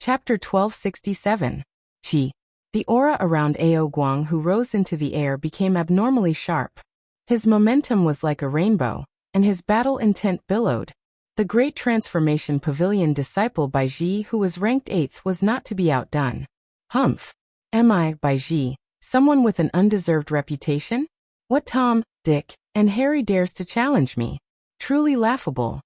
Chapter 1267. Qi. The aura around Ao Guang, who rose into the air, became abnormally sharp. His momentum was like a rainbow, and his battle intent billowed. The great transformation pavilion disciple Baiji, who was ranked 8th, was not to be outdone. Humph. Am I, Baiji, someone with an undeserved reputation? What Tom, Dick, and Harry dares to challenge me? Truly laughable.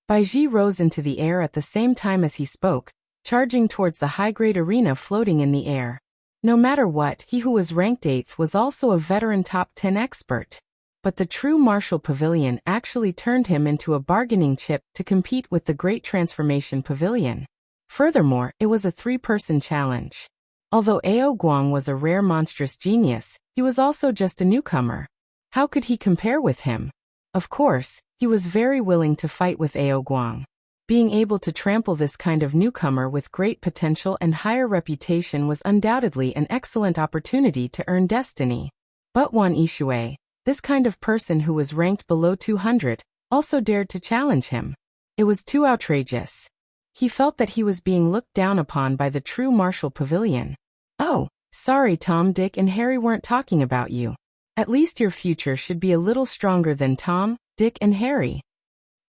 Baiji rose into the air at the same time as he spoke, charging towards the high-grade arena floating in the air. No matter what, he who was ranked 8th was also a veteran top 10 expert. But the true martial pavilion actually turned him into a bargaining chip to compete with the great transformation pavilion. Furthermore, it was a 3-person challenge. Although Ao Guang was a rare monstrous genius, he was also just a newcomer. How could he compare with him? Of course, he was very willing to fight with Ao Guang. Being able to trample this kind of newcomer with great potential and higher reputation was undoubtedly an excellent opportunity to earn destiny. But Wan Yishui, this kind of person who was ranked below 200, also dared to challenge him. It was too outrageous. He felt that he was being looked down upon by the true martial pavilion. Oh, sorry Tom, Dick, and Harry weren't talking about you. At least your future should be a little stronger than Tom, Dick, and Harry.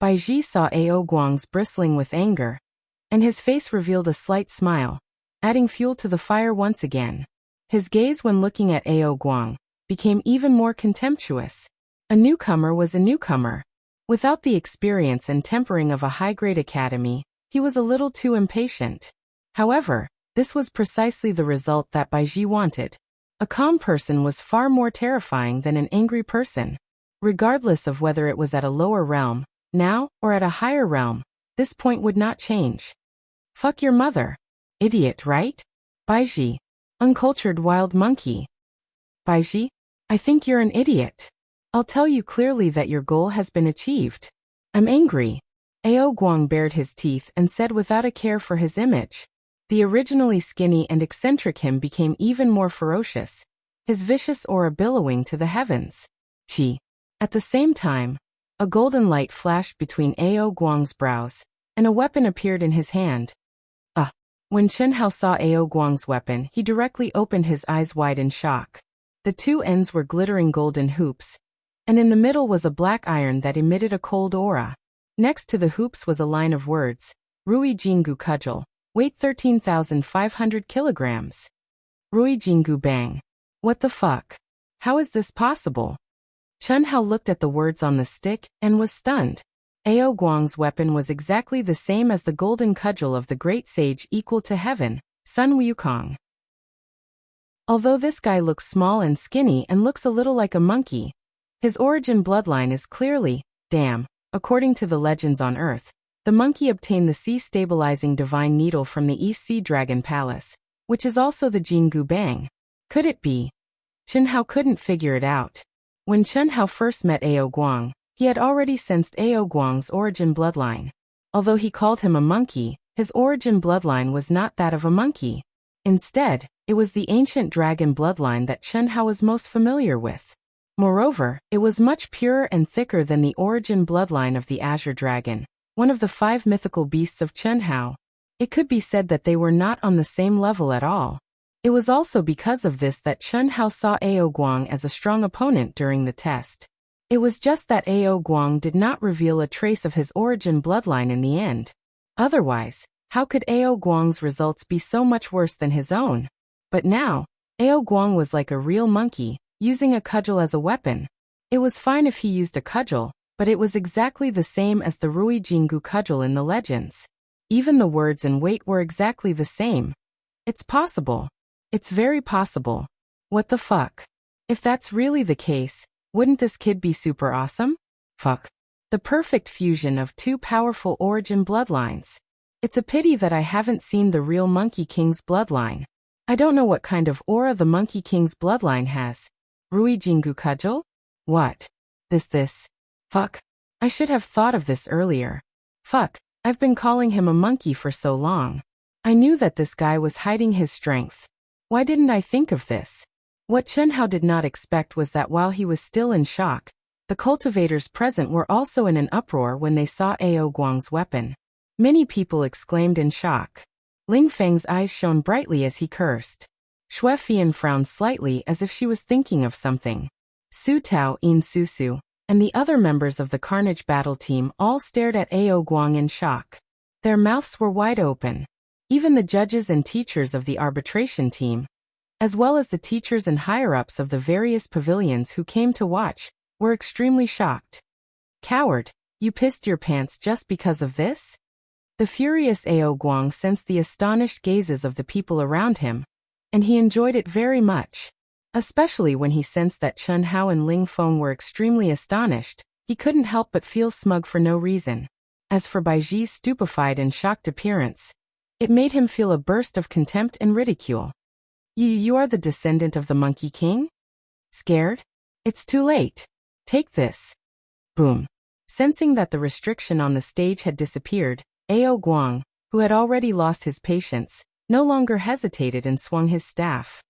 Baiji saw Ao Guang's bristling with anger, and his face revealed a slight smile, adding fuel to the fire once again. His gaze when looking at Ao Guang became even more contemptuous. A newcomer was a newcomer. Without the experience and tempering of a high-grade academy, he was a little too impatient. However, this was precisely the result that Baiji wanted. A calm person was far more terrifying than an angry person. Regardless of whether it was at a lower realm, now, or at a higher realm, this point would not change. Fuck your mother. Idiot, right? Baiji. Uncultured wild monkey. Baiji, I think you're an idiot. I'll tell you clearly that your goal has been achieved. I'm angry. Ao Guang bared his teeth and said without a care for his image. The originally skinny and eccentric him became even more ferocious, his vicious aura billowing to the heavens. Qi. At the same time, a golden light flashed between Ao Guang's brows, and a weapon appeared in his hand. When Chen Hao saw Ao Guang's weapon, he directly opened his eyes wide in shock. The two ends were glittering golden hoops, and in the middle was a black iron that emitted a cold aura. Next to the hoops was a line of words, Rui Jingu Cudgel, weight 13,500 kilograms. Rui Jingu Bang. What the fuck? How is this possible? Chen Hao looked at the words on the stick and was stunned. Ao Guang's weapon was exactly the same as the golden cudgel of the great sage equal to heaven, Sun Wukong. Although this guy looks small and skinny and looks a little like a monkey, his origin bloodline is clearly, damn, according to the legends on Earth, the monkey obtained the sea-stabilizing divine needle from the East Sea Dragon Palace, which is also the Jingu Bang. Could it be? Chen Hao couldn't figure it out. When Chen Hao first met Ao Guang, he had already sensed Ao Guang's origin bloodline. Although he called him a monkey, his origin bloodline was not that of a monkey. Instead, it was the ancient dragon bloodline that Chen Hao was most familiar with. Moreover, it was much purer and thicker than the origin bloodline of the Azure Dragon, one of the 5 mythical beasts of Chen Hao. It could be said that they were not on the same level at all. It was also because of this that Chen Hao saw Ao Guang as a strong opponent during the test. It was just that Ao Guang did not reveal a trace of his origin bloodline in the end. Otherwise, how could Ao Guang's results be so much worse than his own? But now, Ao Guang was like a real monkey, using a cudgel as a weapon. It was fine if he used a cudgel, but it was exactly the same as the Rui Jingu cudgel in the legends. Even the words and weight were exactly the same. It's possible. It's very possible. What the fuck? If that's really the case, wouldn't this kid be super awesome? Fuck. The perfect fusion of 2 powerful origin bloodlines. It's a pity that I haven't seen the real Monkey King's bloodline. I don't know what kind of aura the Monkey King's bloodline has. Rui Jingu Cudgel? What? This. Fuck. I should have thought of this earlier. Fuck. I've been calling him a monkey for so long. I knew that this guy was hiding his strength. Why didn't I think of this? What Chen Hao did not expect was that while he was still in shock, the cultivators present were also in an uproar when they saw Ao Guang's weapon. Many people exclaimed in shock. Ling Feng's eyes shone brightly as he cursed. Xue Fian frowned slightly as if she was thinking of something. Su Tao, In Susu, and the other members of the Carnage battle team all stared at Ao Guang in shock. Their mouths were wide open. Even the judges and teachers of the arbitration team, as well as the teachers and higher-ups of the various pavilions who came to watch, were extremely shocked. Coward, you pissed your pants just because of this? The furious Ao Guang sensed the astonished gazes of the people around him, and he enjoyed it very much. Especially when he sensed that Chen Hao and Ling Feng were extremely astonished, he couldn't help but feel smug for no reason. As for Baiji's stupefied and shocked appearance, it made him feel a burst of contempt and ridicule. You are the descendant of the Monkey King? Scared? It's too late. Take this. Boom. Sensing that the restriction on the stage had disappeared, Ao Guang, who had already lost his patience, no longer hesitated and swung his staff.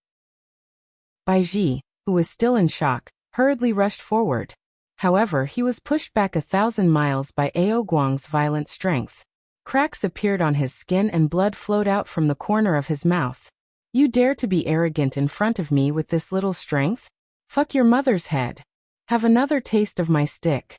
Baiji, who was still in shock, hurriedly rushed forward. However, he was pushed back 1,000 miles by Ao Guang's violent strength. Cracks appeared on his skin and blood flowed out from the corner of his mouth. You dare to be arrogant in front of me with this little strength? Fuck your mother's head. Have another taste of my stick.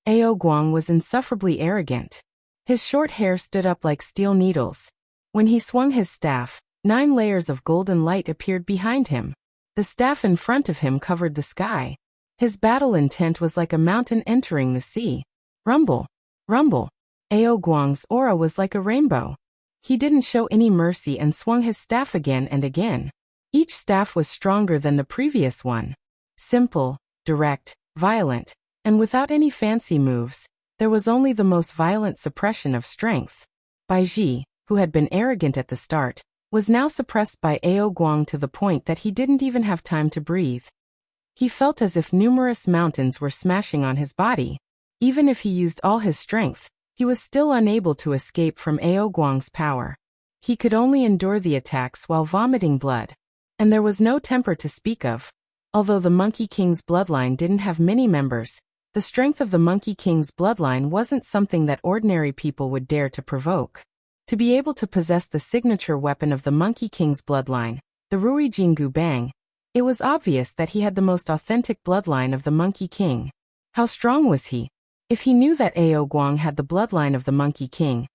Ao Guang was insufferably arrogant. His short hair stood up like steel needles. When he swung his staff, 9 layers of golden light appeared behind him. The staff in front of him covered the sky. His battle intent was like a mountain entering the sea. Rumble. Rumble. Ao Guang's aura was like a rainbow. He didn't show any mercy and swung his staff again and again. Each staff was stronger than the previous one. Simple, direct, violent, and without any fancy moves, there was only the most violent suppression of strength. Baiji, who had been arrogant at the start, was now suppressed by Ao Guang to the point that he didn't even have time to breathe. He felt as if numerous mountains were smashing on his body. Even if he used all his strength, he was still unable to escape from Ao Guang's power. He could only endure the attacks while vomiting blood. And there was no temper to speak of. Although the Monkey King's bloodline didn't have many members, the strength of the Monkey King's bloodline wasn't something that ordinary people would dare to provoke. To be able to possess the signature weapon of the Monkey King's bloodline, the Rui Jingu Bang, it was obvious that he had the most authentic bloodline of the Monkey King. How strong was he? If he knew that Ao Guang had the bloodline of the Monkey King,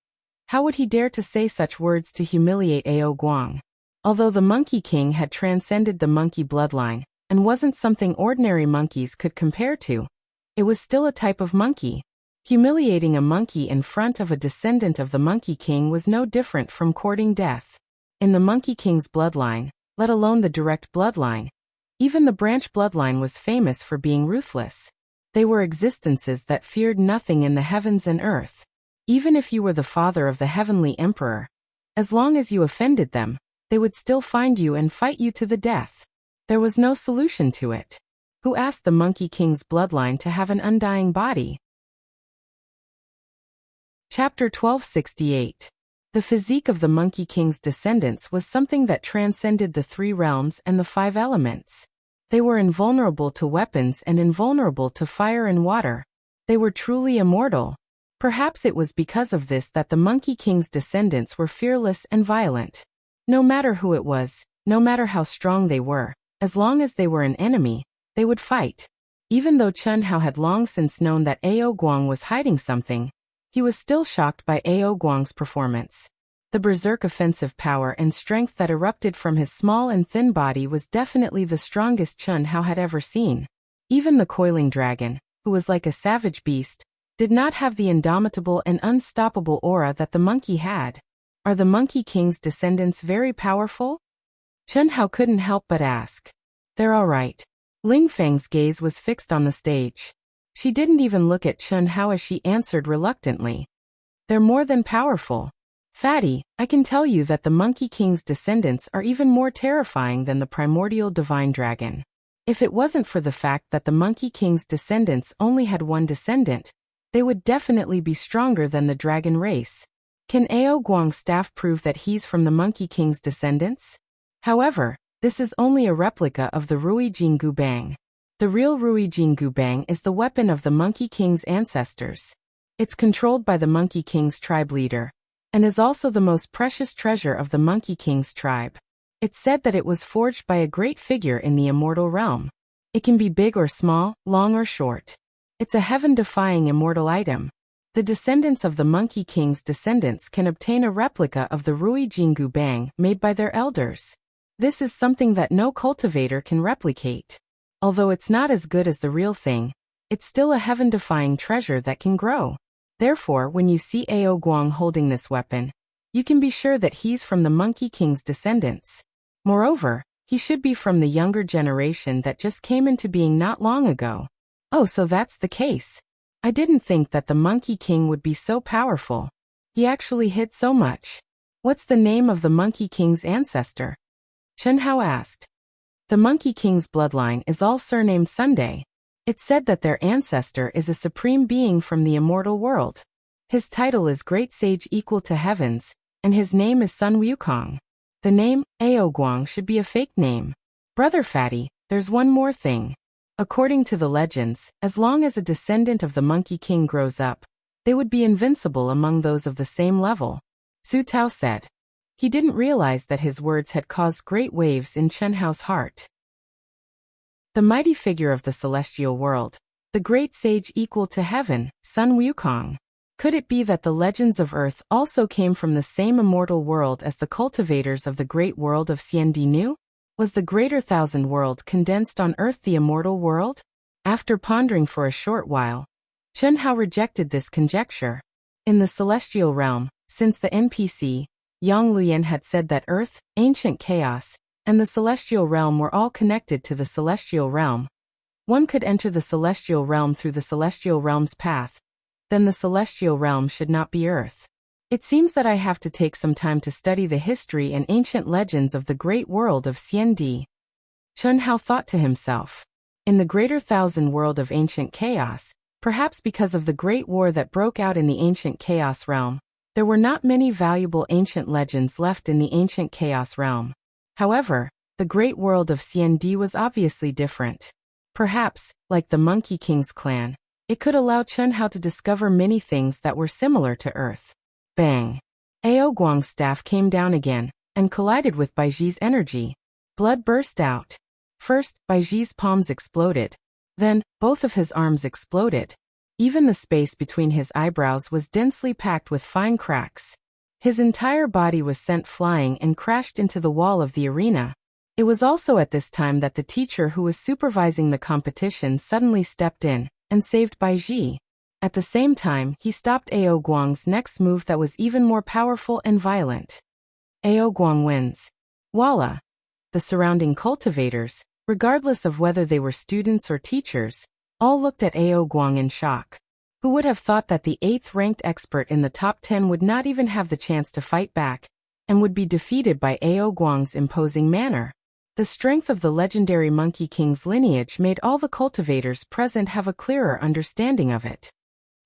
how would he dare to say such words to humiliate Ao Guang? Although the Monkey King had transcended the monkey bloodline, and wasn't something ordinary monkeys could compare to, it was still a type of monkey. Humiliating a monkey in front of a descendant of the Monkey King was no different from courting death. In the Monkey King's bloodline, let alone the direct bloodline, even the branch bloodline was famous for being ruthless. They were existences that feared nothing in the heavens and earth. Even if you were the father of the heavenly emperor, as long as you offended them, they would still find you and fight you to the death. There was no solution to it. Who asked the Monkey King's bloodline to have an undying body? Chapter 1268. The physique of the Monkey King's descendants was something that transcended the 3 realms and the 5 elements. They were invulnerable to weapons and invulnerable to fire and water. They were truly immortal. Perhaps it was because of this that the Monkey King's descendants were fearless and violent. No matter who it was, no matter how strong they were, as long as they were an enemy, they would fight. Even though Chen Hao had long since known that Ao Guang was hiding something, he was still shocked by Ao Guang's performance. The berserk offensive power and strength that erupted from his small and thin body was definitely the strongest Chen Hao had ever seen. Even the coiling dragon, who was like a savage beast, did not have the indomitable and unstoppable aura that the monkey had. Are the Monkey King's descendants very powerful? Chen Hao couldn't help but ask. They're all right. Ling Feng's gaze was fixed on the stage. She didn't even look at Chen Hao as she answered reluctantly. They're more than powerful. Fatty, I can tell you that the Monkey King's descendants are even more terrifying than the primordial divine dragon. If it wasn't for the fact that the Monkey King's descendants only had one descendant, they would definitely be stronger than the dragon race. Can Ao Guang's staff prove that he's from the Monkey King's descendants? However, this is only a replica of the Rui Jingu Bang. The real Rui Jingu Bang is the weapon of the Monkey King's ancestors. It's controlled by the Monkey King's tribe leader, and is also the most precious treasure of the Monkey King's tribe. It's said that it was forged by a great figure in the immortal realm. It can be big or small, long or short. It's a heaven-defying immortal item. The descendants of the Monkey King's descendants can obtain a replica of the Rui Jingu Bang made by their elders. This is something that no cultivator can replicate. Although it's not as good as the real thing, it's still a heaven-defying treasure that can grow. Therefore, when you see Ao Guang holding this weapon, you can be sure that he's from the Monkey King's descendants. Moreover, he should be from the younger generation that just came into being not long ago. Oh, so that's the case. I didn't think that the Monkey King would be so powerful. He actually hid so much. What's the name of the Monkey King's ancestor? Chen Hao asked. The Monkey King's bloodline is all surnamed Sunday. It's said that their ancestor is a supreme being from the immortal world. His title is Great Sage Equal to Heavens, and his name is Sun Wukong. The name, Ao Guang, should be a fake name. Brother Fatty, there's one more thing. According to the legends, as long as a descendant of the Monkey King grows up, they would be invincible among those of the same level. Su Tao said. He didn't realize that his words had caused great waves in Chen Hao's heart. The mighty figure of the celestial world, the great sage equal to heaven, Sun Wukong. Could it be that the legends of Earth also came from the same immortal world as the cultivators of the great world of Xiandi knew? Was the greater thousand world condensed on Earth the immortal world? After pondering for a short while, Chen Hao rejected this conjecture. In the celestial realm, since the NPC, Yang Luyan had said that Earth, ancient chaos, and the celestial realm were all connected to the celestial realm. One could enter the celestial realm through the celestial realm's path. Then the celestial realm should not be Earth. It seems that I have to take some time to study the history and ancient legends of the great world of Xiandi. Chen Hao thought to himself. In the greater thousand world of ancient chaos, perhaps because of the great war that broke out in the ancient chaos realm, there were not many valuable ancient legends left in the ancient chaos realm. However, the great world of Xiandi was obviously different. Perhaps, like the Monkey King's clan, it could allow Chen Hao to discover many things that were similar to Earth. Bang! Ao Guang's staff came down again, and collided with Baiji's energy. Blood burst out. First, Baiji's palms exploded. Then, both of his arms exploded. Even the space between his eyebrows was densely packed with fine cracks. His entire body was sent flying and crashed into the wall of the arena. It was also at this time that the teacher who was supervising the competition suddenly stepped in and saved Baiji. At the same time, he stopped Ao Guang's next move that was even more powerful and violent. Ao Guang wins. Voila! The surrounding cultivators, regardless of whether they were students or teachers, all looked at Ao Guang in shock. Who would have thought that the 8th-ranked expert in the top 10 would not even have the chance to fight back, and would be defeated by Ao Guang's imposing manner? The strength of the legendary Monkey King's lineage made all the cultivators present have a clearer understanding of it.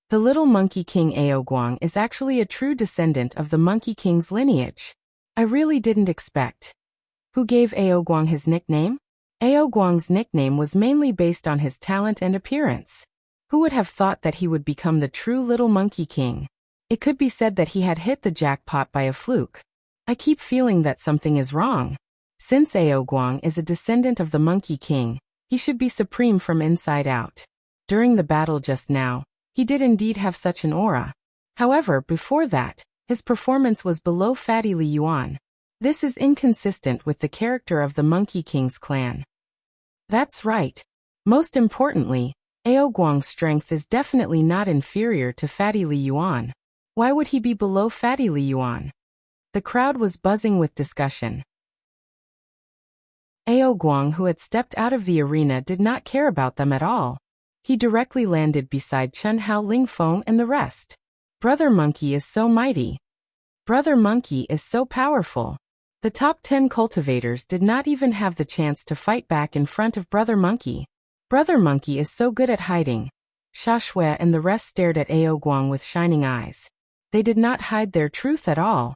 The little Monkey King Ao Guang is actually a true descendant of the Monkey King's lineage. I really didn't expect. Who gave Ao Guang his nickname? Ao Guang's nickname was mainly based on his talent and appearance. Who would have thought that he would become the true little Monkey King? It could be said that he had hit the jackpot by a fluke. I keep feeling that something is wrong. Since Ao Guang is a descendant of the Monkey King, he should be supreme from inside out. During the battle just now, he did indeed have such an aura. However, before that, his performance was below Fatty Li Yuan. This is inconsistent with the character of the Monkey King's clan. That's right. Most importantly, Ao Guang's strength is definitely not inferior to Fatty Li Yuan. Why would he be below Fatty Li Yuan? The crowd was buzzing with discussion. Ao Guang, who had stepped out of the arena, did not care about them at all. He directly landed beside Chen Hao, Ling Feng, and the rest. Brother Monkey is so mighty. Brother Monkey is so powerful. The top 10 cultivators did not even have the chance to fight back in front of Brother Monkey. Brother Monkey is so good at hiding. Sha Shui and the rest stared at Ao Guang with shining eyes. They did not hide their truth at all.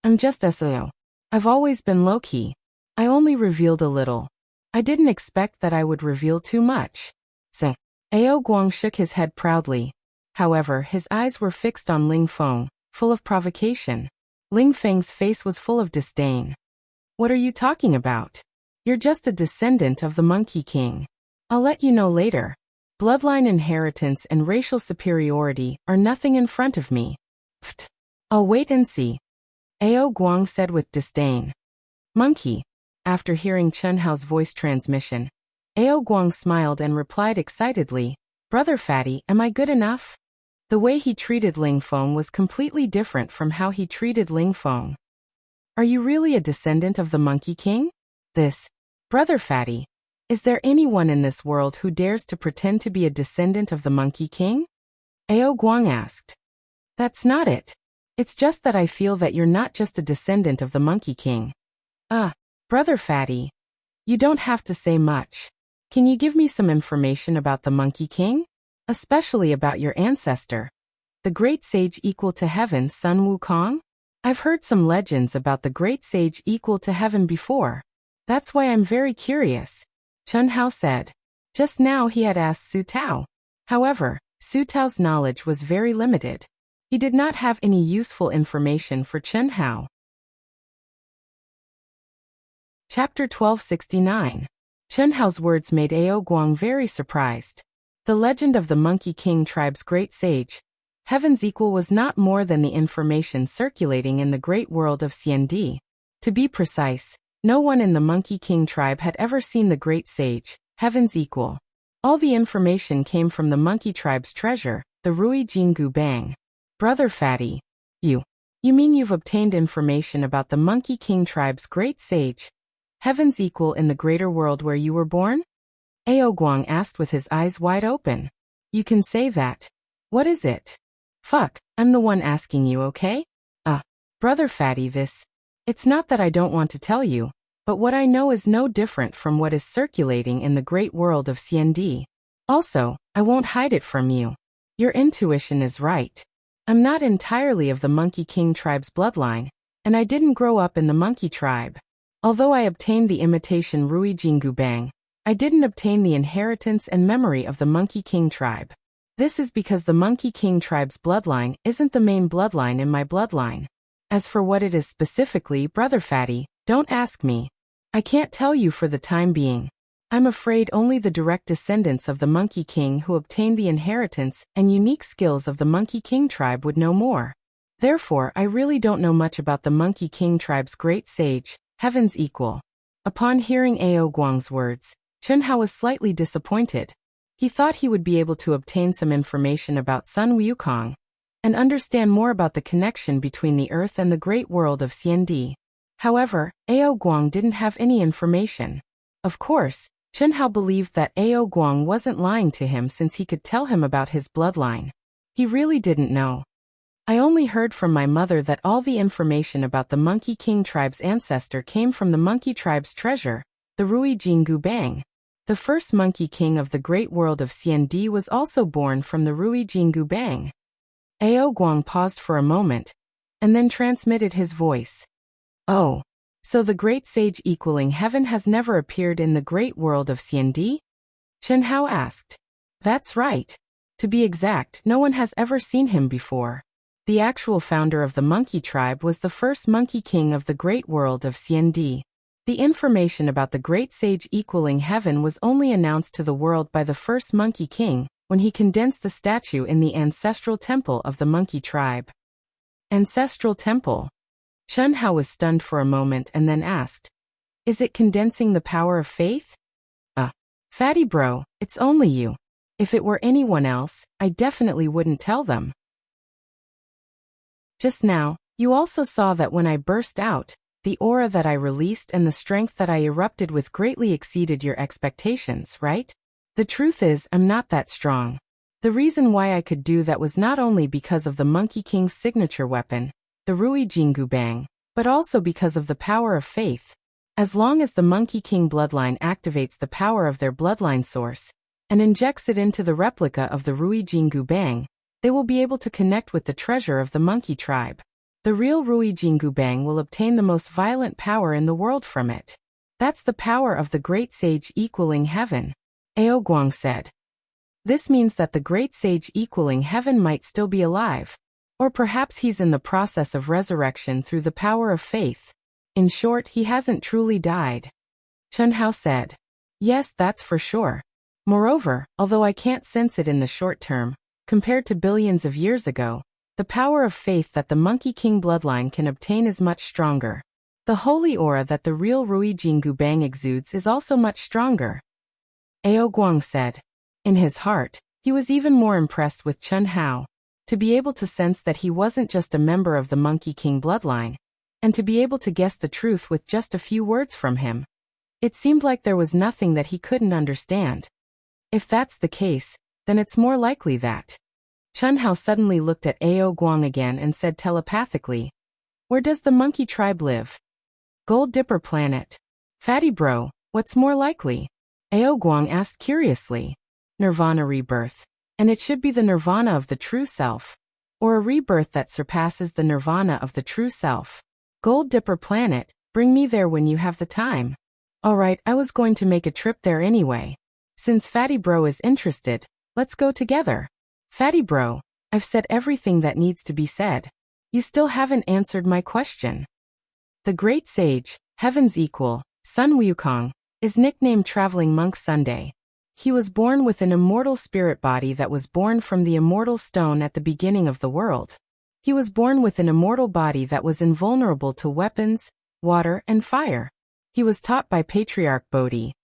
I'm just SO. I've always been low-key. I only revealed a little. I didn't expect that I would reveal too much. So, Ao Guang shook his head proudly. However, his eyes were fixed on Ling Feng, full of provocation. Ling Feng's face was full of disdain. What are you talking about? You're just a descendant of the Monkey King. I'll let you know later. Bloodline inheritance and racial superiority are nothing in front of me. Pfft. I'll wait and see. Ao Guang said with disdain. Monkey. After hearing Chen Hao's voice transmission, Ao Guang smiled and replied excitedly, Brother Fatty, am I good enough? The way he treated Ling Feng was completely different from how he treated Ling Feng. Are you really a descendant of the Monkey King? Brother Fatty, is there anyone in this world who dares to pretend to be a descendant of the Monkey King? Ao Guang asked. That's not it. It's just that I feel that you're not just a descendant of the Monkey King. Brother Fatty, you don't have to say much. Can you give me some information about the Monkey King? Especially about your ancestor, the great sage equal to heaven, Sun Wukong? I've heard some legends about the great sage equal to heaven before. That's why I'm very curious, Chen Hao said. Just now he had asked Su Tao. However, Su Tao's knowledge was very limited. He did not have any useful information for Chen Hao. Chapter 1269. Chen Hao's words made Ao Guang very surprised. The legend of the Monkey King tribe's great sage, heaven's equal, was not more than the information circulating in the great world of Xiandi. To be precise, no one in the Monkey King tribe had ever seen the great sage, heaven's equal. All the information came from the monkey tribe's treasure, the Rui Jingu Bang. Brother Fatty, you mean you've obtained information about the Monkey King tribe's great sage, heaven's equal, in the greater world where you were born? Ao Guang asked with his eyes wide open. You can say that. What is it? Fuck, I'm the one asking you, okay? Brother Fatty, it's not that I don't want to tell you, but what I know is no different from what is circulating in the great world of Xiandi. Also, I won't hide it from you. Your intuition is right. I'm not entirely of the Monkey King tribe's bloodline, and I didn't grow up in the monkey tribe. Although I obtained the imitation Rui Jingu Bang, I didn't obtain the inheritance and memory of the Monkey King tribe. This is because the Monkey King tribe's bloodline isn't the main bloodline in my bloodline. As for what it is specifically, Brother Fatty, don't ask me. I can't tell you for the time being. I'm afraid only the direct descendants of the Monkey King who obtained the inheritance and unique skills of the Monkey King tribe would know more. Therefore, I really don't know much about the Monkey King tribe's great sage, heaven's equal. Upon hearing Ao Guang's words, Chen Hao was slightly disappointed. He thought he would be able to obtain some information about Sun Wukong and understand more about the connection between the earth and the great world of Xiandi. However, Ao Guang didn't have any information. Of course, Chen Hao believed that Ao Guang wasn't lying to him since he could tell him about his bloodline. He really didn't know. I only heard from my mother that all the information about the Monkey King tribe's ancestor came from the monkey tribe's treasure, the Rui Jingu Bang. The first Monkey King of the great world of Xiandi was also born from the Rui Jingu Bang. Ao Guang paused for a moment, and then transmitted his voice. Oh, so the great sage equaling heaven has never appeared in the great world of Xiandi? Chen Hao asked. That's right. To be exact, no one has ever seen him before. The actual founder of the monkey tribe was the first Monkey King of the great world of Xiandi. The information about the great sage equaling heaven was only announced to the world by the first Monkey King, when he condensed the statue in the ancestral temple of the monkey tribe. Ancestral temple? Chen Hao was stunned for a moment and then asked, is it condensing the power of faith? Fatty bro, it's only you. If it were anyone else, I definitely wouldn't tell them. Just now, you also saw that when I burst out, the aura that I released and the strength that I erupted with greatly exceeded your expectations, right? The truth is, I'm not that strong. The reason why I could do that was not only because of the Monkey King's signature weapon, the Rui Jingu Bang, but also because of the power of faith. As long as the Monkey King bloodline activates the power of their bloodline source and injects it into the replica of the Rui Jingu Bang, they will be able to connect with the treasure of the monkey tribe. The real Rui Jingu Bang will obtain the most violent power in the world from it. That's the power of the great sage equaling heaven, Ao Guang said. This means that the great sage equaling heaven might still be alive. Or perhaps he's in the process of resurrection through the power of faith. In short, he hasn't truly died. Chen Hao said. Yes, that's for sure. Moreover, although I can't sense it in the short term, compared to billions of years ago, the power of faith that the Monkey King bloodline can obtain is much stronger. The holy aura that the real Rui Jingu Bang exudes is also much stronger. Ao Guang said. In his heart, he was even more impressed with Chen Hao, to be able to sense that he wasn't just a member of the Monkey King bloodline, and to be able to guess the truth with just a few words from him. It seemed like there was nothing that he couldn't understand. If that's the case, then it's more likely that. Chen Hao suddenly looked at Ao Guang again and said telepathically, Where does the monkey tribe live? Gold Dipper Planet. Fatty bro, what's more likely? Ao Guang asked curiously. Nirvana rebirth. And it should be the nirvana of the true self. Or a rebirth that surpasses the nirvana of the true self. Gold Dipper Planet, bring me there when you have the time. Alright, I was going to make a trip there anyway. Since Fatty bro is interested, let's go together. Fatty bro, I've said everything that needs to be said. You still haven't answered my question. The great sage, heaven's equal, Sun Wukong, is nicknamed Traveling Monk Sunday. He was born with an immortal spirit body that was born from the immortal stone at the beginning of the world. He was born with an immortal body that was invulnerable to weapons, water, and fire. He was taught by Patriarch Bodhi.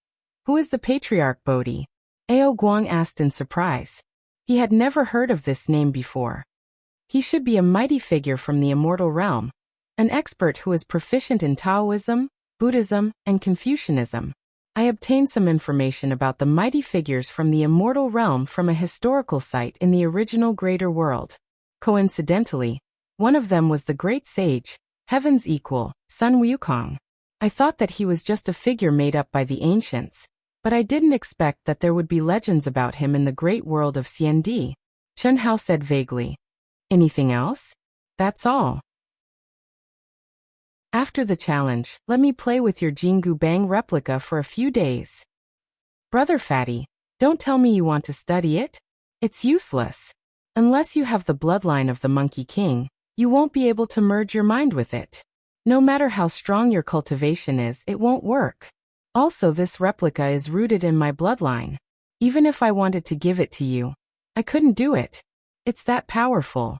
Who is the Patriarch Bodhi? Ao Guang asked in surprise. He had never heard of this name before. He should be a mighty figure from the immortal realm, an expert who is proficient in Taoism, Buddhism, and Confucianism. I obtained some information about the mighty figures from the immortal realm from a historical site in the original greater world. Coincidentally, one of them was the great sage, heaven's equal, Sun Wukong. I thought that he was just a figure made up by the ancients, but I didn't expect that there would be legends about him in the great world of Xiandi. Chen Hao said vaguely. Anything else? That's all. After the challenge, let me play with your Jingu Bang replica for a few days. Brother Fatty, don't tell me you want to study it. It's useless. Unless you have the bloodline of the Monkey King, you won't be able to merge your mind with it. No matter how strong your cultivation is, it won't work. Also, this replica is rooted in my bloodline. Even if I wanted to give it to you, I couldn't do it. It's that powerful.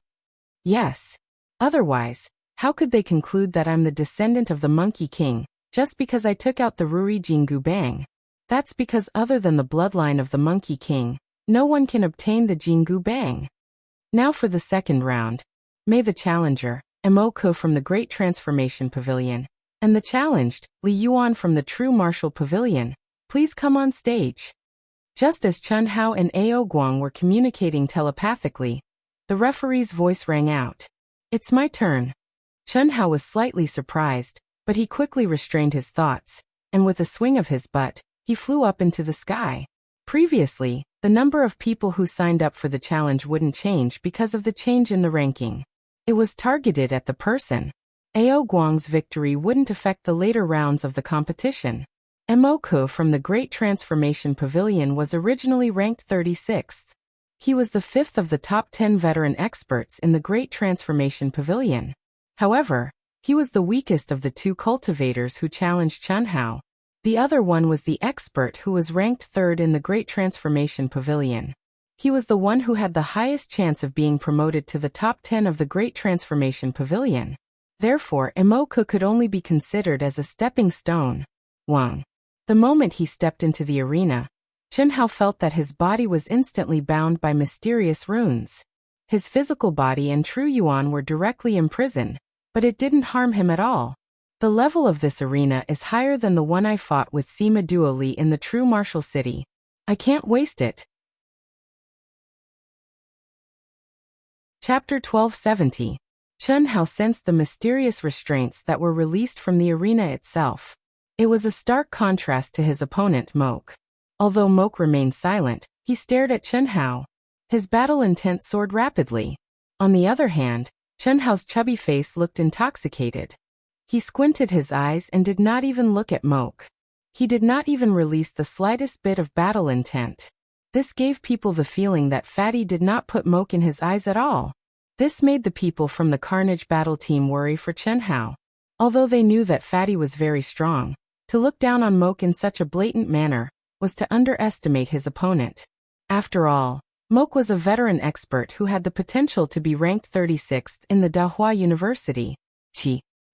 Yes. Otherwise, how could they conclude that I'm the descendant of the Monkey King, just because I took out the Ruri Jingu Bang? That's because other than the bloodline of the Monkey King, no one can obtain the Jingu Bang. Now for the second round. May the challenger, Mo from the Great Transformation Pavilion, and the challenged, Li Yuan from the True Martial Pavilion, please come on stage. Just as Chen Hao and Ao Guang were communicating telepathically, the referee's voice rang out. It's my turn. Chen Hao was slightly surprised, but he quickly restrained his thoughts, and with a swing of his butt, he flew up into the sky. Previously, the number of people who signed up for the challenge wouldn't change because of the change in the ranking. It was targeted at the person. Ao Guang's victory wouldn't affect the later rounds of the competition. Mo from the Great Transformation Pavilion was originally ranked 36th. He was the fifth of the top 10 veteran experts in the Great Transformation Pavilion. However, he was the weakest of the two cultivators who challenged Chen Hao. The other one was the expert who was ranked third in the Great Transformation Pavilion. He was the one who had the highest chance of being promoted to the top 10 of the Great Transformation Pavilion. Therefore, Mo could only be considered as a stepping stone. Wang. The moment he stepped into the arena, Chen Hao felt that his body was instantly bound by mysterious runes. His physical body and True Yuan were directly imprisoned, but it didn't harm him at all. The level of this arena is higher than the one I fought with Sima Duo Li in the True Martial City. I can't waste it. Chapter 1270. Chen Hao sensed the mysterious restraints that were released from the arena itself. It was a stark contrast to his opponent Moke. Although Moke remained silent, he stared at Chen Hao. His battle intent soared rapidly. On the other hand, Chen Hao's chubby face looked intoxicated. He squinted his eyes and did not even look at Moke. He did not even release the slightest bit of battle intent. This gave people the feeling that Fatty did not put Moke in his eyes at all. This made the people from the Carnage battle team worry for Chen Hao. Although they knew that Fatty was very strong, to look down on Moke in such a blatant manner was to underestimate his opponent. After all, Moke was a veteran expert who had the potential to be ranked 36th in the Dahua University.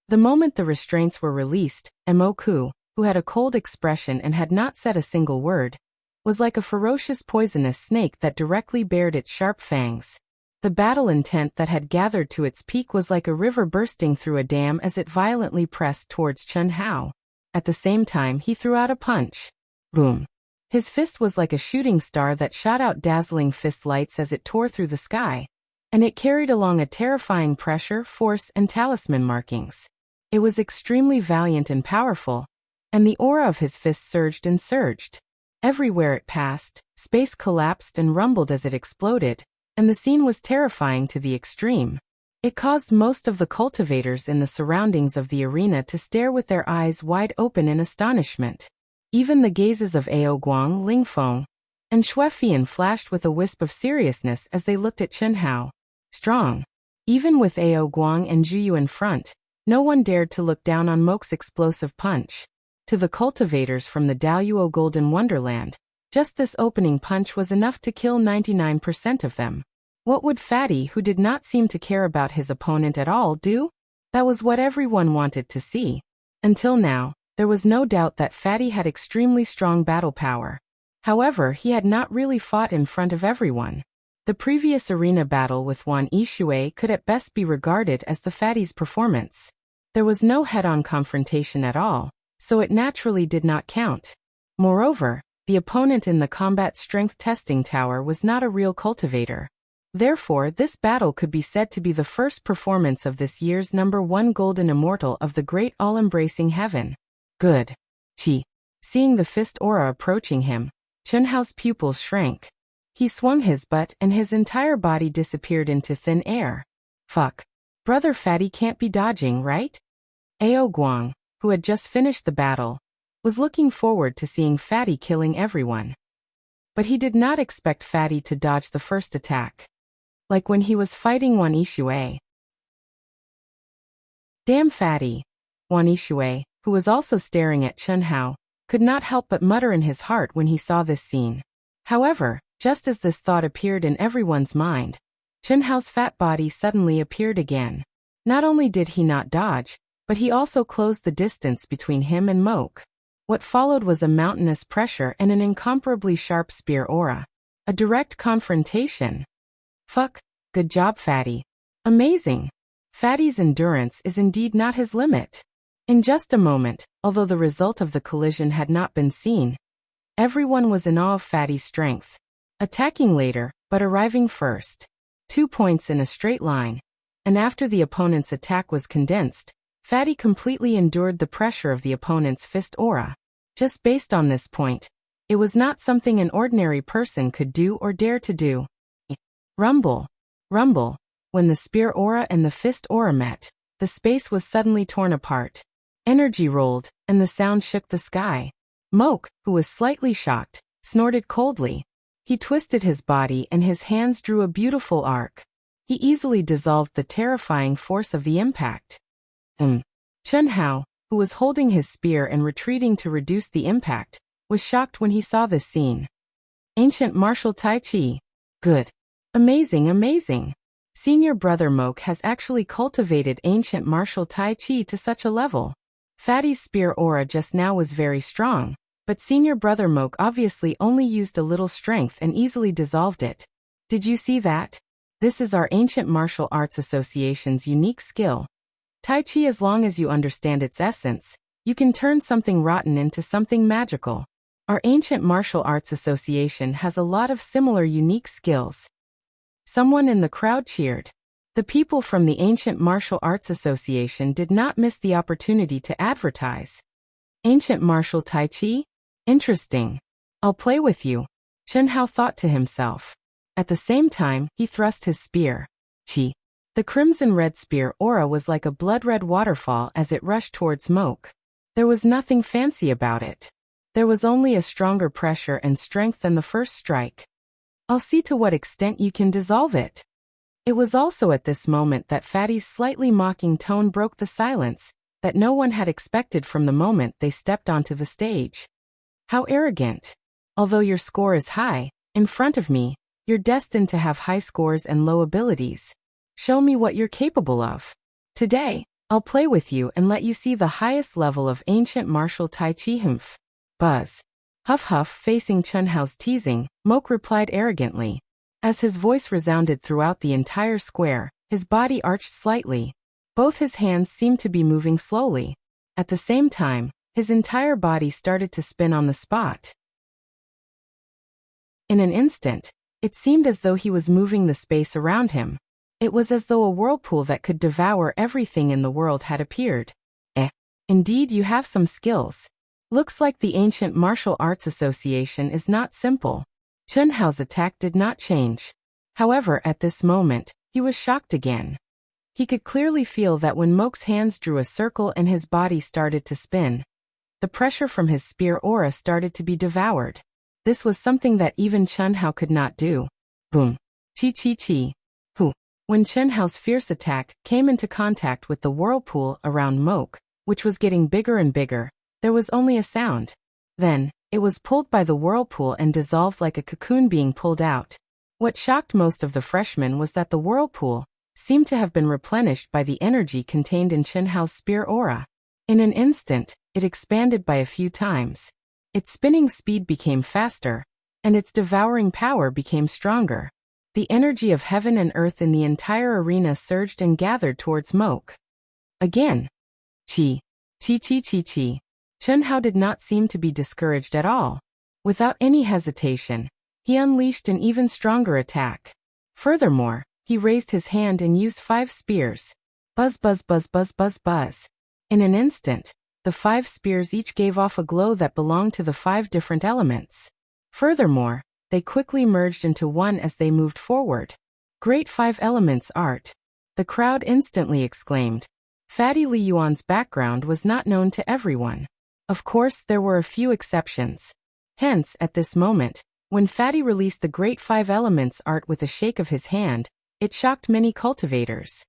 The moment the restraints were released, Moku, who had a cold expression and had not said a single word, was like a ferocious poisonous snake that directly bared its sharp fangs. The battle intent that had gathered to its peak was like a river bursting through a dam as it violently pressed towards Chen Hao. At the same time, he threw out a punch. Boom. His fist was like a shooting star that shot out dazzling fist lights as it tore through the sky, and it carried along a terrifying pressure, force, and talisman markings. It was extremely valiant and powerful, and the aura of his fist surged and surged. Everywhere it passed, space collapsed and rumbled as it exploded, and the scene was terrifying to the extreme. It caused most of the cultivators in the surroundings of the arena to stare with their eyes wide open in astonishment. Even the gazes of Ao Guang, Ling Feng, and Xue Fian flashed with a wisp of seriousness as they looked at Chen Hao. Strong. Even with Ao Guang and Zhuyu in front, no one dared to look down on Moke's explosive punch. To the cultivators from the Daoyuo Golden Wonderland, just this opening punch was enough to kill 99% of them. What would Fatty, who did not seem to care about his opponent at all, do? That was what everyone wanted to see. Until now, there was no doubt that Fatty had extremely strong battle power. However, he had not really fought in front of everyone. The previous arena battle with Wan Yixue could at best be regarded as the Fatty's performance. There was no head-on confrontation at all, so it naturally did not count. Moreover, the opponent in the combat strength testing tower was not a real cultivator. Therefore, this battle could be said to be the first performance of this year's #1 Golden Immortal of the Great All-Embracing Heaven. Good. Seeing the fist aura approaching him, Chen Hao's pupils shrank. He swung his butt and his entire body disappeared into thin air. Fuck. Brother Fatty can't be dodging, right? Ao Guang, who had just finished the battle, was looking forward to seeing Fatty killing everyone. But he did not expect Fatty to dodge the first attack. Like when he was fighting Wan Yixue. Damn Fatty. Wan Yixue, who was also staring at Chen Hao, could not help but mutter in his heart when he saw this scene. However, just as this thought appeared in everyone's mind, Chen Hao's fat body suddenly appeared again. Not only did he not dodge, but he also closed the distance between him and Moke. What followed was a mountainous pressure and an incomparably sharp spear aura. A direct confrontation. Fuck, good job Fatty. Amazing. Fatty's endurance is indeed not his limit. In just a moment, although the result of the collision had not been seen, everyone was in awe of Fatty's strength. Attacking later, but arriving first. 2 points in a straight line, and after the opponent's attack was condensed, Fatty completely endured the pressure of the opponent's fist aura. Just based on this point, it was not something an ordinary person could do or dare to do. Rumble. Rumble. When the spear aura and the fist aura met, the space was suddenly torn apart. Energy rolled, and the sound shook the sky. Moke, who was slightly shocked, snorted coldly. He twisted his body and his hands drew a beautiful arc. He easily dissolved the terrifying force of the impact. Chen Hao, who was holding his spear and retreating to reduce the impact, was shocked when he saw this scene. Ancient martial Tai Chi. Good. Amazing, amazing. Senior brother Moke has actually cultivated ancient martial Tai Chi to such a level. Fatty's spear aura just now was very strong, but senior brother Moke obviously only used a little strength and easily dissolved it. Did you see that? This is our Ancient Martial Arts Association's unique skill. Tai Chi, as long as you understand its essence, you can turn something rotten into something magical. Our Ancient Martial Arts Association has a lot of similar unique skills. Someone in the crowd cheered. The people from the Ancient Martial Arts Association did not miss the opportunity to advertise. Ancient Martial Tai Chi? Interesting. I'll play with you, Chen Hao thought to himself. At the same time, he thrust his spear. Chi. The crimson-red spear aura was like a blood-red waterfall as it rushed towards Moke. There was nothing fancy about it. There was only a stronger pressure and strength than the first strike. I'll see to what extent you can dissolve it. It was also at this moment that Fatty's slightly mocking tone broke the silence that no one had expected from the moment they stepped onto the stage. How arrogant. Although your score is high, in front of me, you're destined to have high scores and low abilities. Show me what you're capable of. Today, I'll play with you and let you see the highest level of ancient martial Tai Chi. Humph. Buzz. Huff huff. Facing Chunhao's teasing, Moke replied arrogantly. As his voice resounded throughout the entire square, his body arched slightly. Both his hands seemed to be moving slowly. At the same time, his entire body started to spin on the spot. In an instant, it seemed as though he was moving the space around him. It was as though a whirlpool that could devour everything in the world had appeared. Indeed you have some skills. Looks like the Ancient Martial Arts Association is not simple. Chunhao's attack did not change. However, at this moment, he was shocked again. He could clearly feel that when Moke's hands drew a circle and his body started to spin, the pressure from his spear aura started to be devoured. This was something that even Chunhao could not do. Boom. Chi chi chi. Hu. When Chunhao's fierce attack came into contact with the whirlpool around Moke, which was getting bigger and bigger, there was only a sound. Then, it was pulled by the whirlpool and dissolved like a cocoon being pulled out. What shocked most of the freshmen was that the whirlpool seemed to have been replenished by the energy contained in Chunhao's spear aura. In an instant, it expanded by a few times. Its spinning speed became faster, and its devouring power became stronger. The energy of heaven and earth in the entire arena surged and gathered towards Moke. Again. Chi. Chi chi chi chi. Chunhao did not seem to be discouraged at all. Without any hesitation, he unleashed an even stronger attack. Furthermore, he raised his hand and used 5 spears. Buzz buzz buzz buzz buzz buzz. In an instant, the 5 spears each gave off a glow that belonged to the 5 different elements. Furthermore, they quickly merged into one as they moved forward. Great 5 elements art. The crowd instantly exclaimed. Fatty Li Yuan's background was not known to everyone. Of course, there were a few exceptions. Hence, at this moment, when Fatty released the Great 5 Elements art with a shake of his hand, it shocked many cultivators.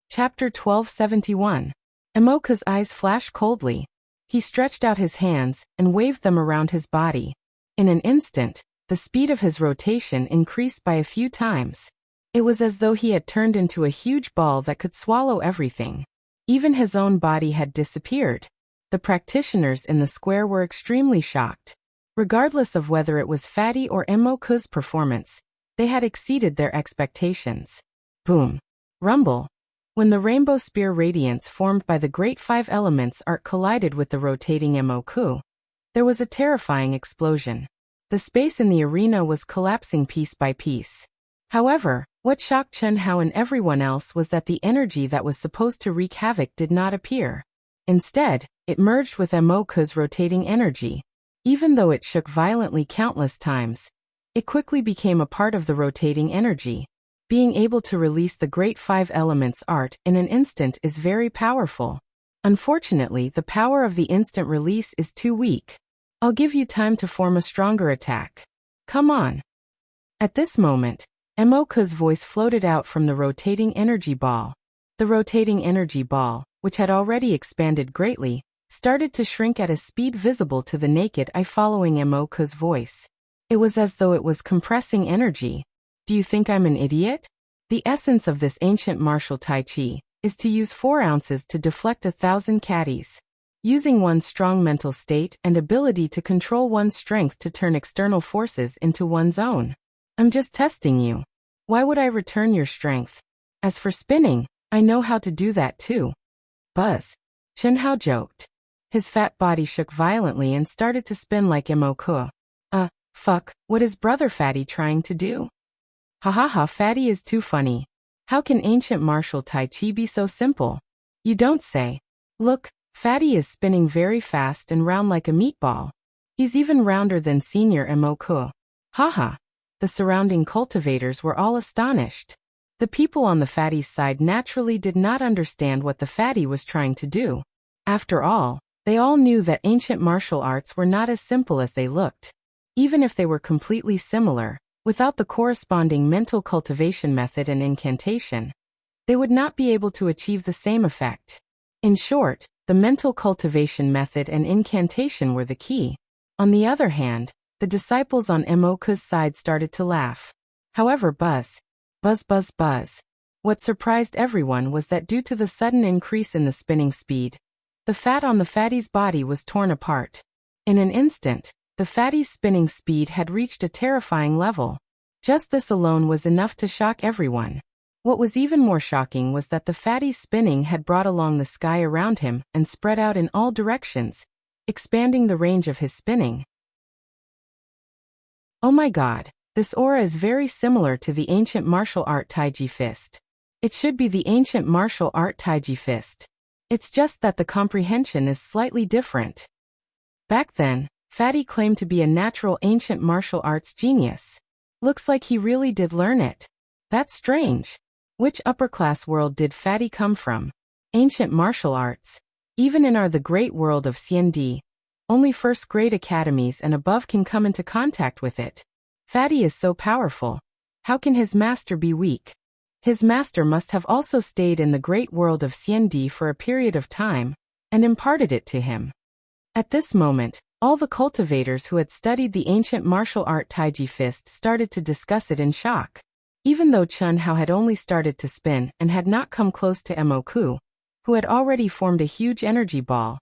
Chapter 1271. Emoka's eyes flashed coldly. He stretched out his hands and waved them around his body. In an instant, the speed of his rotation increased by a few times. It was as though he had turned into a huge ball that could swallow everything. Even his own body had disappeared. The practitioners in the square were extremely shocked. Regardless of whether it was Fatty or Emoka's performance, they had exceeded their expectations. Boom. Rumble. When the rainbow spear radiance formed by the Great 5 Elements art collided with the rotating Emoku, there was a terrifying explosion. The space in the arena was collapsing piece by piece. However, what shocked Chunhao and everyone else was that the energy that was supposed to wreak havoc did not appear. Instead, it merged with Emoka's rotating energy. Even though it shook violently countless times, it quickly became a part of the rotating energy. Being able to release the Great 5 Elements art in an instant is very powerful. Unfortunately, the power of the instant release is too weak. I'll give you time to form a stronger attack. Come on. At this moment, Emoka's voice floated out from the rotating energy ball. The rotating energy ball, which had already expanded greatly, started to shrink at a speed visible to the naked eye following Emoka's voice. It was as though it was compressing energy. Do you think I'm an idiot? The essence of this ancient martial Tai Chi is to use 4 ounces to deflect 1,000 caddies. Using one's strong mental state and ability to control one's strength to turn external forces into one's own. I'm just testing you. Why would I return your strength? As for spinning, I know how to do that too. Buzz. Chunhao joked. His fat body shook violently and started to spin like Emoku. Fuck, what is Brother Fatty trying to do? Hahaha, Fatty is too funny. How can ancient martial Tai Chi be so simple? You don't say. Look, Fatty is spinning very fast and round like a meatball. He's even rounder than Senior Emoku. Haha. The surrounding cultivators were all astonished. The people on the Fatty's side naturally did not understand what the Fatty was trying to do. After all, they all knew that ancient martial arts were not as simple as they looked. Even if they were completely similar, Without the corresponding mental cultivation method and incantation, they would not be able to achieve the same effect. In short, the mental cultivation method and incantation were the key. On the other hand, the disciples on Emoku's side started to laugh. However, buzz. What surprised everyone was that due to the sudden increase in the spinning speed, the fat on the fatty's body was torn apart. In an instant, the fatty's spinning speed had reached a terrifying level. Just this alone was enough to shock everyone. What was even more shocking was that the fatty's spinning had brought along the sky around him and spread out in all directions, expanding the range of his spinning. Oh my god, this aura is very similar to the ancient martial art Taiji Fist. It should be the ancient martial art Taiji Fist. It's just that the comprehension is slightly different. Back then, Fatty claimed to be a natural ancient martial arts genius. Looks like he really did learn it. That's strange. Which upper-class world did Fatty come from? Ancient martial arts. Even in the great world of CND, only first-grade academies and above can come into contact with it. Fatty is so powerful. How can his master be weak? His master must have also stayed in the great world of CND for a period of time, and imparted it to him. At this moment, all the cultivators who had studied the ancient martial art Taiji Fist started to discuss it in shock. Even though Chun Hao had only started to spin and had not come close to Emoku, who had already formed a huge energy ball,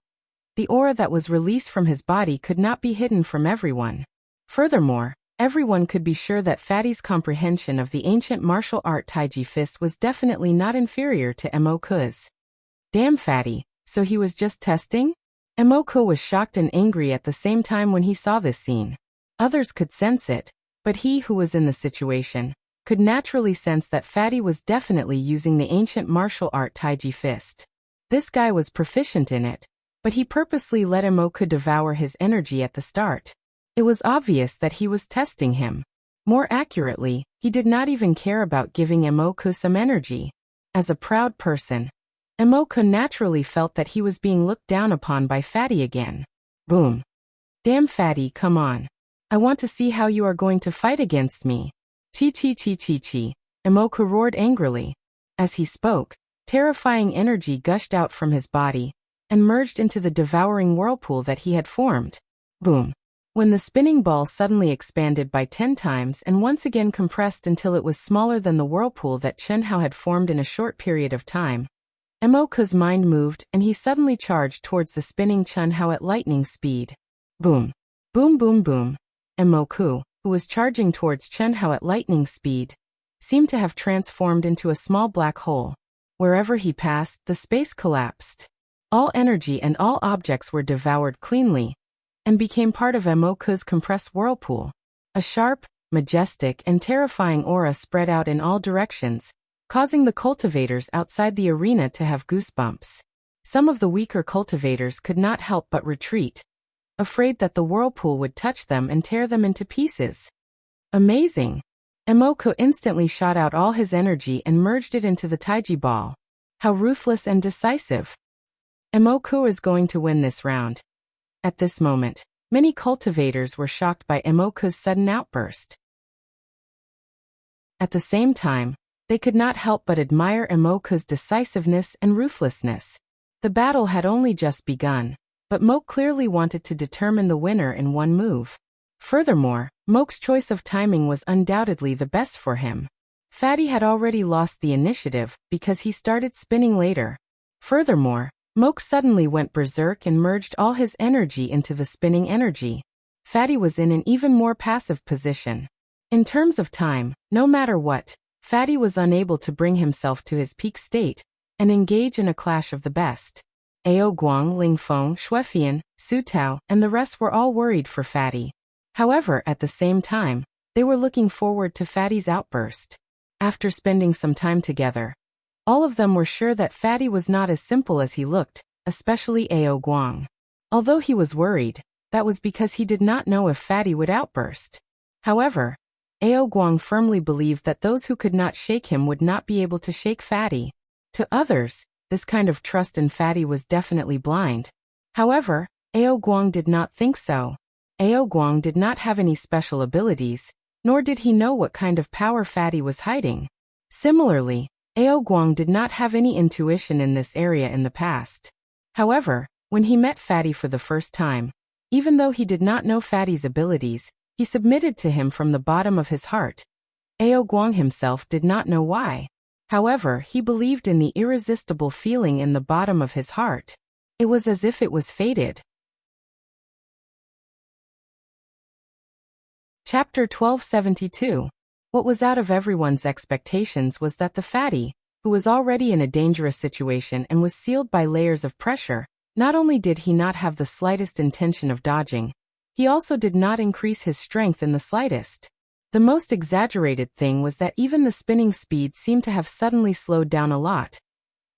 the aura that was released from his body could not be hidden from everyone. Furthermore, everyone could be sure that Fatty's comprehension of the ancient martial art Taiji Fist was definitely not inferior to Emoku's. Damn Fatty, so he was just testing? Emoku was shocked and angry at the same time when he saw this scene. Others could sense it, but he who was in the situation could naturally sense that Fatty was definitely using the ancient martial art Taiji Fist. This guy was proficient in it, but he purposely let Emoku devour his energy at the start. It was obvious that he was testing him. More accurately, he did not even care about giving Emoku some energy. As a proud person, Emoku naturally felt that he was being looked down upon by Fatty again. Boom. Damn Fatty, come on. I want to see how you are going to fight against me. Chi. Emoku roared angrily. As he spoke, terrifying energy gushed out from his body and merged into the devouring whirlpool that he had formed. Boom. When the spinning ball suddenly expanded by 10 times and once again compressed until it was smaller than the whirlpool that Chun Hao had formed in a short period of time, Emoku's mind moved and he suddenly charged towards the spinning Chun Hao at lightning speed. Boom. Boom boom boom. Emoku, who was charging towards Chun Hao at lightning speed, seemed to have transformed into a small black hole. Wherever he passed, the space collapsed. All energy and all objects were devoured cleanly, and became part of Emoku's compressed whirlpool. A sharp, majestic, and terrifying aura spread out in all directions, causing the cultivators outside the arena to have goosebumps. Some of the weaker cultivators could not help but retreat, afraid that the whirlpool would touch them and tear them into pieces. Amazing! Emoku instantly shot out all his energy and merged it into the Taiji ball. How ruthless and decisive! Emoku is going to win this round. At this moment, many cultivators were shocked by Emoku's sudden outburst. At the same time, they could not help but admire Emoku's decisiveness and ruthlessness. The battle had only just begun, but Moke clearly wanted to determine the winner in one move. Furthermore, Moke's choice of timing was undoubtedly the best for him. Fatty had already lost the initiative because he started spinning later. Furthermore, Moke suddenly went berserk and merged all his energy into the spinning energy. Fatty was in an even more passive position. In terms of time, no matter what, Fatty was unable to bring himself to his peak state and engage in a clash of the best. Ao Guang, Ling Feng, Xuefian, Su Tao, and the rest were all worried for Fatty. However, at the same time, they were looking forward to Fatty's outburst. After spending some time together, all of them were sure that Fatty was not as simple as he looked, especially Ao Guang. Although he was worried, that was because he did not know if Fatty would outburst. However, Ao Guang firmly believed that those who could not shake him would not be able to shake Fatty. To others, this kind of trust in Fatty was definitely blind. However, Ao Guang did not think so. Ao Guang did not have any special abilities, nor did he know what kind of power Fatty was hiding. Similarly, Ao Guang did not have any intuition in this area in the past. However, when he met Fatty for the first time, even though he did not know Fatty's abilities, he submitted to him from the bottom of his heart. Ao Guang himself did not know why. However, he believed in the irresistible feeling in the bottom of his heart. It was as if it was fated. Chapter 1272. What was out of everyone's expectations was that the Fatty, who was already in a dangerous situation and was sealed by layers of pressure, not only did he not have the slightest intention of dodging, he also did not increase his strength in the slightest. The most exaggerated thing was that even the spinning speed seemed to have suddenly slowed down a lot,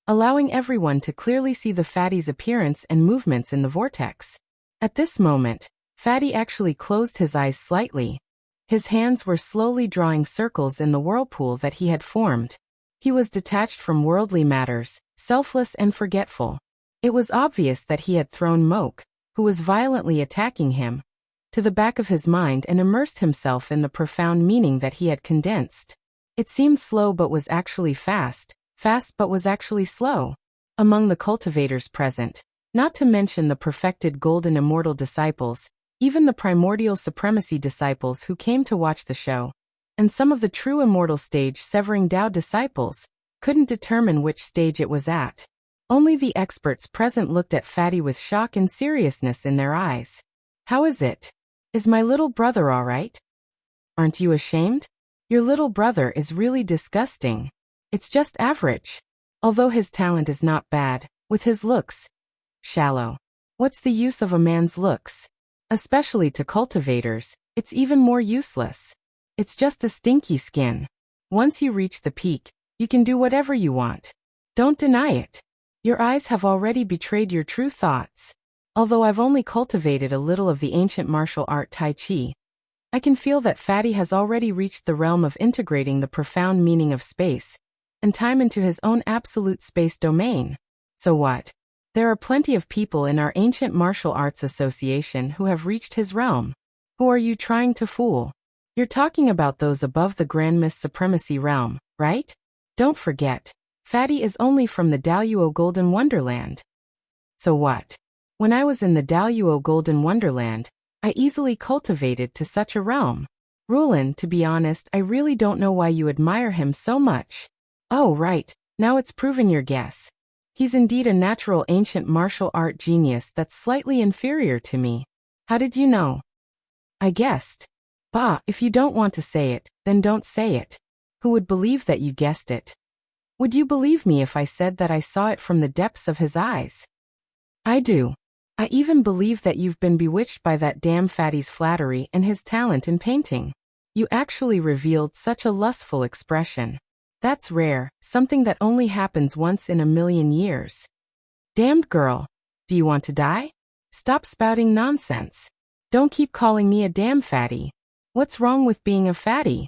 allowing everyone to clearly see the Fatty's appearance and movements in the vortex. At this moment, Fatty actually closed his eyes slightly. His hands were slowly drawing circles in the whirlpool that he had formed. He was detached from worldly matters, selfless and forgetful. It was obvious that he had thrown Moke, who was violently attacking him, to the back of his mind and immersed himself in the profound meaning that he had condensed. It seemed slow but was actually fast, fast but was actually slow. Among the cultivators present, not to mention the perfected golden immortal disciples, even the primordial supremacy disciples who came to watch the show, and some of the true immortal stage severing Tao disciples, couldn't determine which stage it was at. Only the experts present looked at Fatty with shock and seriousness in their eyes. How is it? Is my little brother all right? Aren't you ashamed? Your little brother is really disgusting. It's just average. Although his talent is not bad, with his looks, shallow. What's the use of a man's looks? Especially to cultivators, it's even more useless. It's just a stinky skin. Once you reach the peak, you can do whatever you want. Don't deny it. Your eyes have already betrayed your true thoughts. Although I've only cultivated a little of the ancient martial art Tai Chi, I can feel that Fatty has already reached the realm of integrating the profound meaning of space and time into his own absolute space domain. So what? There are plenty of people in our ancient martial arts association who have reached his realm. Who are you trying to fool? You're talking about those above the Grand Miss Supremacy realm, right? Don't forget, Fatty is only from the Daoyuo Golden Wonderland. So what? When I was in the Daoyuo Golden Wonderland, I easily cultivated to such a realm. Rulin, to be honest, I really don't know why you admire him so much. Oh right, now it's proven your guess. He's indeed a natural ancient martial art genius that's slightly inferior to me. How did you know? I guessed. Bah, if you don't want to say it, then don't say it. Who would believe that you guessed it? Would you believe me if I said that I saw it from the depths of his eyes? I do. I even believe that you've been bewitched by that damn Fatty's flattery and his talent in painting. You actually revealed such a lustful expression. That's rare, something that only happens once in a million years. Damned girl. Do you want to die? Stop spouting nonsense. Don't keep calling me a damn fatty. What's wrong with being a fatty?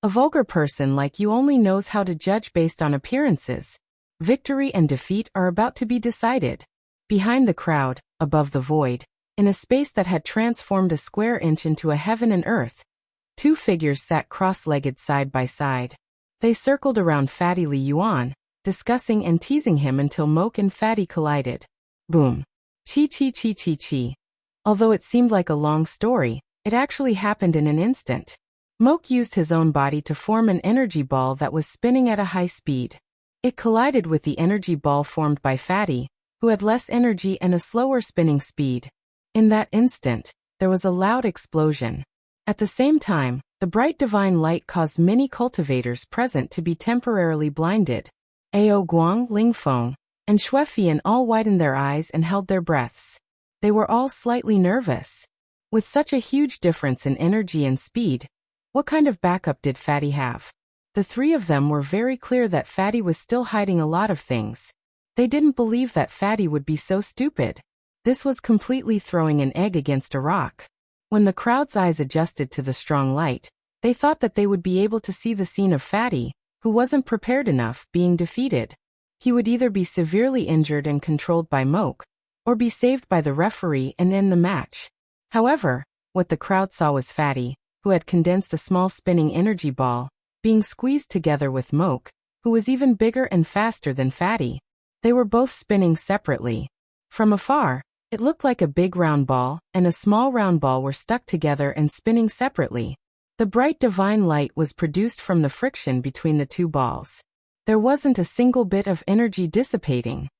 A vulgar person like you only knows how to judge based on appearances. Victory and defeat are about to be decided. Behind the crowd, above the void, in a space that had transformed a square inch into a heaven and earth, two figures sat cross-legged side by side. They circled around Fatty Li Yuan, discussing and teasing him until Moke and Fatty collided. Boom. Chi chi chi chi chi. Although it seemed like a long story, it actually happened in an instant. Moke used his own body to form an energy ball that was spinning at a high speed. It collided with the energy ball formed by Fatty, who had less energy and a slower spinning speed. In that instant, there was a loud explosion. At the same time, the bright divine light caused many cultivators present to be temporarily blinded. Ao Guang, Ling Feng, and Xuefian all widened their eyes and held their breaths. They were all slightly nervous. With such a huge difference in energy and speed, what kind of backup did Fatty have? The three of them were very clear that Fatty was still hiding a lot of things. They didn't believe that Fatty would be so stupid. This was completely throwing an egg against a rock. When the crowd's eyes adjusted to the strong light, they thought that they would be able to see the scene of Fatty, who wasn't prepared enough, being defeated. He would either be severely injured and controlled by Moke, or be saved by the referee and end the match. However, What the crowd saw was Fatty, who had condensed a small spinning energy ball, being squeezed together with Moke, who was even bigger and faster than Fatty. They were both spinning separately. From afar, it looked like a big round ball and a small round ball were stuck together and spinning separately. The bright divine light was produced from the friction between the two balls. There wasn't a single bit of energy dissipating.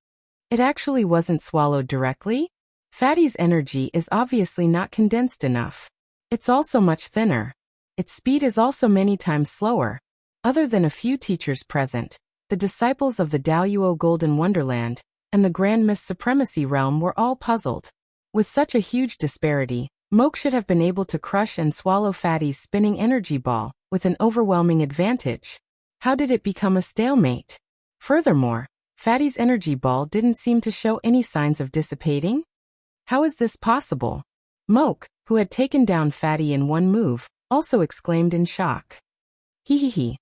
It actually wasn't swallowed directly. Fatty's energy is obviously not condensed enough. It's also much thinner. Its speed is also many times slower. Other than a few teachers present, the disciples of the Daoyuo Golden Wonderland and the Grand Miss Supremacy Realm were all puzzled. With such a huge disparity, Moke should have been able to crush and swallow Fatty's spinning energy ball with an overwhelming advantage. How did it become a stalemate? Furthermore, Fatty's energy ball didn't seem to show any signs of dissipating. How is this possible? Moke, who had taken down Fatty in one move, also exclaimed in shock. He.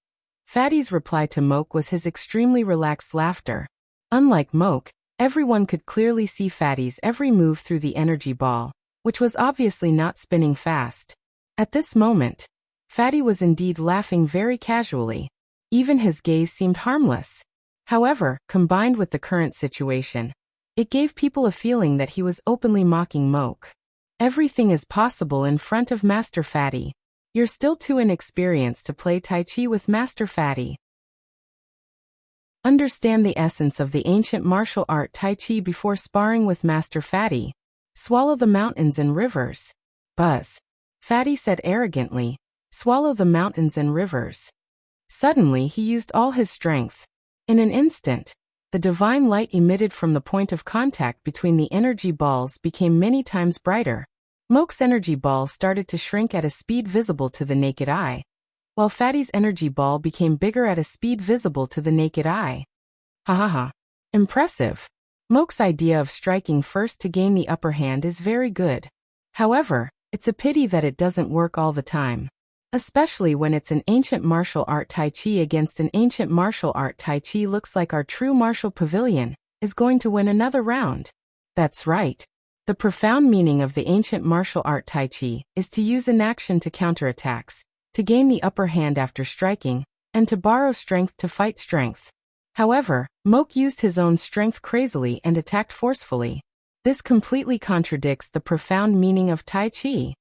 Fatty's reply to Moke was his extremely relaxed laughter. Unlike Moke, everyone could clearly see Fatty's every move through the energy ball, which was obviously not spinning fast. At this moment, Fatty was indeed laughing very casually. Even his gaze seemed harmless. However, combined with the current situation, it gave people a feeling that he was openly mocking Moke. Everything is possible in front of Master Fatty. You're still too inexperienced to play Tai Chi with Master Fatty. Understand the essence of the ancient martial art Tai Chi before sparring with Master Fatty. Swallow the mountains and rivers. Buzz. Fatty said arrogantly, swallow the mountains and rivers. Suddenly he used all his strength. In an instant, the divine light emitted from the point of contact between the energy balls became many times brighter. Moke's energy ball started to shrink at a speed visible to the naked eye, while Fatty's energy ball became bigger at a speed visible to the naked eye. Ha. Impressive. Moke's idea of striking first to gain the upper hand is very good. However, it's a pity that it doesn't work all the time. Especially when it's an ancient martial art Tai Chi against an ancient martial art Tai Chi. Looks like our true martial pavilion is going to win another round. That's right. The profound meaning of the ancient martial art Tai Chi is to use inaction to counterattacks, to gain the upper hand after striking, and to borrow strength to fight strength. However, Moke used his own strength crazily and attacked forcefully. This completely contradicts the profound meaning of Tai Chi.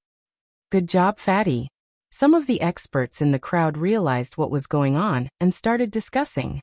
Good job, Fatty. Some of the experts in the crowd realized what was going on and started discussing.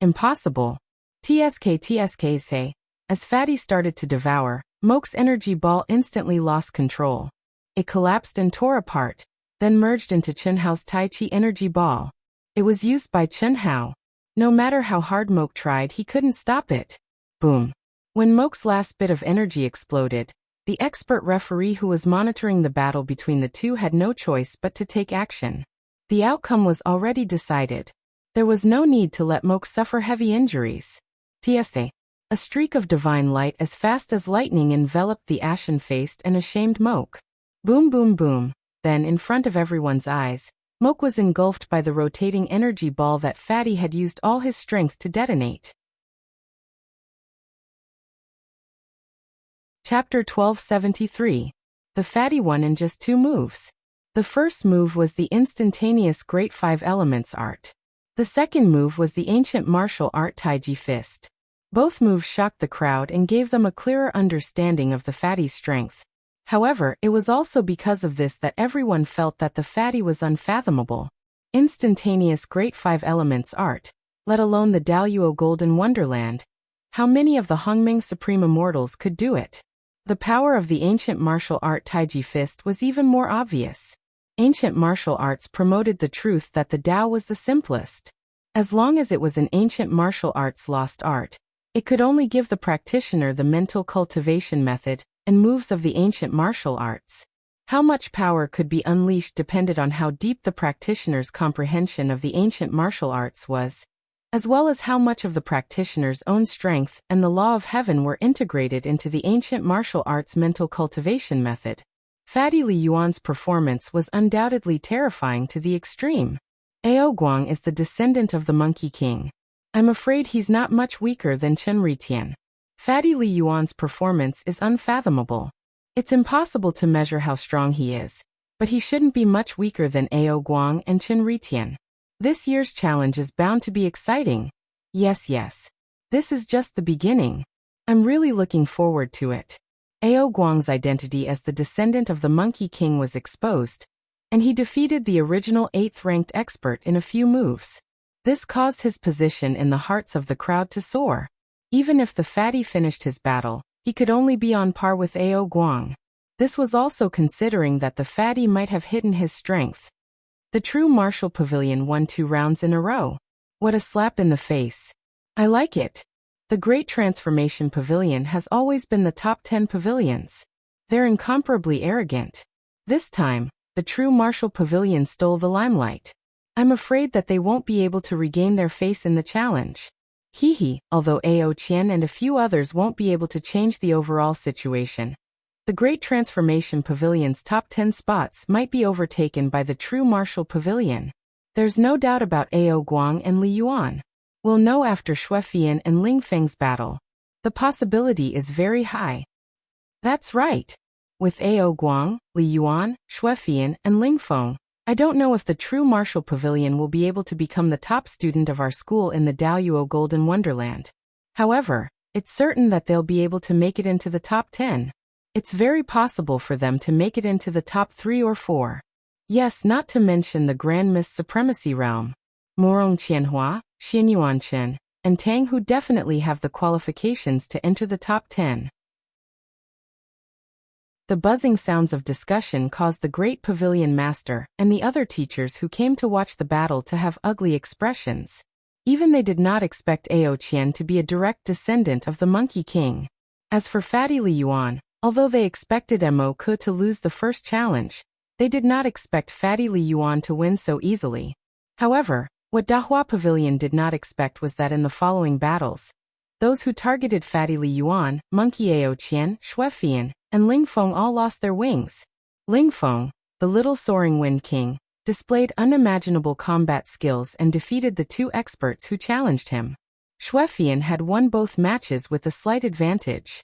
Impossible. TSK. As Fatty started to devour, Moke's energy ball instantly lost control. It collapsed and tore apart, then merged into Chunhao's Tai Chi energy ball. It was used by Chunhao. No matter how hard Moke tried, he couldn't stop it. Boom. When Moke's last bit of energy exploded, the expert referee who was monitoring the battle between the two had no choice but to take action. The outcome was already decided. There was no need to let Moke suffer heavy injuries. TSA. A streak of divine light as fast as lightning enveloped the ashen-faced and ashamed Moke. Boom, boom, boom. Then, in front of everyone's eyes, Moke was engulfed by the rotating energy ball that Fatty had used all his strength to detonate. Chapter 1273. The Fatty won in just 2 moves. The first move was the instantaneous Great Five Elements art. The second move was the ancient martial art Taiji Fist. Both moves shocked the crowd and gave them a clearer understanding of the Fatty's strength. However, it was also because of this that everyone felt that the Fatty was unfathomable. Instantaneous Great Five Elements art, let alone the Daoyuo Golden Wonderland. How many of the Hongming Supreme Immortals could do it? The power of the ancient martial art Taiji Fist was even more obvious. Ancient martial arts promoted the truth that the Tao was the simplest. As long as it was an ancient martial arts lost art, it could only give the practitioner the mental cultivation method and moves of the ancient martial arts. How much power could be unleashed depended on how deep the practitioner's comprehension of the ancient martial arts was, as well as how much of the practitioner's own strength and the law of heaven were integrated into the ancient martial arts mental cultivation method. Fatty Li Yuan's performance was undoubtedly terrifying to the extreme. Ao Guang is the descendant of the Monkey King. I'm afraid he's not much weaker than Chen Ritian. Fatty Li Yuan's performance is unfathomable. It's impossible to measure how strong he is, but he shouldn't be much weaker than Ao Guang and Chen Ritian. This year's challenge is bound to be exciting. Yes. This is just the beginning. I'm really looking forward to it. Ao Guang's identity as the descendant of the Monkey King was exposed, and he defeated the original 8th-ranked expert in a few moves. This caused his position in the hearts of the crowd to soar. Even if the fatty finished his battle, he could only be on par with Ao Guang. This was also considering that the fatty might have hidden his strength. The true martial pavilion won 2 rounds in a row. What a slap in the face. I like it. The Great Transformation Pavilion has always been the top 10 pavilions. They're incomparably arrogant. This time, the true martial pavilion stole the limelight. I'm afraid that they won't be able to regain their face in the challenge. Although Ao Qian and a few others won't be able to change the overall situation. The Great Transformation Pavilion's top 10 spots might be overtaken by the true martial pavilion. There's no doubt about Ao Guang and Li Yuan. We'll know after Xuefian and Ling Feng's battle. The possibility is very high. That's right. With Ao Guang, Li Yuan, Xuefian, and Ling Feng, I don't know if the true martial pavilion will be able to become the top student of our school in the Daoyuo Golden Wonderland. However, it's certain that they'll be able to make it into the top 10. It's very possible for them to make it into the top 3 or 4. Yes, not to mention the Grand Miss Supremacy realm. Morong Qianhua, Xin Yuanchen, and Tang Hu definitely have the qualifications to enter the top 10. The buzzing sounds of discussion caused the Great Pavilion Master and the other teachers who came to watch the battle to have ugly expressions. Even they did not expect Ao Qian to be a direct descendant of the Monkey King. As for Fatty Li Yuan, although they expected Mo Ke to lose the first challenge, they did not expect Fatty Li Yuan to win so easily. However, what Dahua Pavilion did not expect was that in the following battles, those who targeted Fatty Li Yuan, Monkey Ao Qian, Xuefian, and Ling Feng all lost their wings. Ling Feng, the little soaring Wind King, displayed unimaginable combat skills and defeated the 2 experts who challenged him. Xuefian had won both matches with a slight advantage.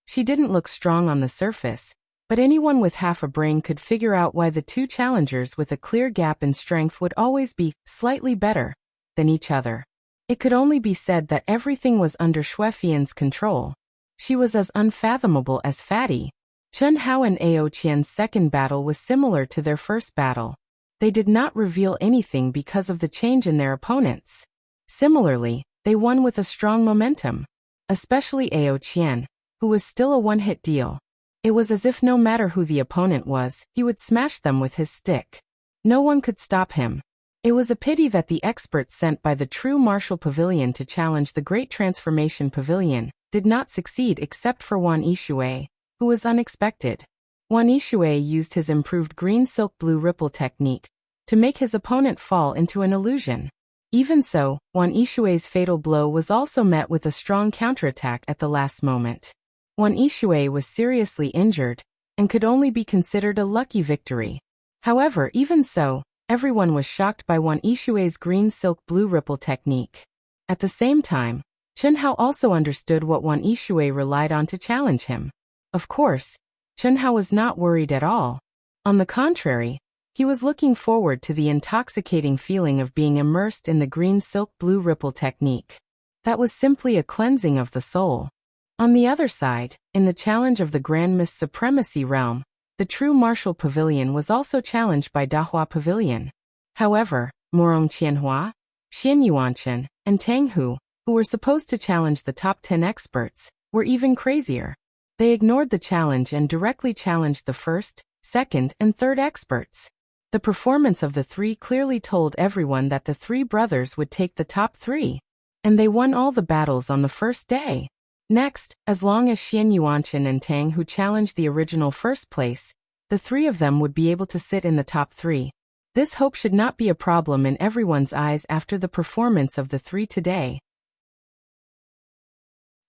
She didn't look strong on the surface, but anyone with half a brain could figure out why the 2 challengers with a clear gap in strength would always be slightly better than each other. It could only be said that everything was under Xuefian's control. She was as unfathomable as Fatty. Chen Hao and Ao Qian's second battle was similar to their first battle. They did not reveal anything because of the change in their opponents. Similarly, they won with a strong momentum. Especially Ao Qian, who was still a one-hit deal. It was as if no matter who the opponent was, he would smash them with his stick. No one could stop him. It was a pity that the experts sent by the True Martial Pavilion to challenge the Great Transformation Pavilion did not succeed except for Wan Yishui, who was unexpected. Wan Yishui used his improved green silk blue ripple technique to make his opponent fall into an illusion. Even so, Wan Yishui's fatal blow was also met with a strong counterattack at the last moment. Wan Yishui was seriously injured and could only be considered a lucky victory. However, even so, everyone was shocked by Wan Yishui's green silk blue ripple technique. At the same time, Chen Hao also understood what Wan Yishui relied on to challenge him. Of course, Chen Hao was not worried at all. On the contrary, he was looking forward to the intoxicating feeling of being immersed in the green silk blue ripple technique. That was simply a cleansing of the soul. On the other side, in the challenge of the Grand Miss Supremacy realm, the True Martial Pavilion was also challenged by Dahua Pavilion. However, Morong Qianhua, Xin Yuanchen, and Tang Hu, who were supposed to challenge the top 10 experts, were even crazier. They ignored the challenge and directly challenged the first, second, and third experts. The performance of the 3 clearly told everyone that the 3 brothers would take the top 3. And they won all the battles on the first day. Next, as long as Xian Yuanchen and Tang Hu challenged the original first place, the 3 of them would be able to sit in the top 3. This hope should not be a problem in everyone's eyes after the performance of the 3 today.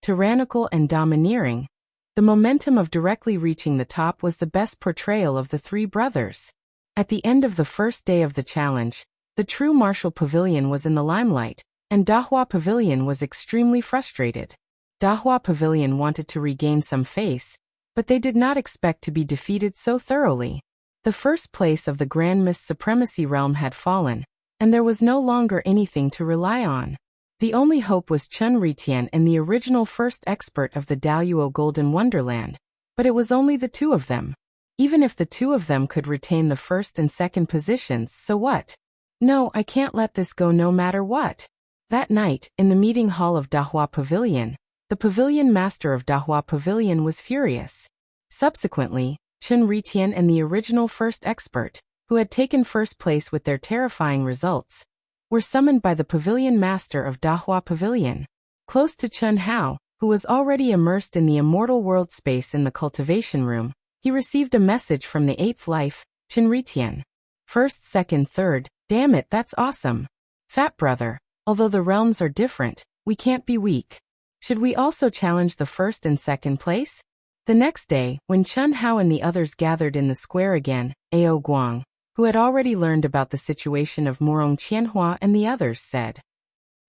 Tyrannical and domineering. The momentum of directly reaching the top was the best portrayal of the 3 brothers. At the end of the first day of the challenge, the True Martial Pavilion was in the limelight, and Dahua Pavilion was extremely frustrated. Dahua Pavilion wanted to regain some face, But they did not expect to be defeated so thoroughly. The first place of the Grand Mist Supremacy realm had fallen, and there was no longer anything to rely on. The only hope was Chen Ritian and the original first expert of the Daluo Golden Wonderland, but it was only the two of them. Even if the two of them could retain the first and second positions, so what? No, I can't let this go no matter what. That night, in the meeting hall of Dahua Pavilion, the pavilion master of Dahua Pavilion was furious. Subsequently, Chen Ritian and the original first expert, who had taken first place with their terrifying results, were summoned by the pavilion master of Dahua Pavilion. Close to Chen Hao, who was already immersed in the immortal world space in the cultivation room, he received a message from the eighth life, Chen Ritian. First, second, third, damn it, that's awesome. Fat brother, although the realms are different, we can't be weak. Should we also challenge the first and second place? The next day, when Chen Hao and the others gathered in the square again, Ao Guang, who had already learned about the situation of Morong Qianhua and the others, said,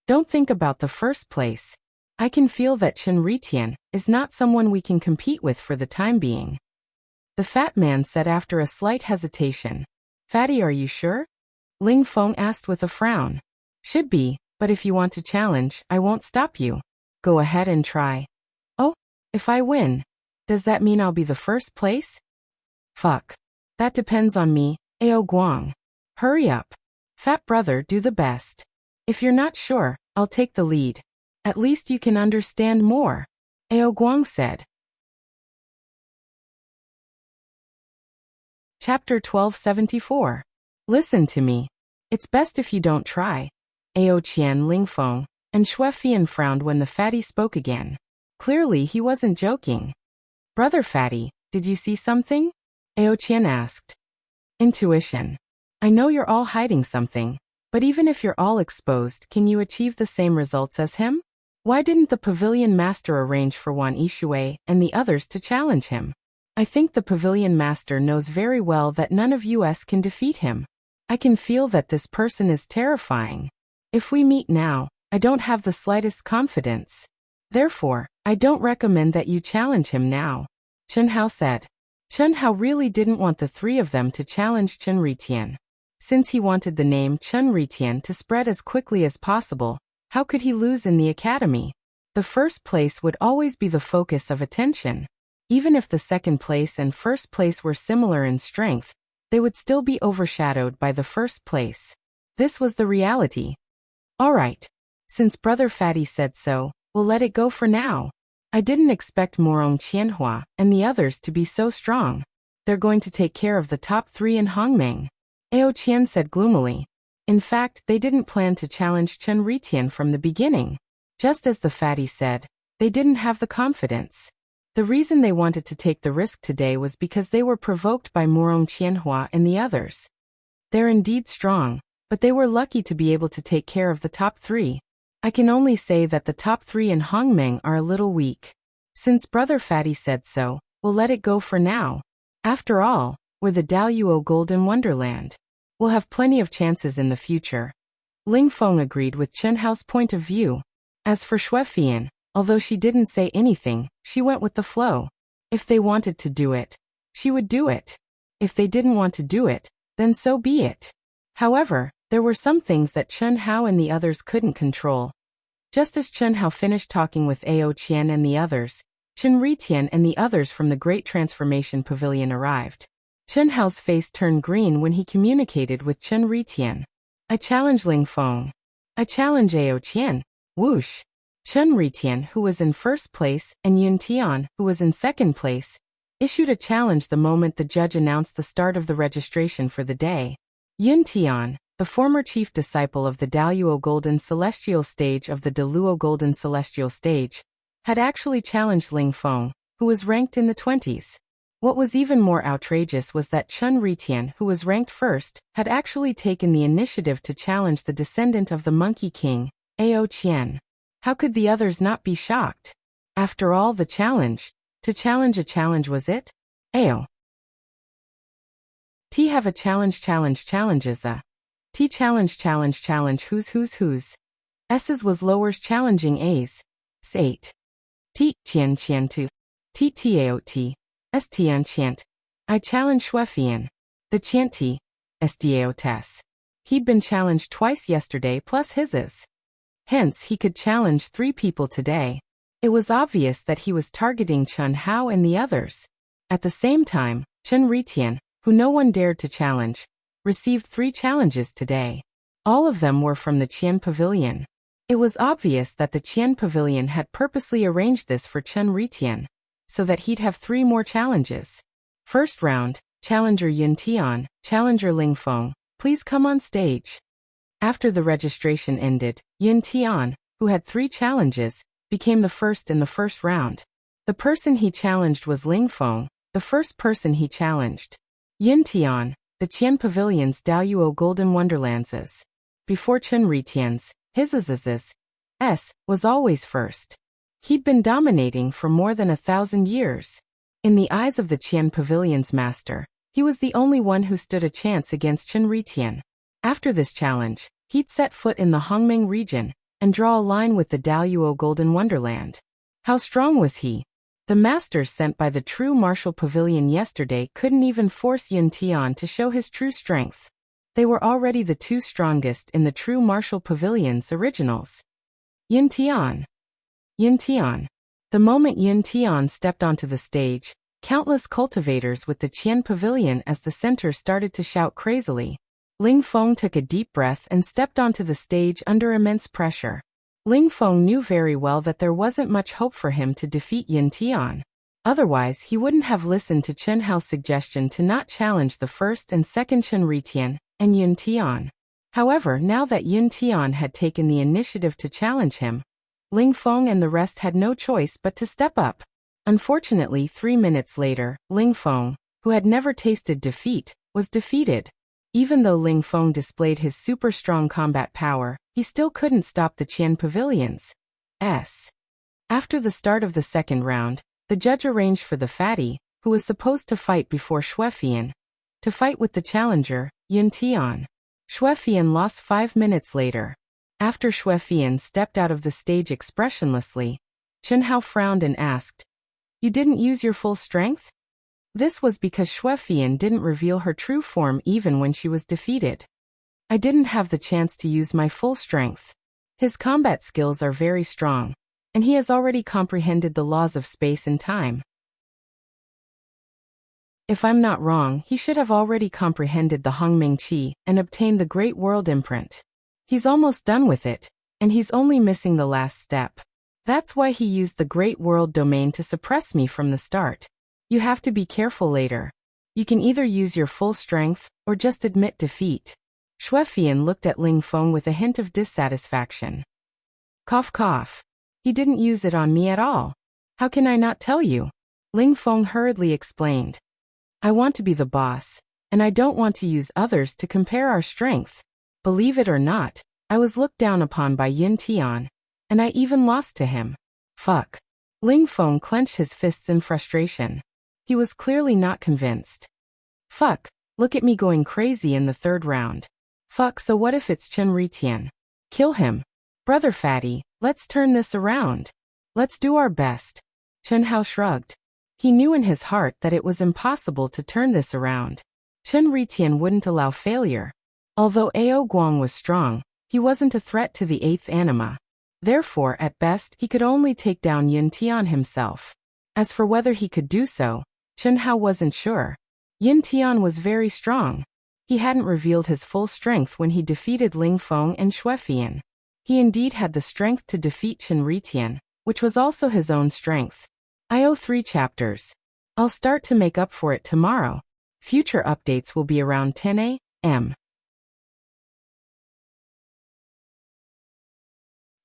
"Don't think about the first place. I can feel that Chen Ritian is not someone we can compete with for the time being." The fat man said after a slight hesitation. "Fatty, are you sure?" Ling Feng asked with a frown. "Should be, but if you want to challenge, I won't stop you. Go ahead and try." "Oh, if I win, does that mean I'll be the first place?" "Fuck. That depends on me, Ao Guang. Hurry up. Fat brother, do the best. If you're not sure, I'll take the lead. At least you can understand more," Ao Guang said. Chapter 1274. Listen to me. It's best if you don't try. Ao Qian, Ling Feng, and Xue Fian frowned when the fatty spoke again. Clearly he wasn't joking. "Brother Fatty, did you see something?" Ao Qian asked. "Intuition. I know you're all hiding something, but even if you're all exposed, can you achieve the same results as him? Why didn't the pavilion master arrange for Wan Yishui and the others to challenge him? I think the pavilion master knows very well that none of us can defeat him. I can feel that this person is terrifying. If we meet now, I don't have the slightest confidence. Therefore, I don't recommend that you challenge him now," Chen Hao said. Chen Hao really didn't want the three of them to challenge Chen Ritian. Since he wanted the name Chen Ritian to spread as quickly as possible, how could he lose in the academy? The first place would always be the focus of attention. Even if the second place and first place were similar in strength, they would still be overshadowed by the first place. This was the reality. All right. Since Brother Fatty said so, we'll let it go for now. I didn't expect Morong Qianhua and the others to be so strong. They're going to take care of the top three in Hongmeng, Ao Qian said gloomily. In fact, they didn't plan to challenge Chen Ritian from the beginning. Just as the fatty said, they didn't have the confidence. The reason they wanted to take the risk today was because they were provoked by Morong Qianhua and the others. They're indeed strong, but they were lucky to be able to take care of the top three. I can only say that the top three in Hongmeng are a little weak. Since Brother Fatty said so, we'll let it go for now. After all, we're the Daluo Golden Wonderland. We'll have plenty of chances in the future. Ling Feng agreed with Chen Hao's point of view. As for Xue Fian, although she didn't say anything, she went with the flow. If they wanted to do it, she would do it. If they didn't want to do it, then so be it. However, there were some things that Chen Hao and the others couldn't control. Just as Chen Hao finished talking with Ao Qian and the others, Chen Ritian and the others from the Great Transformation Pavilion arrived. Chen Hao's face turned green when he communicated with Chen Ritian. I challenge Ling Feng. I challenge Ao Qian. Whoosh. Chen Ritian, who was in first place, and Yun Tian, who was in second place, issued a challenge the moment the judge announced the start of the registration for the day. Yun Tian, the former chief disciple of the Daluo Golden Celestial Stage of the Daluo Golden Celestial Stage, had actually challenged Ling Feng, who was ranked in the 20s. What was even more outrageous was that Chen Ritian, who was ranked first, had actually taken the initiative to challenge the descendant of the Monkey King, Ao Qian. How could the others not be shocked? After all, the challenge. To challenge a challenge was it? Ao. T have a challenges a. T challenge who's. S's was lowers challenging A's. S8. T qian tu. T tao t. Estian Chant. I challenge Shuefian. The Chanti. Estio Tess. He'd been challenged twice yesterday plus his's. Hence, he could challenge 3 people today. It was obvious that he was targeting Chen Hao and the others. At the same time, Chen Ritian, who no one dared to challenge, received 3 challenges today. All of them were from the Qian Pavilion. It was obvious that the Qian Pavilion had purposely arranged this for Chen Ritian, so that he'd have 3 more challenges. First round, Challenger Yun Tian, Challenger Ling Feng, please come on stage. After the registration ended, Yun Tian, who had 3 challenges, became the first in the first round. The person he challenged was Ling Feng, the first person he challenged. Yun Tian, the Qian Pavilion's Daoyuo Golden Wonderlands. Before Chen Ritian's, his was always first. He'd been dominating for more than 1,000 years. In the eyes of the Qian Pavilion's master, he was the only one who stood a chance against Chen Ritian. After this challenge, he'd set foot in the Hongmeng region and draw a line with the Daoyuo Golden Wonderland. How strong was he? The masters sent by the true martial pavilion yesterday couldn't even force Yun Tian to show his true strength. They were already the 2 strongest in the true martial pavilion's originals. Yun Tian. Yun Tian. The moment Yun Tian stepped onto the stage, countless cultivators with the Qian Pavilion as the center started to shout crazily. Ling Feng took a deep breath and stepped onto the stage under immense pressure. Ling Feng knew very well that there wasn't much hope for him to defeat Yun Tian. Otherwise, he wouldn't have listened to Chen Hao's suggestion to not challenge the first and second Chen Ritian and Yun Tian. However, now that Yun Tian had taken the initiative to challenge him, Ling Feng and the rest had no choice but to step up. Unfortunately, 3 minutes later, Ling Feng, who had never tasted defeat, was defeated. Even though Ling Feng displayed his super strong combat power, he still couldn't stop the Qian Pavilion's. After the start of the second round, the judge arranged for the fatty, who was supposed to fight before Shuefian, to fight with the challenger, Yun Tian. Shuefian lost 5 minutes later. After Shuefian stepped out of the stage expressionlessly, Chen Hao frowned and asked, "You didn't use your full strength?" This was because Shuefian didn't reveal her true form even when she was defeated. "I didn't have the chance to use my full strength. His combat skills are very strong, and he has already comprehended the laws of space and time. If I'm not wrong, he should have already comprehended the Hongmeng Qi and obtained the Great World imprint. He's almost done with it, and he's only missing the last step. That's why he used the Great World domain to suppress me from the start. You have to be careful later. You can either use your full strength, or just admit defeat." Shuefian looked at Ling Feng with a hint of dissatisfaction. Cough cough. He didn't use it on me at all. How can I not tell you? Ling Feng hurriedly explained. I want to be the boss, and I don't want to use others to compare our strength. Believe it or not, I was looked down upon by Yun Tian, and I even lost to him. Fuck. Ling Feng clenched his fists in frustration. He was clearly not convinced. Fuck, look at me going crazy in the third round. Fuck, so what if it's Chen Ritian? Kill him. Brother Fatty, let's turn this around. Let's do our best. Chen Hao shrugged. He knew in his heart that it was impossible to turn this around. Chen Ritian wouldn't allow failure. Although Ao Guang was strong, he wasn't a threat to the 8th anima. Therefore, at best, he could only take down Yun Tian himself. As for whether he could do so, Chen Hao wasn't sure. Yun Tian was very strong. He hadn't revealed his full strength when he defeated Ling Feng and Shuefian. He indeed had the strength to defeat Chen Ritian, which was also his own strength. I owe 3 chapters. I'll start to make up for it tomorrow. Future updates will be around 10 a.m.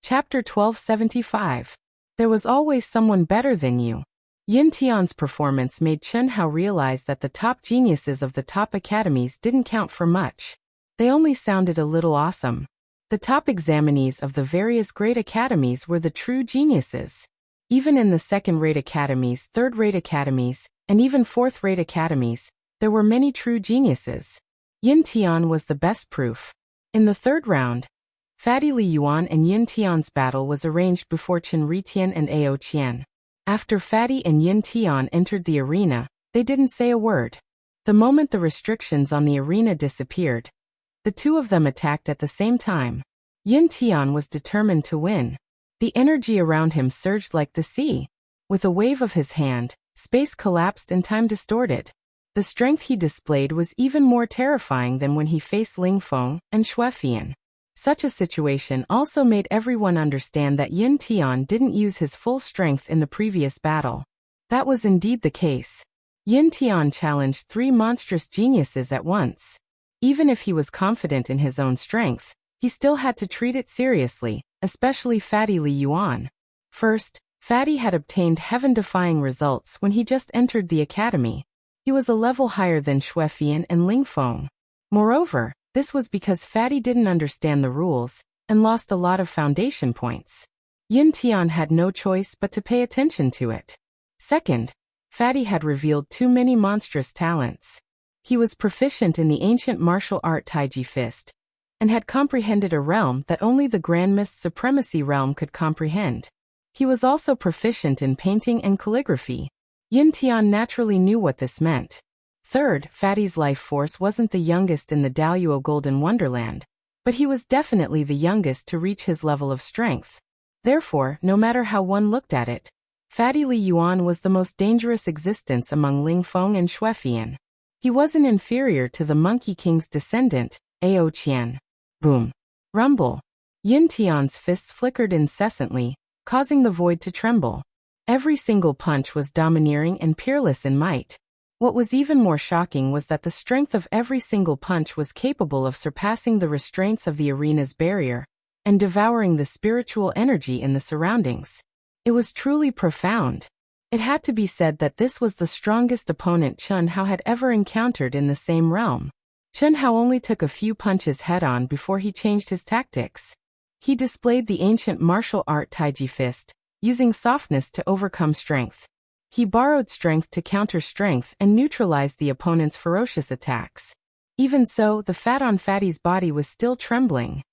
Chapter 1275. There was always someone better than you. Yun Tian's performance made Chen Hao realize that the top geniuses of the top academies didn't count for much. They only sounded a little awesome. The top examinees of the various great academies were the true geniuses. Even in the second-rate academies, third-rate academies, and even fourth-rate academies, there were many true geniuses. Yun Tian was the best proof. In the third round, Fatty Li Yuan and Yun Tian's battle was arranged before Chen Ritian and Ao Qian. After Fatty and Yun Tian entered the arena, They didn't say a word. The moment the restrictions on the arena disappeared, the two of them attacked at the same time. Yin Tian was determined to win. The energy around him surged like the sea. With a wave of his hand, space collapsed and time distorted. The strength he displayed was even more terrifying than when he faced Ling Feng and Xuefian. Such a situation also made everyone understand that Yin Tian didn't use his full strength in the previous battle. That was indeed the case. Yin Tian challenged three monstrous geniuses at once. Even if he was confident in his own strength, he still had to treat it seriously, especially Fatty Li Yuan. First, Fatty had obtained heaven-defying results when he just entered the academy. He was a level higher than Xuefian and Ling Feng. Moreover, this was because Fatty didn't understand the rules and lost a lot of foundation points. Yin Tian had no choice but to pay attention to it. Second, Fatty had revealed too many monstrous talents. He was proficient in the ancient martial art Taiji Fist, and had comprehended a realm that only the Grand Mist Supremacy realm could comprehend. He was also proficient in painting and calligraphy. Yin Tian naturally knew what this meant. Third, Fatty's life force wasn't the youngest in the Daoyuo Golden Wonderland, but he was definitely the youngest to reach his level of strength. Therefore, no matter how one looked at it, Fatty Li Yuan was the most dangerous existence among Ling Feng and Xuefian. He wasn't inferior to the Monkey King's descendant, Ao Qian. Boom. Rumble. Yin Tian's fists flickered incessantly, causing the void to tremble. Every single punch was domineering and peerless in might. What was even more shocking was that the strength of every single punch was capable of surpassing the restraints of the arena's barrier and devouring the spiritual energy in the surroundings. It was truly profound. It had to be said that this was the strongest opponent Chun Hao had ever encountered in the same realm. Chun Hao only took a few punches head-on before he changed his tactics. He displayed the ancient martial art Taiji Fist, using softness to overcome strength. He borrowed strength to counter strength and neutralized the opponent's ferocious attacks. Even so, the fat on Fatty's body was still trembling.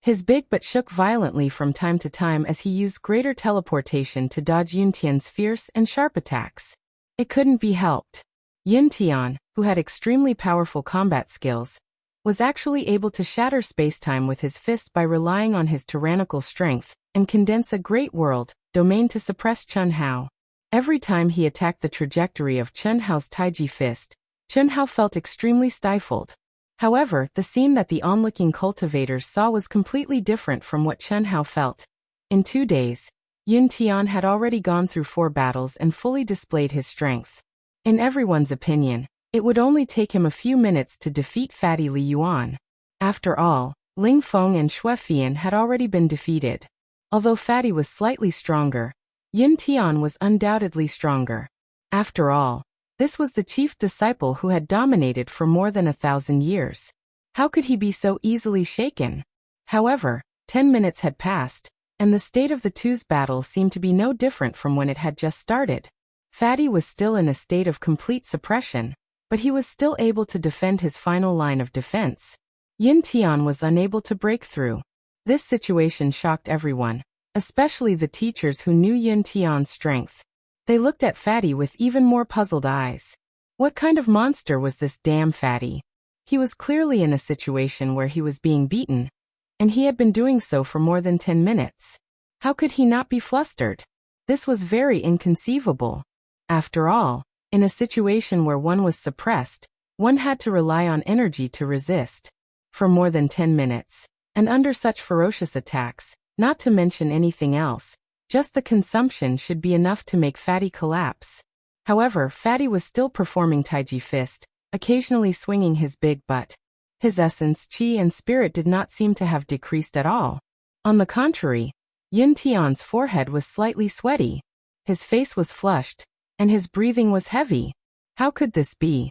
His big butt shook violently from time to time as he used greater teleportation to dodge Yin Tian's fierce and sharp attacks. It couldn't be helped. Yin Tian, who had extremely powerful combat skills, was actually able to shatter spacetime with his fist by relying on his tyrannical strength and condense a great world domain to suppress Chun Hao. Every time he attacked the trajectory of Chun Hao's Taiji Fist, Chun Hao felt extremely stifled. However, the scene that the onlooking cultivators saw was completely different from what Chun Hao felt. In 2 days, Yin Tian had already gone through 4 battles and fully displayed his strength. In everyone's opinion, it would only take him a few minutes to defeat Fatty Li Yuan. After all, Ling Feng and Xuefian had already been defeated. Although Fatty was slightly stronger, Yin Tian was undoubtedly stronger. After all, this was the chief disciple who had dominated for more than 1,000 years. How could he be so easily shaken? However, 10 minutes had passed, and the state of the two's battle seemed to be no different from when it had just started. Fatty was still in a state of complete suppression, but he was still able to defend his final line of defense. Yin Tian was unable to break through. This situation shocked everyone, especially the teachers who knew Yin Tian's strength. They looked at Fatty with even more puzzled eyes. What kind of monster was this damn Fatty? He was clearly in a situation where he was being beaten, and he had been doing so for more than 10 minutes. How could he not be flustered? This was very inconceivable. After all, in a situation where one was suppressed, one had to rely on energy to resist. For more than 10 minutes, and under such ferocious attacks, not to mention anything else, just the consumption should be enough to make Fatty collapse. However, Fatty was still performing Taiji Fist, occasionally swinging his big butt. His essence, chi and spirit did not seem to have decreased at all. On the contrary, Yin Tian's forehead was slightly sweaty. His face was flushed, and his breathing was heavy. How could this be?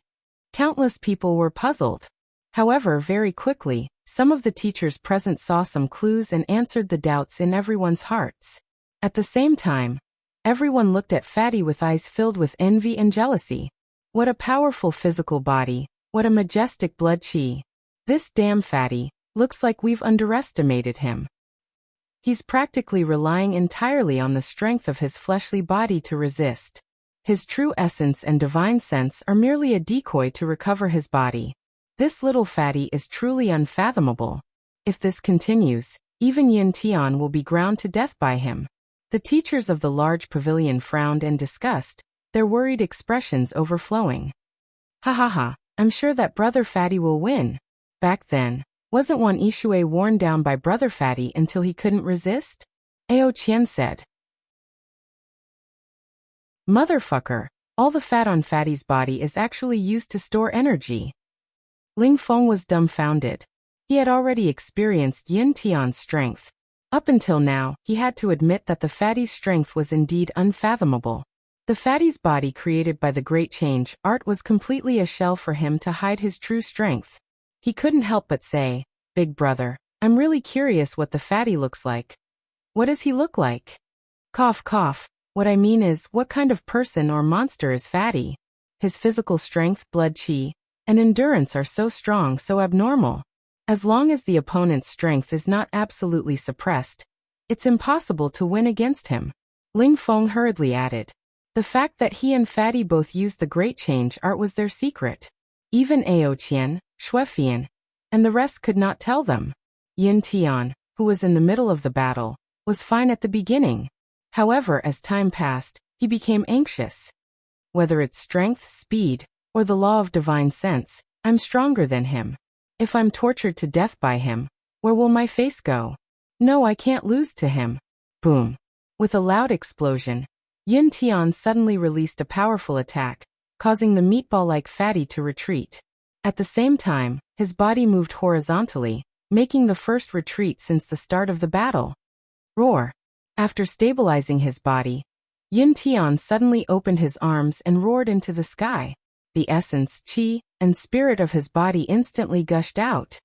Countless people were puzzled. However, very quickly, some of the teachers present saw some clues and answered the doubts in everyone's hearts. At the same time, everyone looked at Fatty with eyes filled with envy and jealousy. What a powerful physical body, what a majestic blood chi. This damn Fatty, looks like we've underestimated him. He's practically relying entirely on the strength of his fleshly body to resist. His true essence and divine sense are merely a decoy to recover his body. This little fatty is truly unfathomable. If this continues, even Yin Tian will be ground to death by him. The teachers of the large pavilion frowned and discussed, their worried expressions overflowing. Ha ha ha, I'm sure that Brother Fatty will win. Back then, wasn't one Ishui worn down by Brother Fatty until he couldn't resist? Ao Qian said. Motherfucker, all the fat on Fatty's body is actually used to store energy. Ling Feng was dumbfounded. He had already experienced Yin Tian's strength. Up until now, he had to admit that the fatty's strength was indeed unfathomable. The fatty's body created by the Great Change art was completely a shell for him to hide his true strength. He couldn't help but say, Big brother, I'm really curious what the fatty looks like. What does he look like? Cough cough, what I mean is, what kind of person or monster is fatty? His physical strength, blood qi, and endurance are so strong, so abnormal. As long as the opponent's strength is not absolutely suppressed, it's impossible to win against him. Ling Feng hurriedly added. The fact that he and Fatty both used the Great Change art was their secret. Even Ao Qian, Xuefian, and the rest could not tell them. Yin Tian, who was in the middle of the battle, was fine at the beginning. However, as time passed, he became anxious. Whether it's strength, speed, or the law of divine sense, I'm stronger than him. If I'm tortured to death by him, where will my face go? No, I can't lose to him. Boom. With a loud explosion, Yin Tian suddenly released a powerful attack, causing the meatball-like fatty to retreat. At the same time, his body moved horizontally, making the first retreat since the start of the battle. Roar. After stabilizing his body, Yin Tian suddenly opened his arms and roared into the sky. The essence, qi, and spirit of his body instantly gushed out.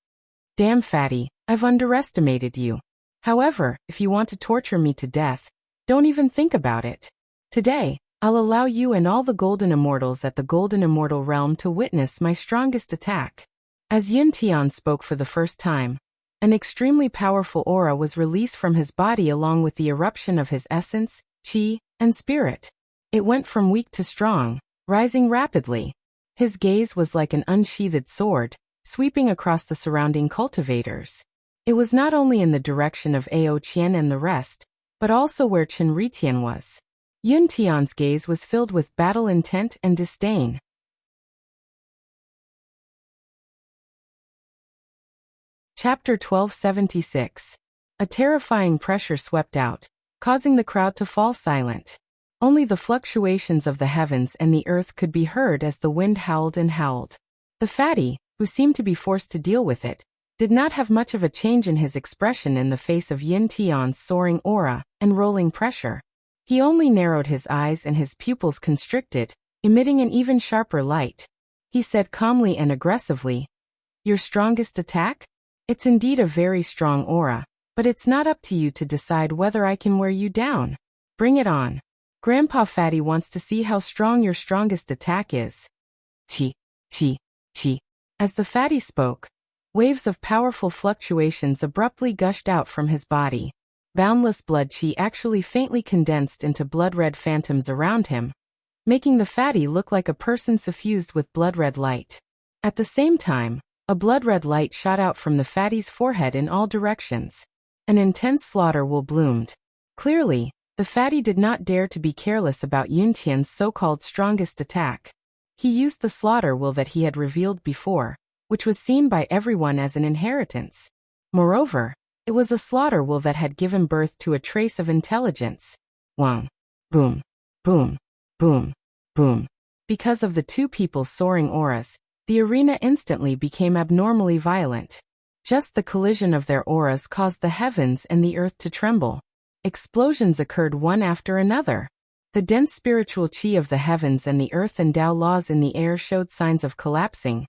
Damn fatty, I've underestimated you. However, if you want to torture me to death, don't even think about it. Today, I'll allow you and all the Golden Immortals at the Golden Immortal Realm to witness my strongest attack. As Yin Tian spoke for the first time, an extremely powerful aura was released from his body along with the eruption of his essence, qi, and spirit. It went from weak to strong, rising rapidly. His gaze was like an unsheathed sword, sweeping across the surrounding cultivators. It was not only in the direction of Ao Qian and the rest, but also where Chen Ritian was. Yin Tian's gaze was filled with battle intent and disdain. Chapter 1276. A terrifying pressure swept out, causing the crowd to fall silent. Only the fluctuations of the heavens and the earth could be heard as the wind howled and howled. The fatty, who seemed to be forced to deal with it, did not have much of a change in his expression in the face of Yin Tian's soaring aura and rolling pressure. He only narrowed his eyes and his pupils constricted, emitting an even sharper light. He said calmly and aggressively, Your strongest attack? It's indeed a very strong aura, but it's not up to you to decide whether I can wear you down. Bring it on. Grandpa Fatty wants to see how strong your strongest attack is. Chi, chi, chi. As the fatty spoke, waves of powerful fluctuations abruptly gushed out from his body. Boundless blood qi actually faintly condensed into blood-red phantoms around him, making the fatty look like a person suffused with blood-red light. At the same time, a blood-red light shot out from the fatty's forehead in all directions. An intense slaughter will bloomed. Clearly, the fatty did not dare to be careless about Yin Tian's so-called strongest attack. He used the slaughter will that he had revealed before, which was seen by everyone as an inheritance. Moreover, it was a slaughter will that had given birth to a trace of intelligence. Wang. Boom. Boom. Boom. Boom. Because of the two people's soaring auras, the arena instantly became abnormally violent. Just the collision of their auras caused the heavens and the earth to tremble. Explosions occurred one after another. The dense spiritual qi of the heavens and the earth and Tao laws in the air showed signs of collapsing,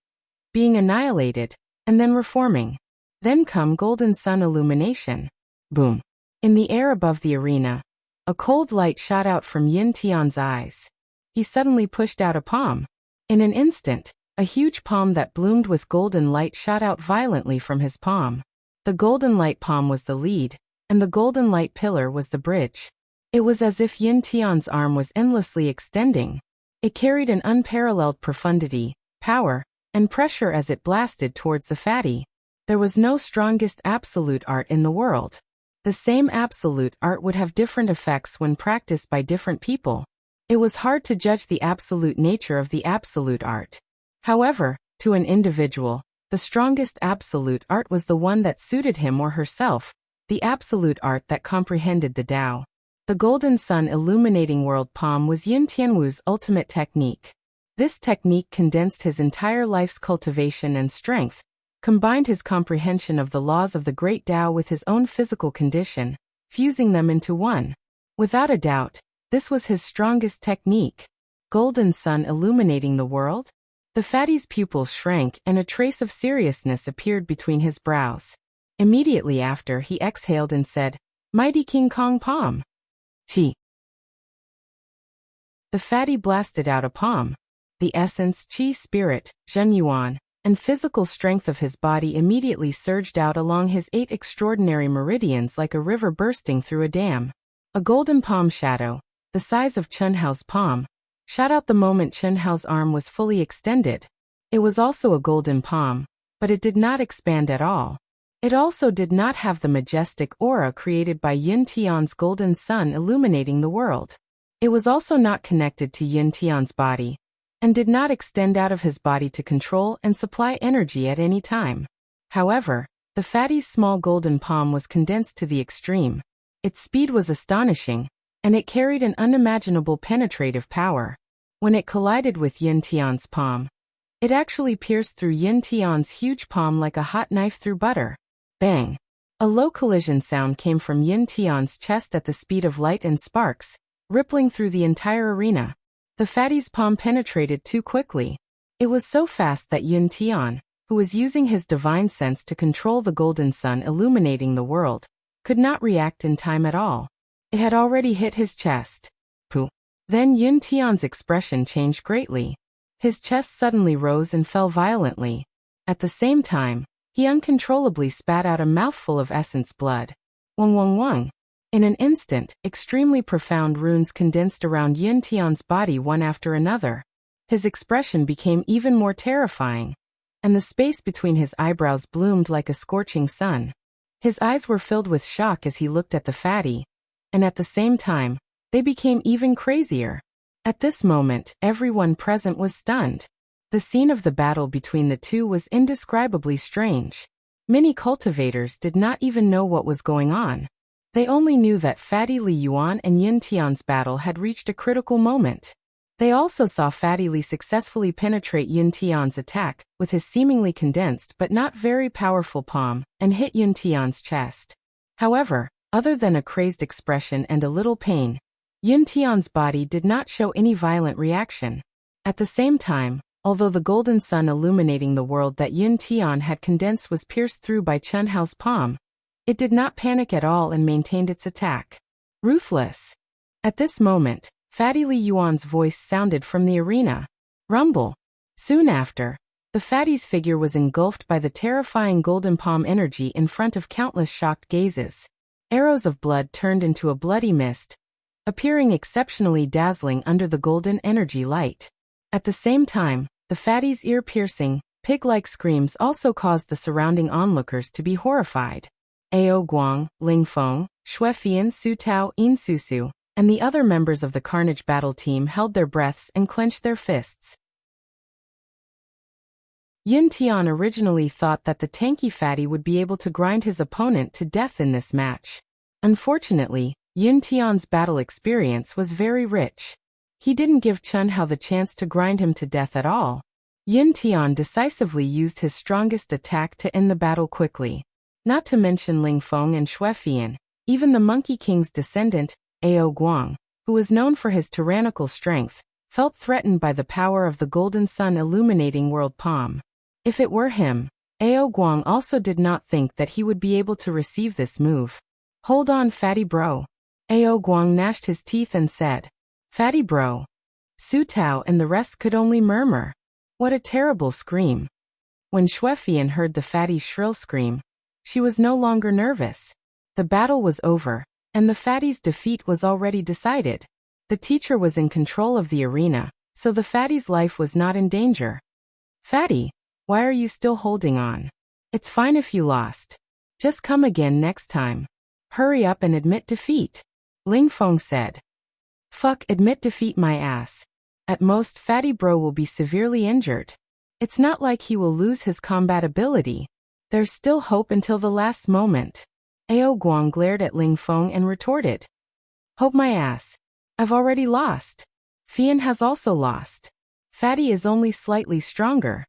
being annihilated, and then reforming. Then come golden sun illumination. Boom. In the air above the arena, a cold light shot out from Yin Tian's eyes. He suddenly pushed out a palm. In an instant, a huge palm that bloomed with golden light shot out violently from his palm. The golden light palm was the lead, and the golden light pillar was the bridge. It was as if Yin Tian's arm was endlessly extending. It carried an unparalleled profundity, power, and pressure as it blasted towards the fatty. There was no strongest absolute art in the world. The same absolute art would have different effects when practiced by different people. It was hard to judge the absolute nature of the absolute art. However, to an individual, the strongest absolute art was the one that suited him or herself, the absolute art that comprehended the Tao. The Golden Sun Illuminating World Palm was Yin Tianwu's ultimate technique. This technique condensed his entire life's cultivation and strength, combined his comprehension of the laws of the great Tao with his own physical condition, fusing them into one. Without a doubt, this was his strongest technique. Golden Sun Illuminating the World? The fatty's pupils shrank and a trace of seriousness appeared between his brows. Immediately after, he exhaled and said, "Mighty King Kong Palm." Qi. The fatty blasted out a palm. The essence, qi spirit, zhenyuan, and physical strength of his body immediately surged out along his 8 extraordinary meridians like a river bursting through a dam. A golden palm shadow, the size of Chen Hao's palm, shot out the moment Chen Hao's arm was fully extended. It was also a golden palm, but it did not expand at all. It also did not have the majestic aura created by Yin Tian's golden sun illuminating the world. It was also not connected to Yin Tian's body, and did not extend out of his body to control and supply energy at any time. However, the fatty's small golden palm was condensed to the extreme. Its speed was astonishing, and it carried an unimaginable penetrative power. When it collided with Yin Tian's palm, it actually pierced through Yin Tian's huge palm like a hot knife through butter. Bang! A low collision sound came from Yin Tian's chest at the speed of light and sparks, rippling through the entire arena. The fatty's palm penetrated too quickly. It was so fast that Yin Tian, who was using his divine sense to control the golden sun illuminating the world, could not react in time at all. It had already hit his chest. Pooh! Then Yin Tian's expression changed greatly. His chest suddenly rose and fell violently. At the same time, he uncontrollably spat out a mouthful of essence blood. Wang wang wang. In an instant, extremely profound runes condensed around Yin Tian's body one after another. His expression became even more terrifying, and the space between his eyebrows bloomed like a scorching sun. His eyes were filled with shock as he looked at the fatty, and at the same time, they became even crazier. At this moment, everyone present was stunned. The scene of the battle between the two was indescribably strange. Many cultivators did not even know what was going on. They only knew that Fatty Li Yuan and Yin Tian's battle had reached a critical moment. They also saw Fatty Li successfully penetrate Yin Tian's attack with his seemingly condensed but not very powerful palm and hit Yin Tian's chest. However, other than a crazed expression and a little pain, Yin Tian's body did not show any violent reaction. At the same time, although the golden sun illuminating the world that Yin Tian had condensed was pierced through by Chen Hao's palm, it did not panic at all and maintained its attack. Ruthless. At this moment, Fatty Li Yuan's voice sounded from the arena. Rumble. Soon after, the fatty's figure was engulfed by the terrifying golden palm energy in front of countless shocked gazes. Arrows of blood turned into a bloody mist, appearing exceptionally dazzling under the golden energy light. At the same time, the fatty's ear-piercing, pig-like screams also caused the surrounding onlookers to be horrified. Ao Guang, Ling Feng, Xuefian, Su Tao, In Susu, and the other members of the Carnage battle team held their breaths and clenched their fists. Yin Tian originally thought that the tanky fatty would be able to grind his opponent to death in this match. Unfortunately, Yin Tian's battle experience was very rich. He didn't give Chen Hao the chance to grind him to death at all. Yin Tian decisively used his strongest attack to end the battle quickly. Not to mention Ling Feng and Xuefian, even the Monkey King's descendant, Ao Guang, who was known for his tyrannical strength, felt threatened by the power of the golden sun illuminating world palm. If it were him, Ao Guang also did not think that he would be able to receive this move. Hold on, fatty bro. Ao Guang gnashed his teeth and said, Fatty bro. Su Tao and the rest could only murmur. What a terrible scream. When Xuefian heard the fatty's shrill scream, she was no longer nervous. The battle was over, and the fatty's defeat was already decided. The teacher was in control of the arena, so the fatty's life was not in danger. Fatty, why are you still holding on? It's fine if you lost. Just come again next time. Hurry up and admit defeat, Ling Feng said. Fuck, admit defeat my ass. At most, Fatty Bro will be severely injured. It's not like he will lose his combat ability. There's still hope until the last moment. Ao Guang glared at Ling Feng and retorted. Hope my ass. I've already lost. Fian has also lost. Fatty is only slightly stronger.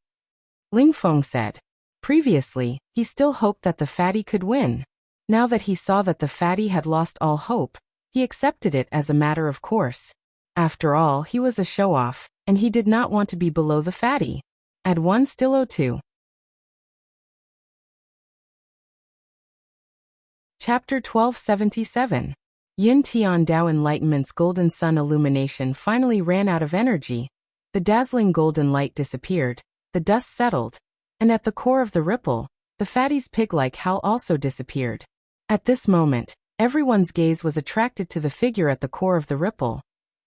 Ling Feng said. Previously, he still hoped that the fatty could win. Now that he saw that the fatty had lost all hope, he accepted it as a matter of course. After all, he was a show-off, and he did not want to be below the fatty. Add 1 still 02. Chapter 1277. Yin Tian Dao Enlightenment's golden sun illumination finally ran out of energy. The dazzling golden light disappeared, the dust settled, and at the core of the ripple, the fatty's pig-like howl also disappeared. At this moment, everyone's gaze was attracted to the figure at the core of the ripple.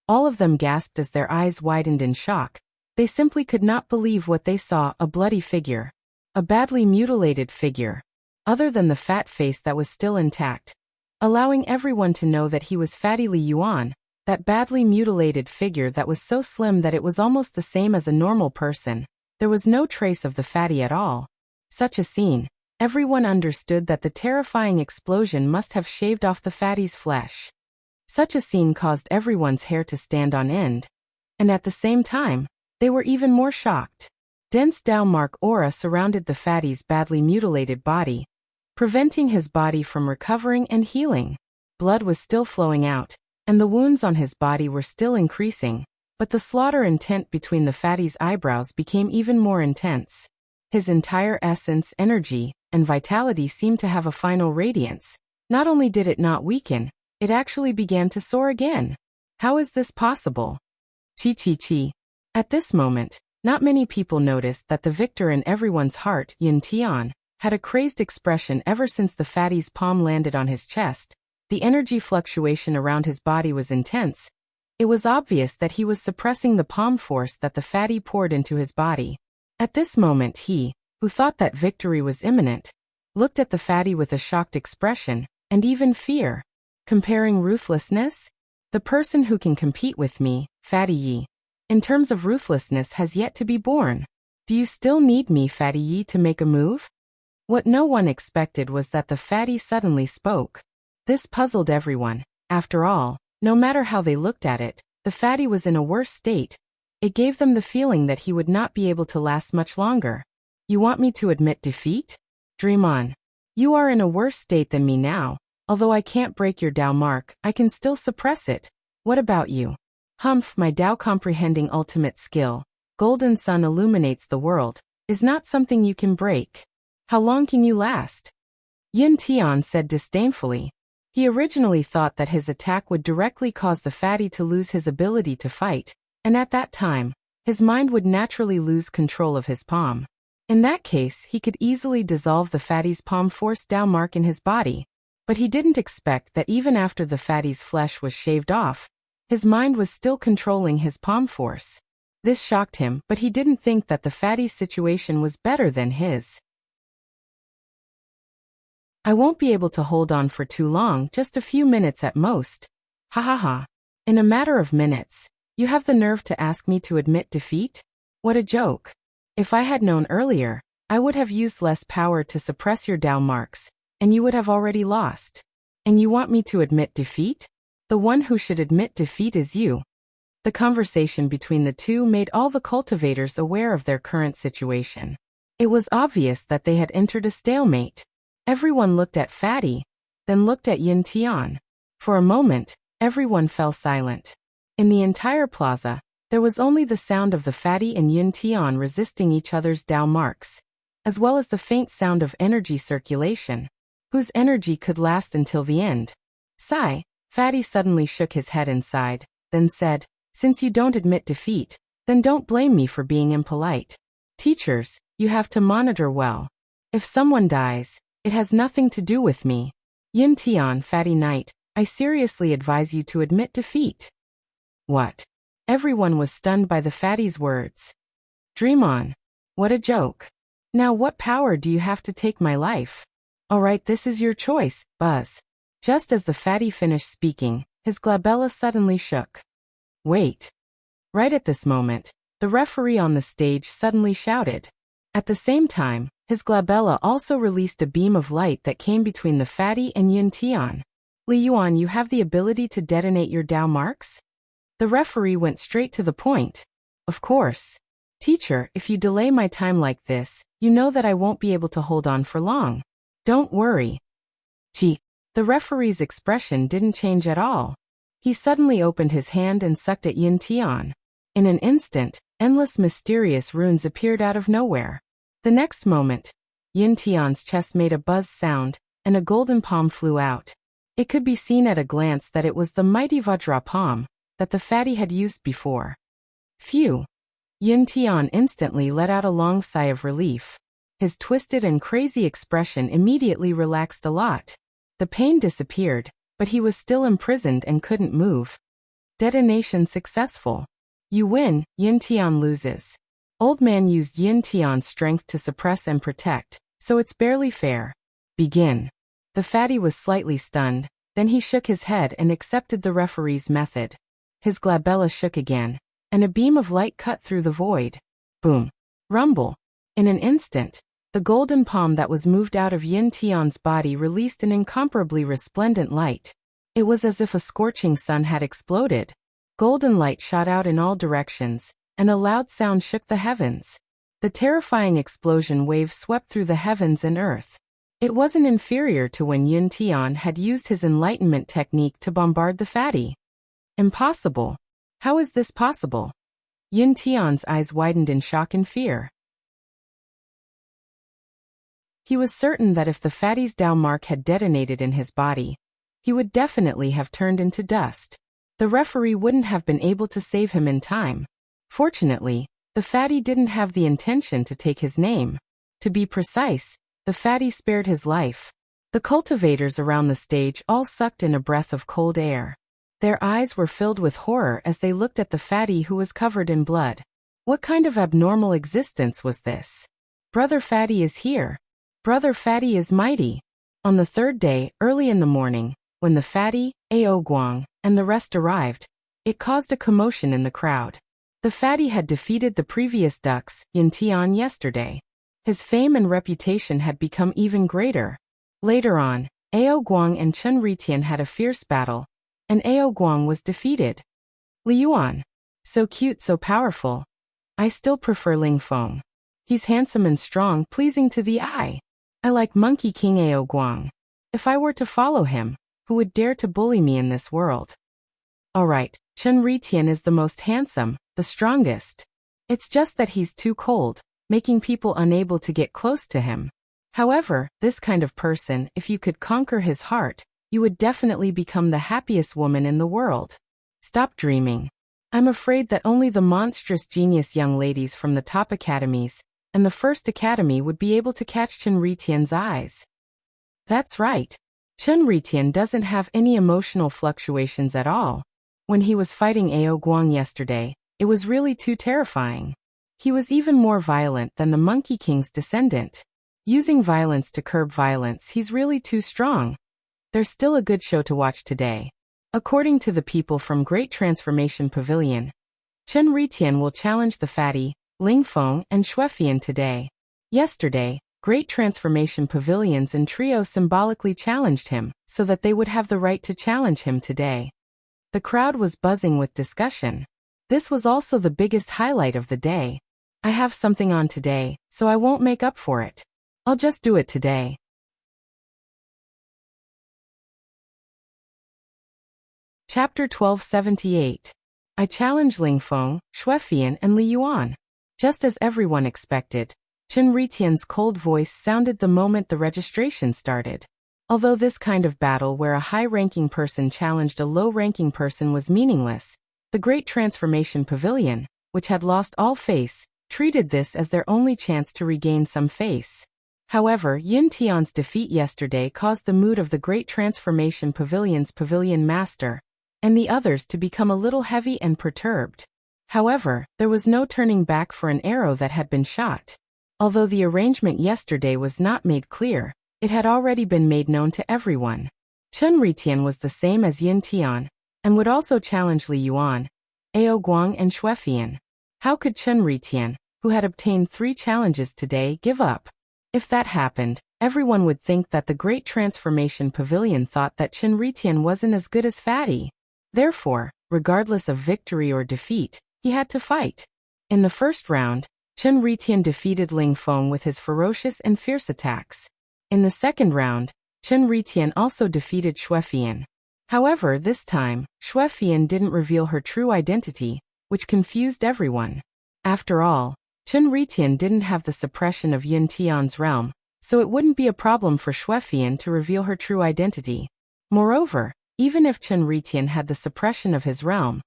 All of them gasped as their eyes widened in shock. They simply could not believe what they saw, a bloody figure. A badly mutilated figure. Other than the fat face that was still intact. Allowing everyone to know that he was Fatty Li Yuan, that badly mutilated figure that was so slim that it was almost the same as a normal person. There was no trace of the fatty at all. Such a scene. Everyone understood that the terrifying explosion must have shaved off the fatty's flesh. Such a scene caused everyone's hair to stand on end. And at the same time, they were even more shocked. Dense Dao Mark aura surrounded the fatty's badly mutilated body, preventing his body from recovering and healing. Blood was still flowing out, and the wounds on his body were still increasing, but the slaughter intent between the fatty's eyebrows became even more intense. His entire essence, energy, and vitality seemed to have a final radiance. Not only did it not weaken, it actually began to soar again. How is this possible? Chi. At this moment, not many people noticed that the victor in everyone's heart, Yin Tian, had a crazed expression ever since the fatty's palm landed on his chest. The energy fluctuation around his body was intense. It was obvious that he was suppressing the palm force that the fatty poured into his body. At this moment he, who thought that victory was imminent, looked at the fatty with a shocked expression, and even fear. Comparing ruthlessness? The person who can compete with me, Fatty Yi, in terms of ruthlessness has yet to be born. Do you still need me, Fatty Yi, to make a move? What no one expected was that the fatty suddenly spoke. This puzzled everyone. After all, no matter how they looked at it, the fatty was in a worse state. It gave them the feeling that he would not be able to last much longer. You want me to admit defeat? Dream on. You are in a worse state than me now. Although I can't break your Dao mark, I can still suppress it. What about you? Humph, my Dao comprehending ultimate skill, golden sun illuminates the world, is not something you can break. How long can you last? Yin Tian said disdainfully. He originally thought that his attack would directly cause the fatty to lose his ability to fight, and at that time, his mind would naturally lose control of his palm. In that case, he could easily dissolve the fatty's palm force Dao mark in his body. But he didn't expect that even after the fatty's flesh was shaved off, his mind was still controlling his palm force. This shocked him, but he didn't think that the fatty's situation was better than his. I won't be able to hold on for too long, just a few minutes at most. Ha ha ha. In a matter of minutes, you have the nerve to ask me to admit defeat? What a joke. If I had known earlier, I would have used less power to suppress your Dao marks, and you would have already lost. And you want me to admit defeat? The one who should admit defeat is you. The conversation between the two made all the cultivators aware of their current situation. It was obvious that they had entered a stalemate. Everyone looked at Fatty, then looked at Yin Tian. For a moment, everyone fell silent. In the entire plaza, there was only the sound of the Fatty and Yin Tian resisting each other's Dao marks, as well as the faint sound of energy circulation, whose energy could last until the end. Sigh. Fatty suddenly shook his head and sighed, then said, since you don't admit defeat, then don't blame me for being impolite. Teachers, you have to monitor well. If someone dies, it has nothing to do with me. Yin Tian, Fatty Knight, I seriously advise you to admit defeat. What? Everyone was stunned by the fatty's words. Dream on. What a joke. Now what power do you have to take my life? Alright, this is your choice, Buzz. Just as the fatty finished speaking, his glabella suddenly shook. Wait. Right at this moment, the referee on the stage suddenly shouted. At the same time, his glabella also released a beam of light that came between the fatty and Yun Tian. Li Yuan, you have the ability to detonate your Dao marks? The referee went straight to the point. Of course. Teacher, if you delay my time like this, you know that I won't be able to hold on for long. Don't worry. Gee, the referee's expression didn't change at all. He suddenly opened his hand and sucked at Yun Tian. In an instant, endless mysterious runes appeared out of nowhere. The next moment, Yun Tian's chest made a buzz sound, and a golden palm flew out. It could be seen at a glance that it was the mighty Vajra palm that the fatty had used before. Phew! Yun Tian instantly let out a long sigh of relief. His twisted and crazy expression immediately relaxed a lot. The pain disappeared, but he was still imprisoned and couldn't move. Detonation successful. You win, Yun Tian loses. Old man used Yun Tian's strength to suppress and protect, so it's barely fair. Begin. The fatty was slightly stunned, then he shook his head and accepted the referee's method. His glabella shook again, and a beam of light cut through the void. Boom. Rumble. In an instant, the golden palm that was moved out of Yun Tian's body released an incomparably resplendent light. It was as if a scorching sun had exploded. Golden light shot out in all directions, and a loud sound shook the heavens. The terrifying explosion wave swept through the heavens and earth. It wasn't inferior to when Yun Tian had used his enlightenment technique to bombard the fatty. Impossible. How is this possible? Yun Tian's eyes widened in shock and fear. He was certain that if the fatty's Dao mark had detonated in his body, he would definitely have turned into dust. The referee wouldn't have been able to save him in time. Fortunately, the fatty didn't have the intention to take his name. To be precise, the fatty spared his life. The cultivators around the stage all sucked in a breath of cold air. Their eyes were filled with horror as they looked at the fatty who was covered in blood. What kind of abnormal existence was this? Brother Fatty is here. Brother Fatty is mighty. On the third day, early in the morning, when the fatty, Ao Guang, and the rest arrived, it caused a commotion in the crowd. The fatty had defeated the previous ducks, Yun Tian, yesterday. His fame and reputation had become even greater. Later on, Ao Guang and Chen Ritian had a fierce battle, and Ao Guang was defeated. Li Yuan. So cute, so powerful. I still prefer Ling Feng. He's handsome and strong, pleasing to the eye. I like Monkey King Ao Guang. If I were to follow him, who would dare to bully me in this world? Alright, Chen Ritian is the most handsome, the strongest. It's just that he's too cold, making people unable to get close to him. However, this kind of person, if you could conquer his heart, you would definitely become the happiest woman in the world. Stop dreaming. I'm afraid that only the monstrous genius young ladies from the top academies and the first academy would be able to catch Chen Ritian's eyes. That's right. Chen Ritian doesn't have any emotional fluctuations at all. When he was fighting Ao Guang yesterday, it was really too terrifying. He was even more violent than the Monkey King's descendant. Using violence to curb violence, he's really too strong. There's still a good show to watch today. According to the people from Great Transformation Pavilion, Chen Ritian will challenge the fatty, Ling Feng, and Xuefian today. Yesterday, Great Transformation Pavilions and Trio symbolically challenged him, so that they would have the right to challenge him today. The crowd was buzzing with discussion. This was also the biggest highlight of the day. I have something on today, so I won't make up for it. I'll just do it today. Chapter 1278. I challenge Ling Feng, Xuefian, and Li Yuan. Just as everyone expected, Chen Ritian's cold voice sounded the moment the registration started. Although this kind of battle where a high-ranking person challenged a low-ranking person was meaningless, the Great Transformation Pavilion, which had lost all face, treated this as their only chance to regain some face. However, Yin Tian's defeat yesterday caused the mood of the Great Transformation Pavilion's pavilion master and the others to become a little heavy and perturbed. However, there was no turning back for an arrow that had been shot. Although the arrangement yesterday was not made clear, it had already been made known to everyone. Chen Ritian was the same as Yin Tian, and would also challenge Li Yuan, Ao Guang and Xuefian. How could Chen Ritian, who had obtained 3 challenges today, give up? If that happened, everyone would think that the Great Transformation Pavilion thought that Chen Ritian wasn't as good as Fatty. Therefore, regardless of victory or defeat, he had to fight. In the first round, Chen Ritian defeated Ling Feng with his ferocious and fierce attacks. In the second round, Chen Ritian also defeated Xuefian. However, this time, Xuefian didn't reveal her true identity, which confused everyone. After all, Chen Ritian didn't have the suppression of Yin Tian's realm, so it wouldn't be a problem for Xuefian to reveal her true identity. Moreover, even if Chen Ritian had the suppression of his realm,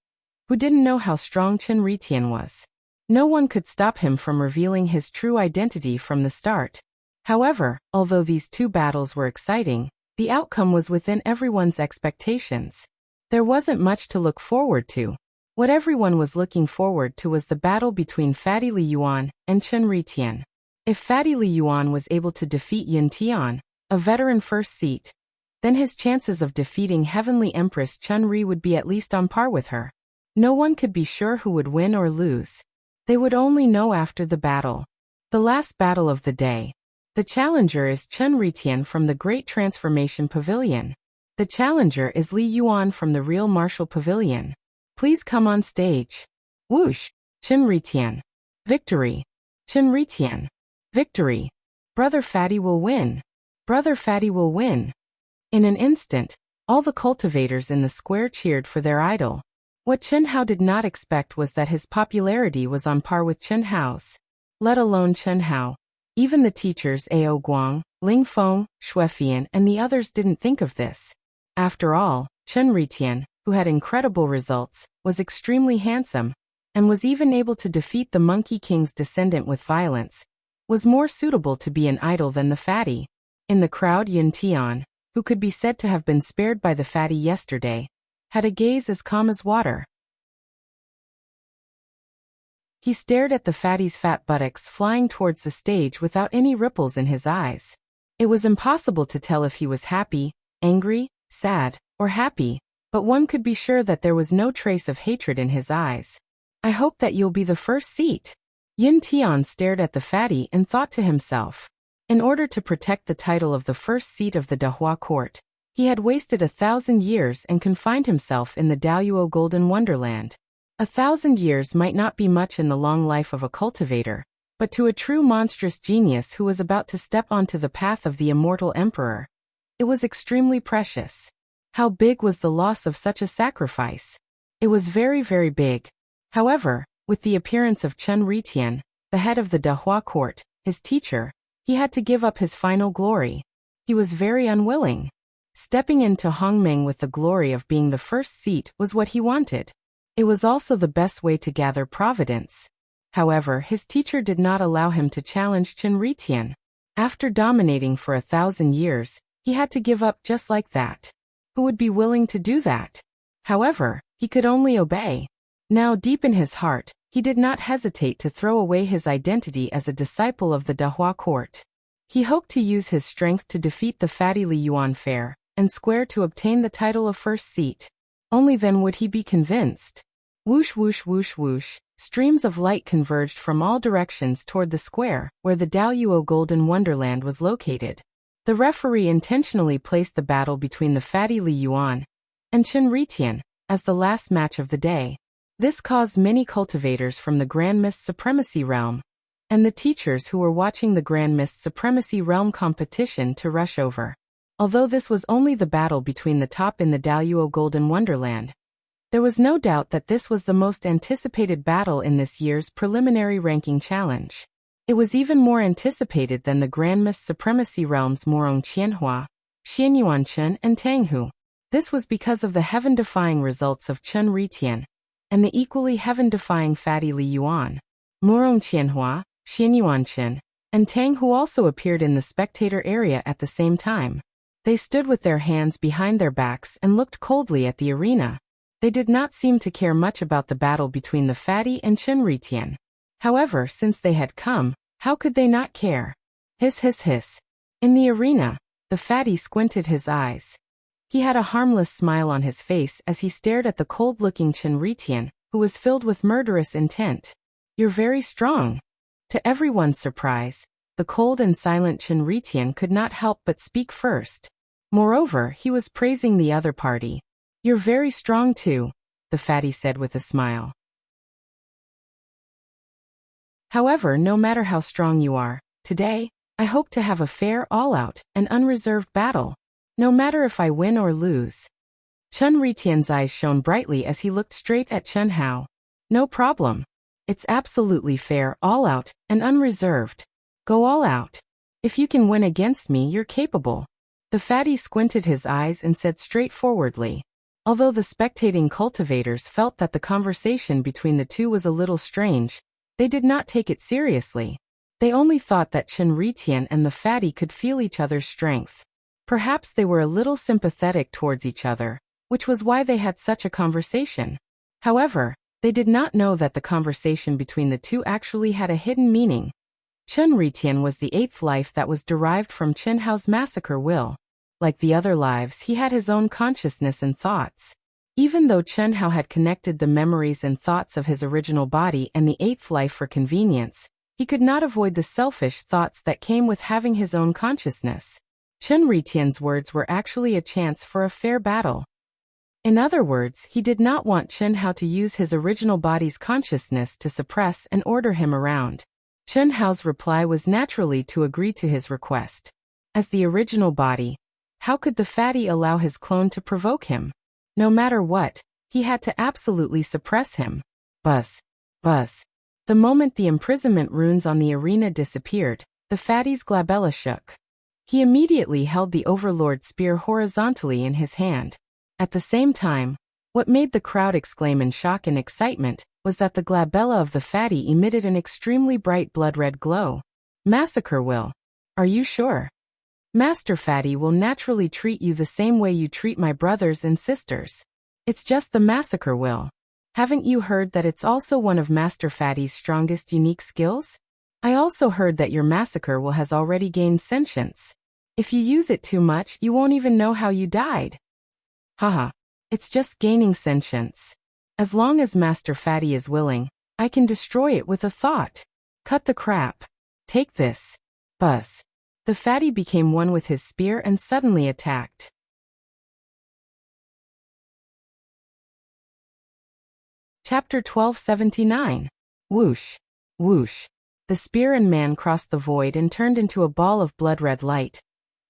who didn't know how strong Chen Ritian was? No one could stop him from revealing his true identity from the start. However, although these 2 battles were exciting, the outcome was within everyone's expectations. There wasn't much to look forward to. What everyone was looking forward to was the battle between Fatty Li Yuan and Chen Ritian. If Fatty Li Yuan was able to defeat Yin Tian, a veteran first seat, then his chances of defeating Heavenly Empress Chun Ri would be at least on par with her. No one could be sure who would win or lose. They would only know after the battle. The last battle of the day. The challenger is Chen Ritian from the Great Transformation Pavilion. The challenger is Li Yuan from the Real Martial Pavilion. Please come on stage. Whoosh! Chen Ritian. Victory. Chen Ritian. Victory. Brother Fatty will win. Brother Fatty will win. In an instant, all the cultivators in the square cheered for their idol. What Chen Hao did not expect was that his popularity was on par with Chen Hao's. Let alone Chen Hao. Even the teachers Ao Guang, Ling Feng, Xuefian and the others didn't think of this. After all, Chen Ritian, who had incredible results, was extremely handsome, and was even able to defeat the Monkey King's descendant with violence, was more suitable to be an idol than the Fatty. In the crowd, Yin Tian, who could be said to have been spared by the Fatty yesterday, had a gaze as calm as water. He stared at the Fatty's fat buttocks flying towards the stage without any ripples in his eyes. It was impossible to tell if he was happy, angry, sad, or happy, but one could be sure that there was no trace of hatred in his eyes. I hope that you'll be the first seat. Yin Tian stared at the Fatty and thought to himself. In order to protect the title of the first seat of the Dahua court, he had wasted 1,000 years and confined himself in the Daoyuo Golden Wonderland. 1,000 years might not be much in the long life of a cultivator, but to a true monstrous genius who was about to step onto the path of the immortal emperor, it was extremely precious. How big was the loss of such a sacrifice? It was very, very big. However, with the appearance of Chen Ritian, the head of the Dahua court, his teacher, he had to give up his final glory. He was very unwilling. Stepping into Hongmeng with the glory of being the first seat was what he wanted. It was also the best way to gather providence. However, his teacher did not allow him to challenge Chen Ritian. After dominating for 1,000 years, he had to give up just like that. Who would be willing to do that? However, he could only obey. Now deep in his heart, he did not hesitate to throw away his identity as a disciple of the Dahua court. He hoped to use his strength to defeat the Fatty Li Yuan fair and square to obtain the title of first seat. Only then would he be convinced. Whoosh whoosh whoosh whoosh, streams of light converged from all directions toward the square, where the Daoyuo Golden Wonderland was located. The referee intentionally placed the battle between the Fatty Li Yuan and Chen Ritian as the last match of the day. This caused many cultivators from the Grand Mist Supremacy Realm and the teachers who were watching the Grand Mist Supremacy Realm competition to rush over. Although this was only the battle between the top in the Daoyuo Golden Wonderland, there was no doubt that this was the most anticipated battle in this year's preliminary ranking challenge. It was even more anticipated than the Grand Mist Supremacy Realms Morong Qianhua, Xianyuanchen and Tanghu. This was because of the heaven-defying results of Chen Ritian and the equally heaven-defying Fatty Li Yuan. Morong Qianhua, Xianyuanchen, and Tang, who also appeared in the spectator area at the same time. They stood with their hands behind their backs and looked coldly at the arena. They did not seem to care much about the battle between the fatty and Chen Ritian. However, since they had come, how could they not care? Hiss hiss hiss. In the arena, the fatty squinted his eyes. He had a harmless smile on his face as he stared at the cold-looking Chen Ritian, who was filled with murderous intent. You're very strong. To everyone's surprise, the cold and silent Chen Ritian could not help but speak first. Moreover, he was praising the other party. You're very strong too, the fatty said with a smile. However, no matter how strong you are, today, I hope to have a fair, all-out, and unreserved battle. No matter if I win or lose. Chen Ritian's eyes shone brightly as he looked straight at Chen Hao. No problem. It's absolutely fair, all out, and unreserved. Go all out. If you can win against me, you're capable. The fatty squinted his eyes and said straightforwardly. Although the spectating cultivators felt that the conversation between the two was a little strange, they did not take it seriously. They only thought that Chen Ritian and the fatty could feel each other's strength. Perhaps they were a little sympathetic towards each other, which was why they had such a conversation. However, they did not know that the conversation between the two actually had a hidden meaning. Chen Ritian was the eighth life that was derived from Chen Hao's massacre will. Like the other lives, he had his own consciousness and thoughts. Even though Chen Hao had connected the memories and thoughts of his original body and the eighth life for convenience, he could not avoid the selfish thoughts that came with having his own consciousness. Chen Ritian's words were actually a chance for a fair battle. In other words, he did not want Chen Hao to use his original body's consciousness to suppress and order him around. Chen Hao's reply was naturally to agree to his request. As the original body, how could the fatty allow his clone to provoke him? No matter what, he had to absolutely suppress him. Buzz. Buzz. The moment the imprisonment runes on the arena disappeared, the fatty's glabella shook. He immediately held the Overlord spear horizontally in his hand. At the same time, what made the crowd exclaim in shock and excitement was that the glabella of the fatty emitted an extremely bright blood-red glow. Massacre will. Are you sure? Master Fatty will naturally treat you the same way you treat my brothers and sisters. It's just the massacre will. Haven't you heard that it's also one of Master Fatty's strongest unique skills? I also heard that your massacre will has already gained sentience. If you use it too much, you won't even know how you died. Haha. It's just gaining sentience. As long as Master Fatty is willing, I can destroy it with a thought. Cut the crap. Take this. Buzz. The fatty became one with his spear and suddenly attacked. Chapter 1279. Whoosh. Whoosh. The spear and man crossed the void and turned into a ball of blood-red light,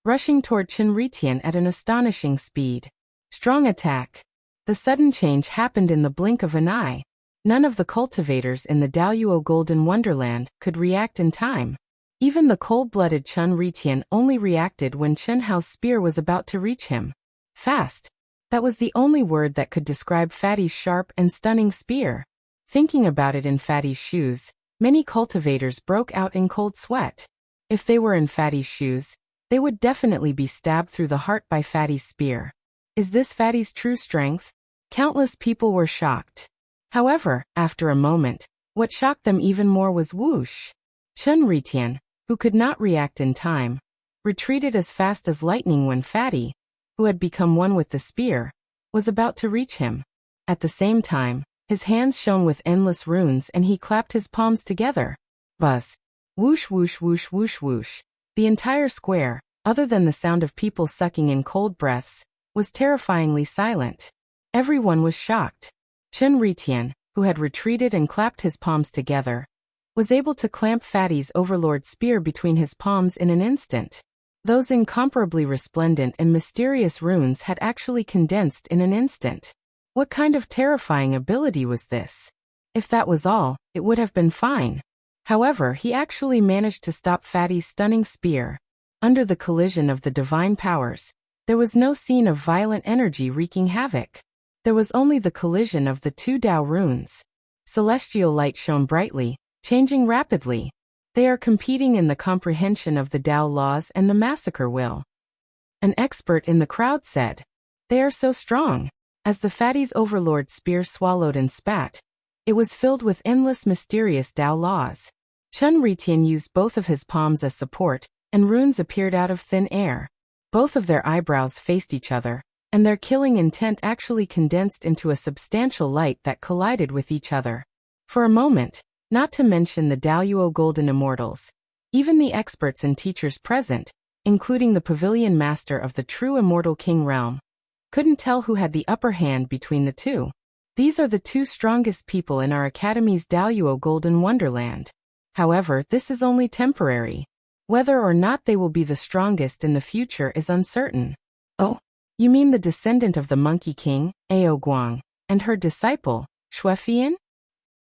rushing toward Chen Ritian at an astonishing speed. Strong attack. The sudden change happened in the blink of an eye. None of the cultivators in the Daluo Golden Wonderland could react in time. Even the cold-blooded Chen Ritian only reacted when Chen Hao's spear was about to reach him. Fast. That was the only word that could describe Fatty's sharp and stunning spear. Thinking about it in Fatty's shoes, many cultivators broke out in cold sweat. If they were in Fatty's shoes, they would definitely be stabbed through the heart by Fatty's spear. Is this Fatty's true strength? Countless people were shocked. However, after a moment, what shocked them even more was whoosh. Chen Ritian, who could not react in time, retreated as fast as lightning when Fatty, who had become one with the spear, was about to reach him. At the same time, his hands shone with endless runes and he clapped his palms together. Buzz. Whoosh whoosh whoosh whoosh whoosh. The entire square, other than the sound of people sucking in cold breaths, was terrifyingly silent. Everyone was shocked. Chen Ritian, who had retreated and clapped his palms together, was able to clamp Fatty's Overlord spear between his palms in an instant. Those incomparably resplendent and mysterious runes had actually condensed in an instant. What kind of terrifying ability was this? If that was all, it would have been fine. However, he actually managed to stop Fatty's stunning spear. Under the collision of the divine powers, there was no scene of violent energy wreaking havoc. There was only the collision of the two Dao runes. Celestial light shone brightly, changing rapidly. They are competing in the comprehension of the Tao laws and the massacre will. An expert in the crowd said. They are so strong. As the fatty's overlord spear swallowed and spat, it was filled with endless mysterious Tao laws. Chen Ritian used both of his palms as support, and runes appeared out of thin air. Both of their eyebrows faced each other, and their killing intent actually condensed into a substantial light that collided with each other. For a moment, not to mention the Daoyuo Golden Immortals, even the experts and teachers present, including the pavilion master of the true immortal king realm, couldn't tell who had the upper hand between the two. These are the two strongest people in our academy's Daoyuo Golden Wonderland. However, this is only temporary. Whether or not they will be the strongest in the future is uncertain. Oh, you mean the descendant of the Monkey King, Ao Guang, and her disciple, Xuefian?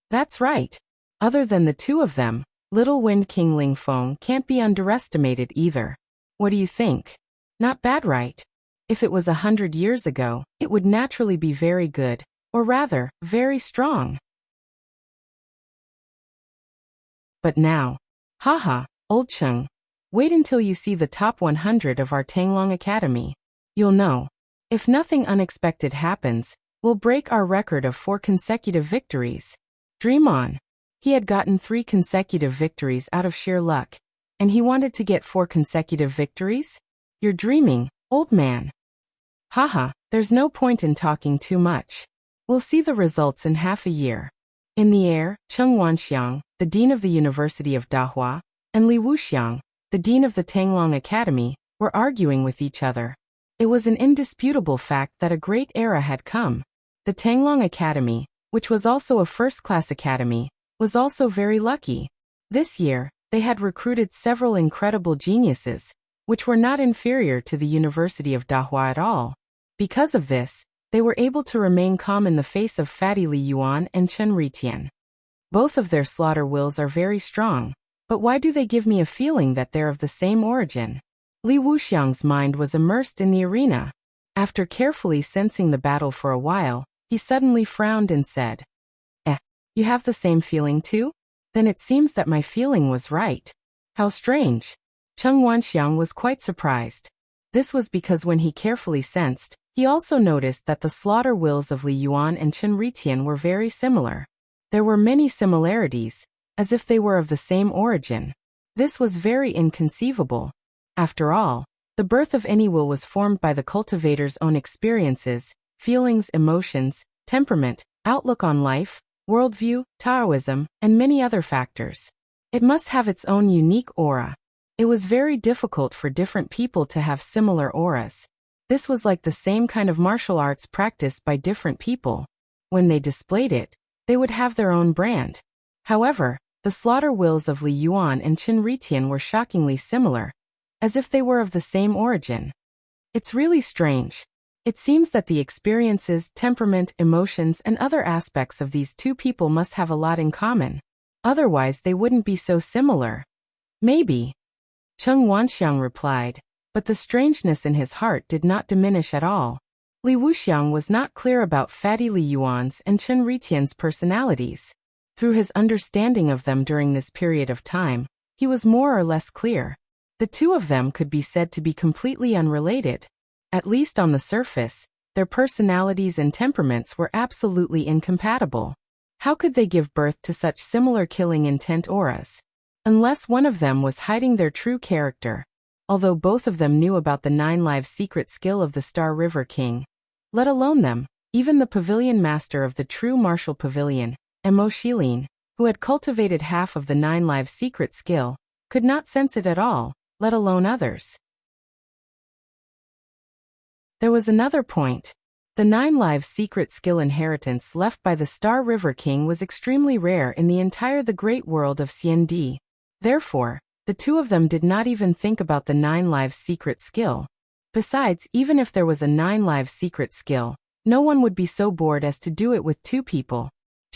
That's right. Other than the two of them, Little Wind King Ling Feng can't be underestimated either. What do you think? Not bad, right? If it was 100 years ago, it would naturally be very good, or rather, very strong. But now, haha, old Cheng, wait until you see the top 100 of our Tanglong Academy. You'll know. If nothing unexpected happens, we'll break our record of 4 consecutive victories. Dream on. He had gotten 3 consecutive victories out of sheer luck, and he wanted to get 4 consecutive victories? You're dreaming, old man. Haha, there's no point in talking too much. We'll see the results in half a year. In the air, Cheng Wanxiang, the dean of the University of Dahua, and Li Wuxiang, the dean of the Tanglong Academy, were arguing with each other. It was an indisputable fact that a great era had come. The Tanglong Academy, which was also a first-class academy, was also very lucky. This year, they had recruited several incredible geniuses, which were not inferior to the University of Dahua at all. Because of this, they were able to remain calm in the face of Fatty Li Yuan and Chen Ritian. Both of their slaughter wills are very strong, but why do they give me a feeling that they're of the same origin? Li Wuxiang's mind was immersed in the arena. After carefully sensing the battle for a while, he suddenly frowned and said, you have the same feeling too? Then it seems that my feeling was right. How strange. Cheng Wanxiang was quite surprised. This was because when he carefully sensed, he also noticed that the slaughter wills of Li Yuan and Chen Ritian were very similar. There were many similarities, as if they were of the same origin. This was very inconceivable. After all, the birth of any will was formed by the cultivator's own experiences, feelings, emotions, temperament, outlook on life, worldview, Taoism, and many other factors. It must have its own unique aura. It was very difficult for different people to have similar auras. This was like the same kind of martial arts practiced by different people. When they displayed it, they would have their own brand. However, the slaughter wills of Li Yuan and Chen Ritian were shockingly similar, as if they were of the same origin. It's really strange. It seems that the experiences, temperament, emotions, and other aspects of these two people must have a lot in common. Otherwise, they wouldn't be so similar. Maybe. Cheng Wanxiang replied, but the strangeness in his heart did not diminish at all. Li Wuxiang was not clear about Fatty Li Yuan's and Chen Ritian's personalities. Through his understanding of them during this period of time, he was more or less clear. The two of them could be said to be completely unrelated. At least on the surface, their personalities and temperaments were absolutely incompatible. How could they give birth to such similar killing intent auras? Unless one of them was hiding their true character. Although both of them knew about the 9 lives secret skill of the Star River King. Let alone them, even the pavilion master of the true martial pavilion, Mo Shilin, who had cultivated half of the 9 lives secret skill, could not sense it at all, let alone others. There was another point. The 9 lives secret skill inheritance left by the Star River King was extremely rare in the entire the great world of CND. Therefore, the two of them did not even think about the 9 lives secret skill. Besides, even if there was a 9 lives secret skill, no one would be so bored as to do it with 2 people.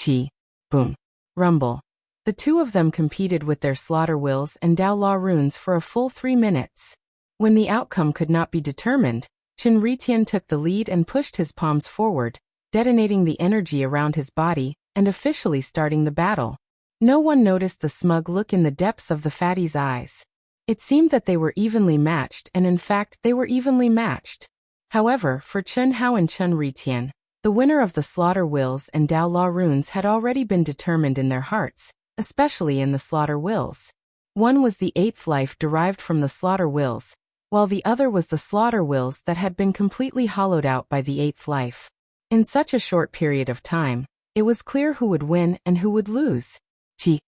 Chi. Boom. Rumble. The two of them competed with their slaughter wills and Dao Law runes for a full 3 minutes. When the outcome could not be determined, Chen Ritian took the lead and pushed his palms forward, detonating the energy around his body, and officially starting the battle. No one noticed the smug look in the depths of the fatty's eyes. It seemed that they were evenly matched, and in fact they were evenly matched. However, for Chen Hao and Chen Ritian, the winner of the Slaughter Wills and Dao Law runes had already been determined in their hearts, especially in the Slaughter Wills. One was the 8th life derived from the Slaughter Wills, while the other was the Slaughter Wills that had been completely hollowed out by the 8th life. In such a short period of time, it was clear who would win and who would lose. Chi,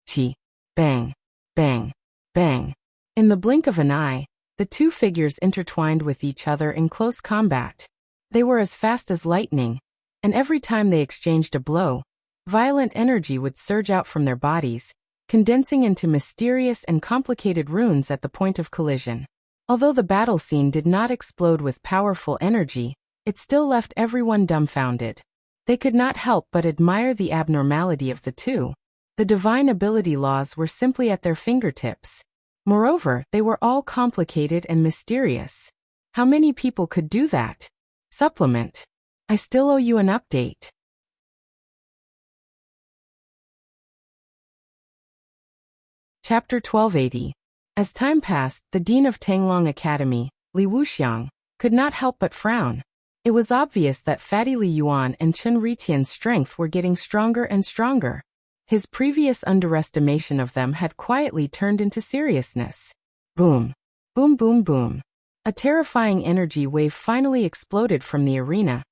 chi, bang, bang, bang. In the blink of an eye, the two figures intertwined with each other in close combat. They were as fast as lightning, and every time they exchanged a blow, violent energy would surge out from their bodies, condensing into mysterious and complicated runes at the point of collision. Although the battle scene did not explode with powerful energy, it still left everyone dumbfounded. They could not help but admire the abnormality of the two. The divine ability laws were simply at their fingertips. Moreover, they were all complicated and mysterious. How many people could do that? Supplement. I still owe you an update. Chapter 1280. As time passed, the dean of Tanglong Academy, Li Wuxiang, could not help but frown. It was obvious that Fatty Li Yuan and Chen Ritian's strength were getting stronger and stronger. His previous underestimation of them had quietly turned into seriousness. Boom. Boom boom boom. A terrifying energy wave finally exploded from the arena,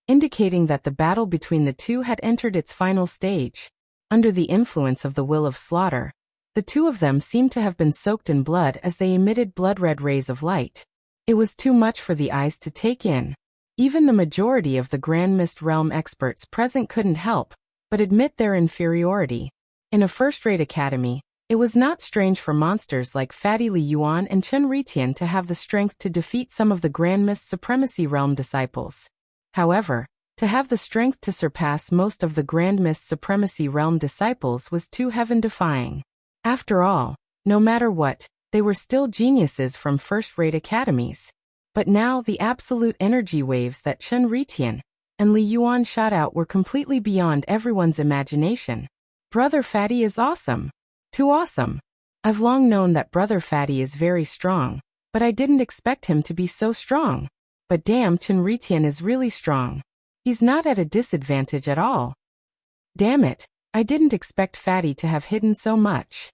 indicating that the battle between the two had entered its final stage. Under the influence of the will of slaughter, the two of them seemed to have been soaked in blood as they emitted blood-red rays of light. It was too much for the eyes to take in. Even the majority of the Grand Mist Realm experts present couldn't help but admit their inferiority. In a first-rate academy, it was not strange for monsters like Fatty Li Yuan and Chen Ritian to have the strength to defeat some of the Grand Mist Supremacy Realm disciples. However, to have the strength to surpass most of the Grand Mist Supremacy Realm disciples was too heaven-defying. After all, no matter what, they were still geniuses from first-rate academies. But now the absolute energy waves that Chen Ritian and Li Yuan shot out were completely beyond everyone's imagination. Brother Fatty is awesome. Too awesome. I've long known that Brother Fatty is very strong, but I didn't expect him to be so strong. But damn, Chen Ritian is really strong. He's not at a disadvantage at all. Damn it, I didn't expect Fatty to have hidden so much.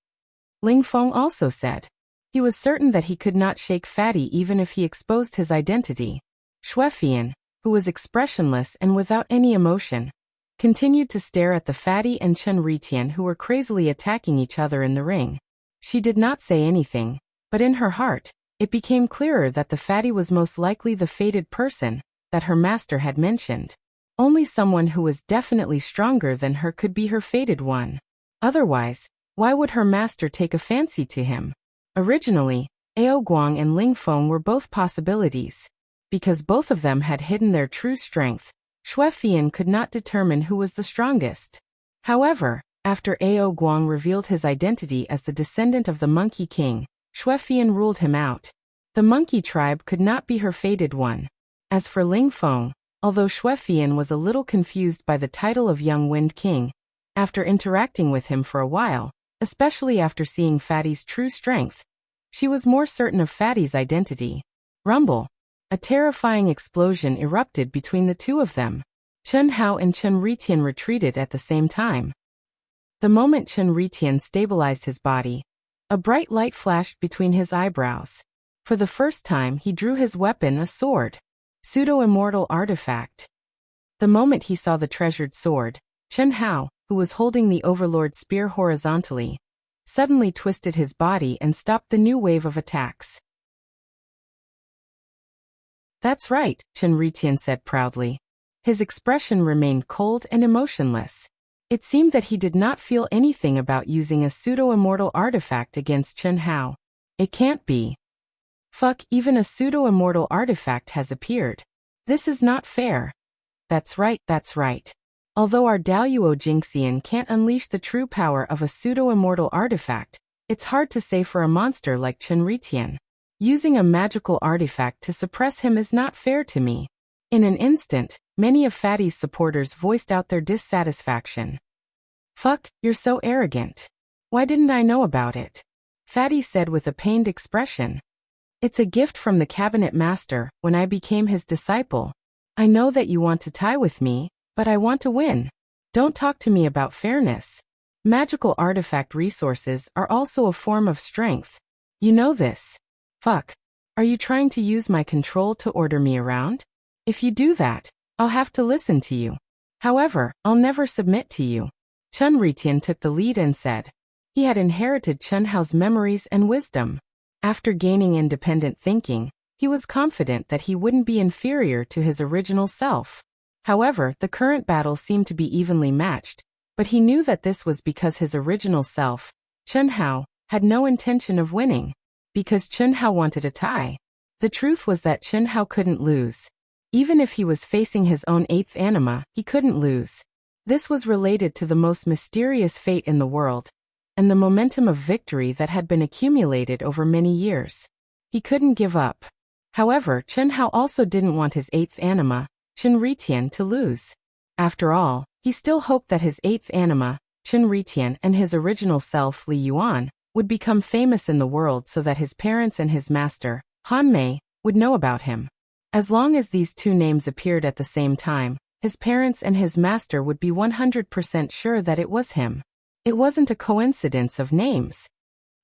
Ling Feng also said. He was certain that he could not shake Fatty even if he exposed his identity. Xuefian, who was expressionless and without any emotion, continued to stare at the Fatty and Chen Ritian, who were crazily attacking each other in the ring. She did not say anything, but in her heart, it became clearer that the Fatty was most likely the fated person that her master had mentioned. Only someone who was definitely stronger than her could be her fated one. Otherwise, why would her master take a fancy to him? Originally, Ao Guang and Ling Feng were both possibilities. Because both of them had hidden their true strength, Xuefian could not determine who was the strongest. However, after Ao Guang revealed his identity as the descendant of the Monkey King, Xuefian ruled him out. The monkey tribe could not be her fated one. As for Ling Feng, although Xuefian was a little confused by the title of Young Wind King, after interacting with him for a while, especially after seeing Fatty's true strength, she was more certain of Fatty's identity. Rumble. A terrifying explosion erupted between the two of them. Chen Hao and Chen Ritian retreated at the same time. The moment Chen Ritian stabilized his body, a bright light flashed between his eyebrows. For the first time he drew his weapon, a sword. Pseudo-immortal artifact. The moment he saw the treasured sword, Chen Hao, who was holding the Overlord spear horizontally, suddenly twisted his body and stopped the new wave of attacks. That's right, Chen Ritian said proudly. His expression remained cold and emotionless. It seemed that he did not feel anything about using a pseudo-immortal artifact against Chen Hao. It can't be. Fuck, even a pseudo-immortal artifact has appeared. This is not fair. That's right, that's right. Although our Daoyuo Jinxian can't unleash the true power of a pseudo-immortal artifact, it's hard to say for a monster like Chen Ritian. Using a magical artifact to suppress him is not fair to me. In an instant, many of Fatty's supporters voiced out their dissatisfaction. Fuck, you're so arrogant. Why didn't I know about it? Fatty said with a pained expression. It's a gift from the cabinet master when I became his disciple. I know that you want to tie with me, but I want to win. Don't talk to me about fairness. Magical artifact resources are also a form of strength. You know this. Fuck. Are you trying to use my control to order me around? If you do that, I'll have to listen to you. However, I'll never submit to you. Chun Ritian took the lead and said. He had inherited Chun Hao's memories and wisdom. After gaining independent thinking, he was confident that he wouldn't be inferior to his original self. However, the current battle seemed to be evenly matched, but he knew that this was because his original self, Chun Hao, had no intention of winning. Because Chun Hao wanted a tie. The truth was that Chun Hao couldn't lose. Even if he was facing his own eighth anima, he couldn't lose. This was related to the most mysterious fate in the world, and the momentum of victory that had been accumulated over many years. He couldn't give up. However, Chun Hao also didn't want his eighth anima, Chun Ritian, to lose. After all, he still hoped that his eighth anima, Chun Ritian, and his original self, Li Yuan, would become famous in the world so that his parents and his master, Han Mei, would know about him. As long as these two names appeared at the same time, his parents and his master would be 100% sure that it was him. It wasn't a coincidence of names.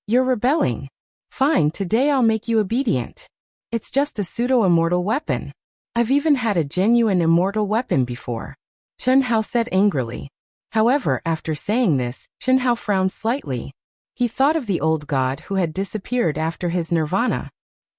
You're rebelling. Fine, today I'll make you obedient. It's just a pseudo-immortal weapon. I've even had a genuine immortal weapon before. Chun Hao said angrily. However, after saying this, Chun Hao frowned slightly. He thought of the old god who had disappeared after his nirvana.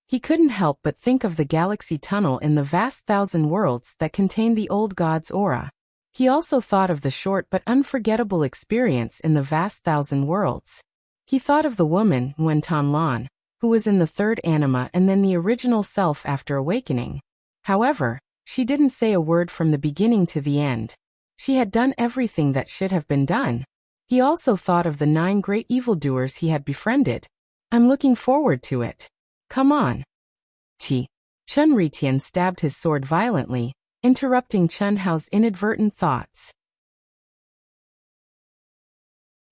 He couldn't help but think of the galaxy tunnel in the vast thousand worlds that contained the old god's aura. He also thought of the short but unforgettable experience in the vast thousand worlds. He thought of the woman, Nguyen Tan Lan, who was in the third anima and then the original self after awakening. However, she didn't say a word from the beginning to the end. She had done everything that should have been done. He also thought of the 9 great evildoers he had befriended. I'm looking forward to it. Come on. Chi. Chun Ritian stabbed his sword violently, interrupting Chun Hao's inadvertent thoughts.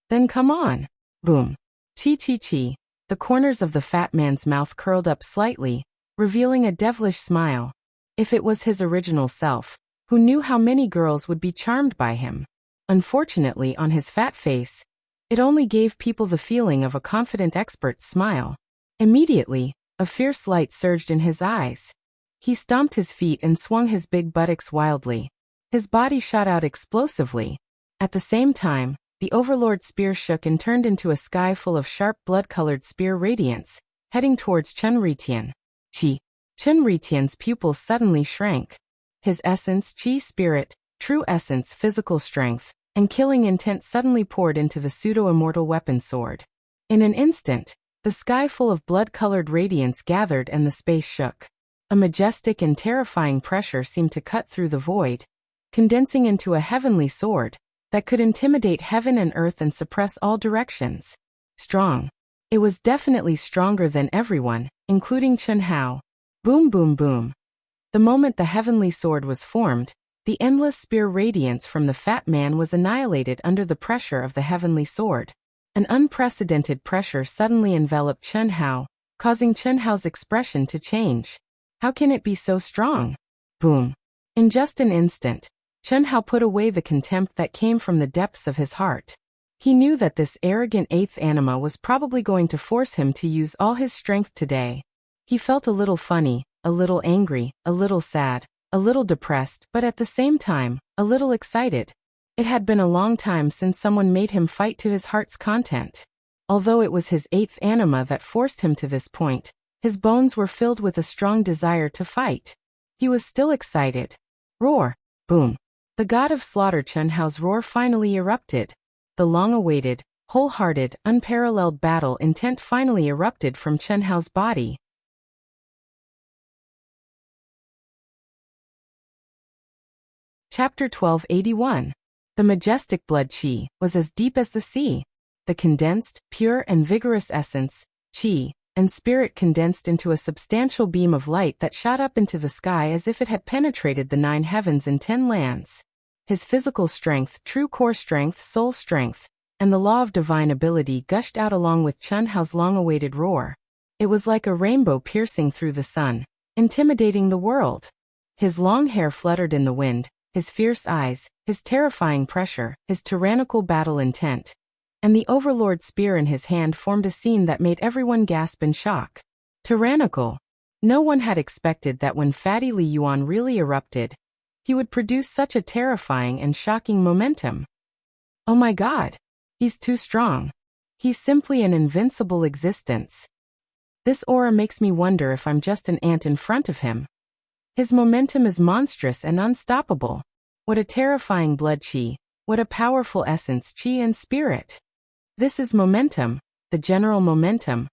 Then come on. Boom. Chi chi chi. The corners of the fat man's mouth curled up slightly, revealing a devilish smile. If it was his original self, who knew how many girls would be charmed by him? Unfortunately, on his fat face, it only gave people the feeling of a confident expert's smile. Immediately, a fierce light surged in his eyes. He stomped his feet and swung his big buttocks wildly. His body shot out explosively. At the same time, the Overlord spear shook and turned into a sky full of sharp blood-colored spear radiance, heading towards Chun Ritian. Chi. Chun Ritian's pupils suddenly shrank. His essence, chi spirit, true essence, physical strength, and killing intent suddenly poured into the pseudo-immortal weapon sword. In an instant, the sky full of blood-colored radiance gathered and the space shook. A majestic and terrifying pressure seemed to cut through the void, condensing into a heavenly sword that could intimidate heaven and earth and suppress all directions. Strong. It was definitely stronger than everyone, including Chun Hao. Boom boom boom. The moment the heavenly sword was formed, the endless spear radiance from the fat man was annihilated under the pressure of the heavenly sword. An unprecedented pressure suddenly enveloped Chun Hao, causing Chun Hao's expression to change. How can it be so strong? Boom. In just an instant, Chun Hao put away the contempt that came from the depths of his heart. He knew that this arrogant eighth anima was probably going to force him to use all his strength today. He felt a little funny, a little angry, a little sad, a little depressed, but at the same time, a little excited. It had been a long time since someone made him fight to his heart's content. Although it was his eighth anima that forced him to this point, his bones were filled with a strong desire to fight. He was still excited. Roar! Boom! The god of slaughter Chun Hao's roar finally erupted. The long-awaited, wholehearted, unparalleled battle intent finally erupted from Chun Hao's body. Chapter 1281. The majestic blood chi was as deep as the sea. The condensed, pure and vigorous essence, chi, and spirit condensed into a substantial beam of light that shot up into the sky as if it had penetrated the 9 heavens and 10 lands. His physical strength, true core strength, soul strength, and the law of divine ability gushed out along with Chun Hao's long-awaited roar. It was like a rainbow piercing through the sun, intimidating the world. His long hair fluttered in the wind, his fierce eyes, his terrifying pressure, his tyrannical battle intent. And the overlord spear in his hand formed a scene that made everyone gasp in shock. Tyrannical. No one had expected that when Fatty Li Yuan really erupted, he would produce such a terrifying and shocking momentum. Oh my God. He's too strong. He's simply an invincible existence. This aura makes me wonder if I'm just an ant in front of him. His momentum is monstrous and unstoppable. What a terrifying blood qi, what a powerful essence qi and spirit. This is momentum, the general momentum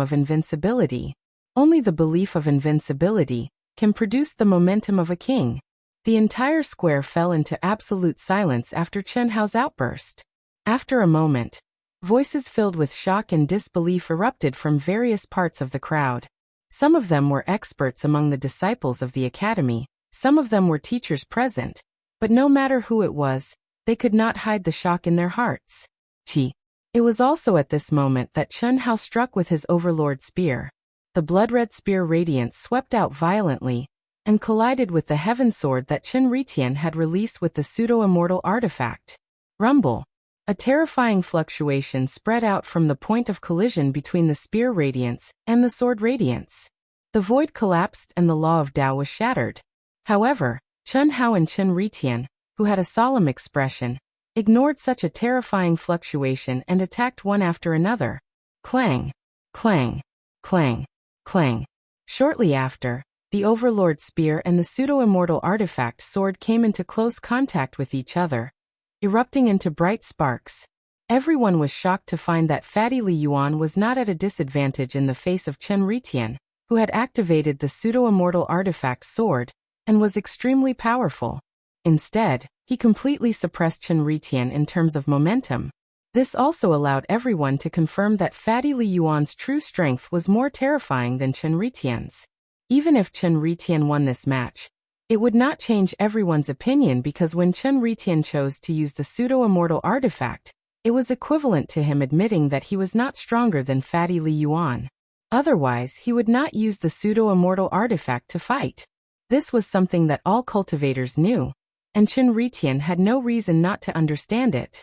of invincibility. Only the belief of invincibility can produce the momentum of a king. The entire square fell into absolute silence after Chen Hao's outburst. After a moment, voices filled with shock and disbelief erupted from various parts of the crowd. Some of them were experts among the disciples of the academy, some of them were teachers present, but no matter who it was, they could not hide the shock in their hearts. It was also at this moment that Chen Hao struck with his overlord spear. The blood-red spear radiance swept out violently and collided with the heaven sword that Chen Ritian had released with the pseudo-immortal artifact. Rumble. A terrifying fluctuation spread out from the point of collision between the spear radiance and the sword radiance. The void collapsed and the law of Tao was shattered. However, Chen Hao and Chen Ritian, who had a solemn expression, ignored such a terrifying fluctuation and attacked one after another. Clang, clang, clang, clang. Shortly after, the overlord spear and the pseudo-immortal artifact sword came into close contact with each other, erupting into bright sparks. Everyone was shocked to find that Fatty Li Yuan was not at a disadvantage in the face of Chen Ritian, who had activated the pseudo-immortal artifact sword and was extremely powerful. Instead, he completely suppressed Chen Ritian in terms of momentum. This also allowed everyone to confirm that Fatty Li Yuan's true strength was more terrifying than Chen Ritian's. Even if Chen Ritian won this match, it would not change everyone's opinion because when Chen Ritian chose to use the pseudo-immortal artifact, it was equivalent to him admitting that he was not stronger than Fatty Li Yuan. Otherwise, he would not use the pseudo-immortal artifact to fight. This was something that all cultivators knew, and Chen Ritian had no reason not to understand it.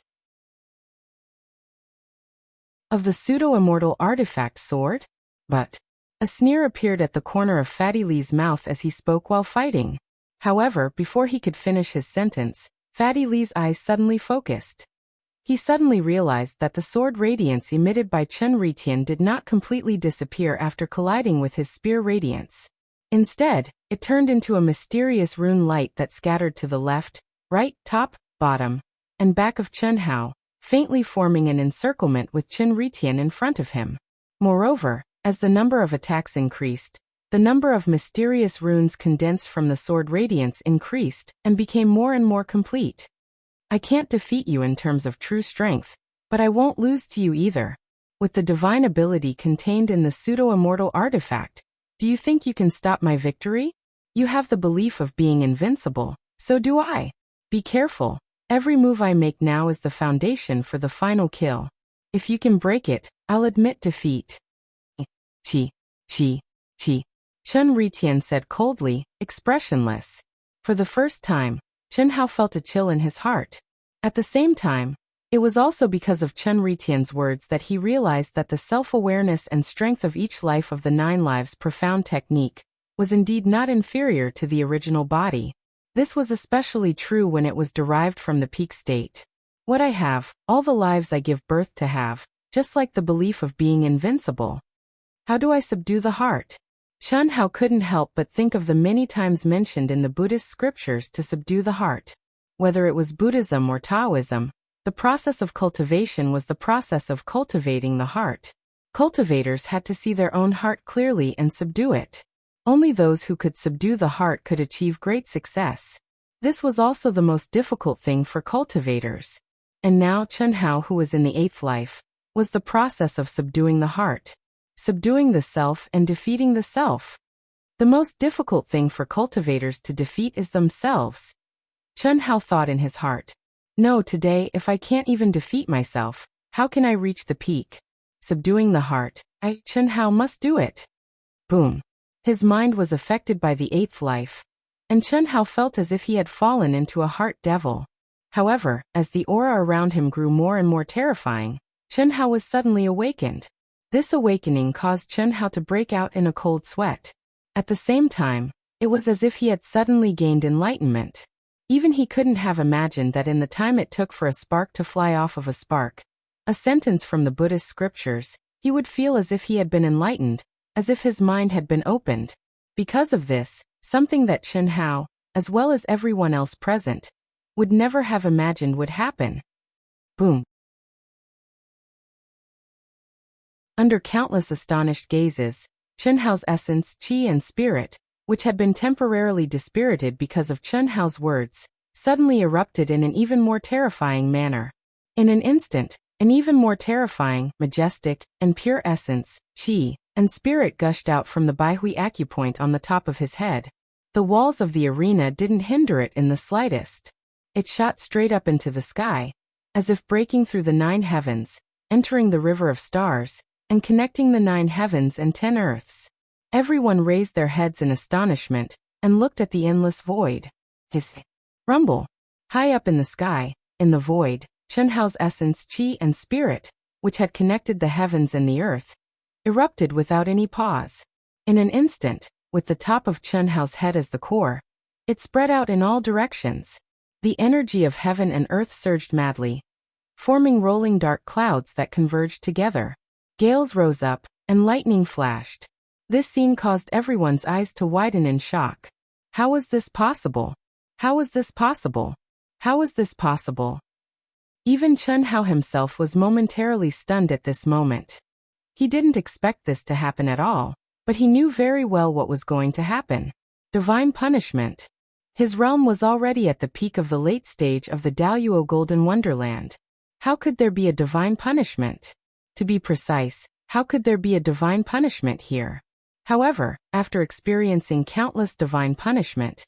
Of the pseudo-immortal artifact sword? But a sneer appeared at the corner of Fatty Li's mouth as he spoke while fighting. However, before he could finish his sentence, Fatty Li's eyes suddenly focused. He suddenly realized that the sword radiance emitted by Chen Ritian did not completely disappear after colliding with his spear radiance. Instead, it turned into a mysterious rune light that scattered to the left, right, top, bottom, and back of Chen Hao, faintly forming an encirclement with Chen Ritian in front of him. Moreover, as the number of attacks increased, the number of mysterious runes condensed from the sword radiance increased and became more and more complete. I can't defeat you in terms of true strength, but I won't lose to you either. With the divine ability contained in the pseudo-immortal artifact, do you think you can stop my victory? You have the belief of being invincible, so do I. Be careful. Every move I make now is the foundation for the final kill. If you can break it, I'll admit defeat. Chen Ritian said coldly, expressionless. For the first time, Chen Hao felt a chill in his heart. At the same time, it was also because of Chen Ritian's words that he realized that the self-awareness and strength of each life of the 9 lives profound technique was indeed not inferior to the original body. This was especially true when it was derived from the peak state. What I have, all the lives I give birth to have, just like the belief of being invincible. How do I subdue the heart? Chen Hao couldn't help but think of the many times mentioned in the Buddhist scriptures to subdue the heart. Whether it was Buddhism or Taoism, the process of cultivation was the process of cultivating the heart. Cultivators had to see their own heart clearly and subdue it. Only those who could subdue the heart could achieve great success. This was also the most difficult thing for cultivators. And now Chen Hao, who was in the 8th life, was the process of subduing the heart. Subduing the self and defeating the self. The most difficult thing for cultivators to defeat is themselves. Chen Hao thought in his heart. No, today, if I can't even defeat myself, how can I reach the peak? Subduing the heart, Chen Hao must do it. Boom. His mind was affected by the eighth life, and Chen Hao felt as if he had fallen into a heart devil. However, as the aura around him grew more and more terrifying, Chen Hao was suddenly awakened. This awakening caused Chen Hao to break out in a cold sweat. At the same time, it was as if he had suddenly gained enlightenment. Even he couldn't have imagined that in the time it took for a spark to fly off of a spark, a sentence from the Buddhist scriptures, he would feel as if he had been enlightened, as if his mind had been opened. Because of this, something that Chen Hao, as well as everyone else present, would never have imagined would happen. Boom. Under countless astonished gazes, Chen Hao's essence, qi and spirit, which had been temporarily dispirited because of Chen Hao's words, suddenly erupted in an even more terrifying manner. In an instant, an even more terrifying, majestic, and pure essence, qi, and spirit gushed out from the Baihui acupoint on the top of his head. The walls of the arena didn't hinder it in the slightest. It shot straight up into the sky, as if breaking through the 9 heavens, entering the river of stars, and connecting the 9 heavens and 10 earths. Everyone raised their heads in astonishment, and looked at the endless void. His rumble. High up in the sky, in the void, Chen Hao's essence, qi and spirit, which had connected the heavens and the earth, erupted without any pause. In an instant, with the top of Chen Hao's head as the core, it spread out in all directions. The energy of heaven and earth surged madly, forming rolling dark clouds that converged together. Gales rose up, and lightning flashed. This scene caused everyone's eyes to widen in shock. How was this possible? How was this possible? How was this possible? Even Chen Hao himself was momentarily stunned at this moment. He didn't expect this to happen at all, but he knew very well what was going to happen. Divine punishment. His realm was already at the peak of the late stage of the Daoyuo Golden Wonderland. How could there be a divine punishment? To be precise, how could there be a divine punishment here? However, after experiencing countless divine punishment,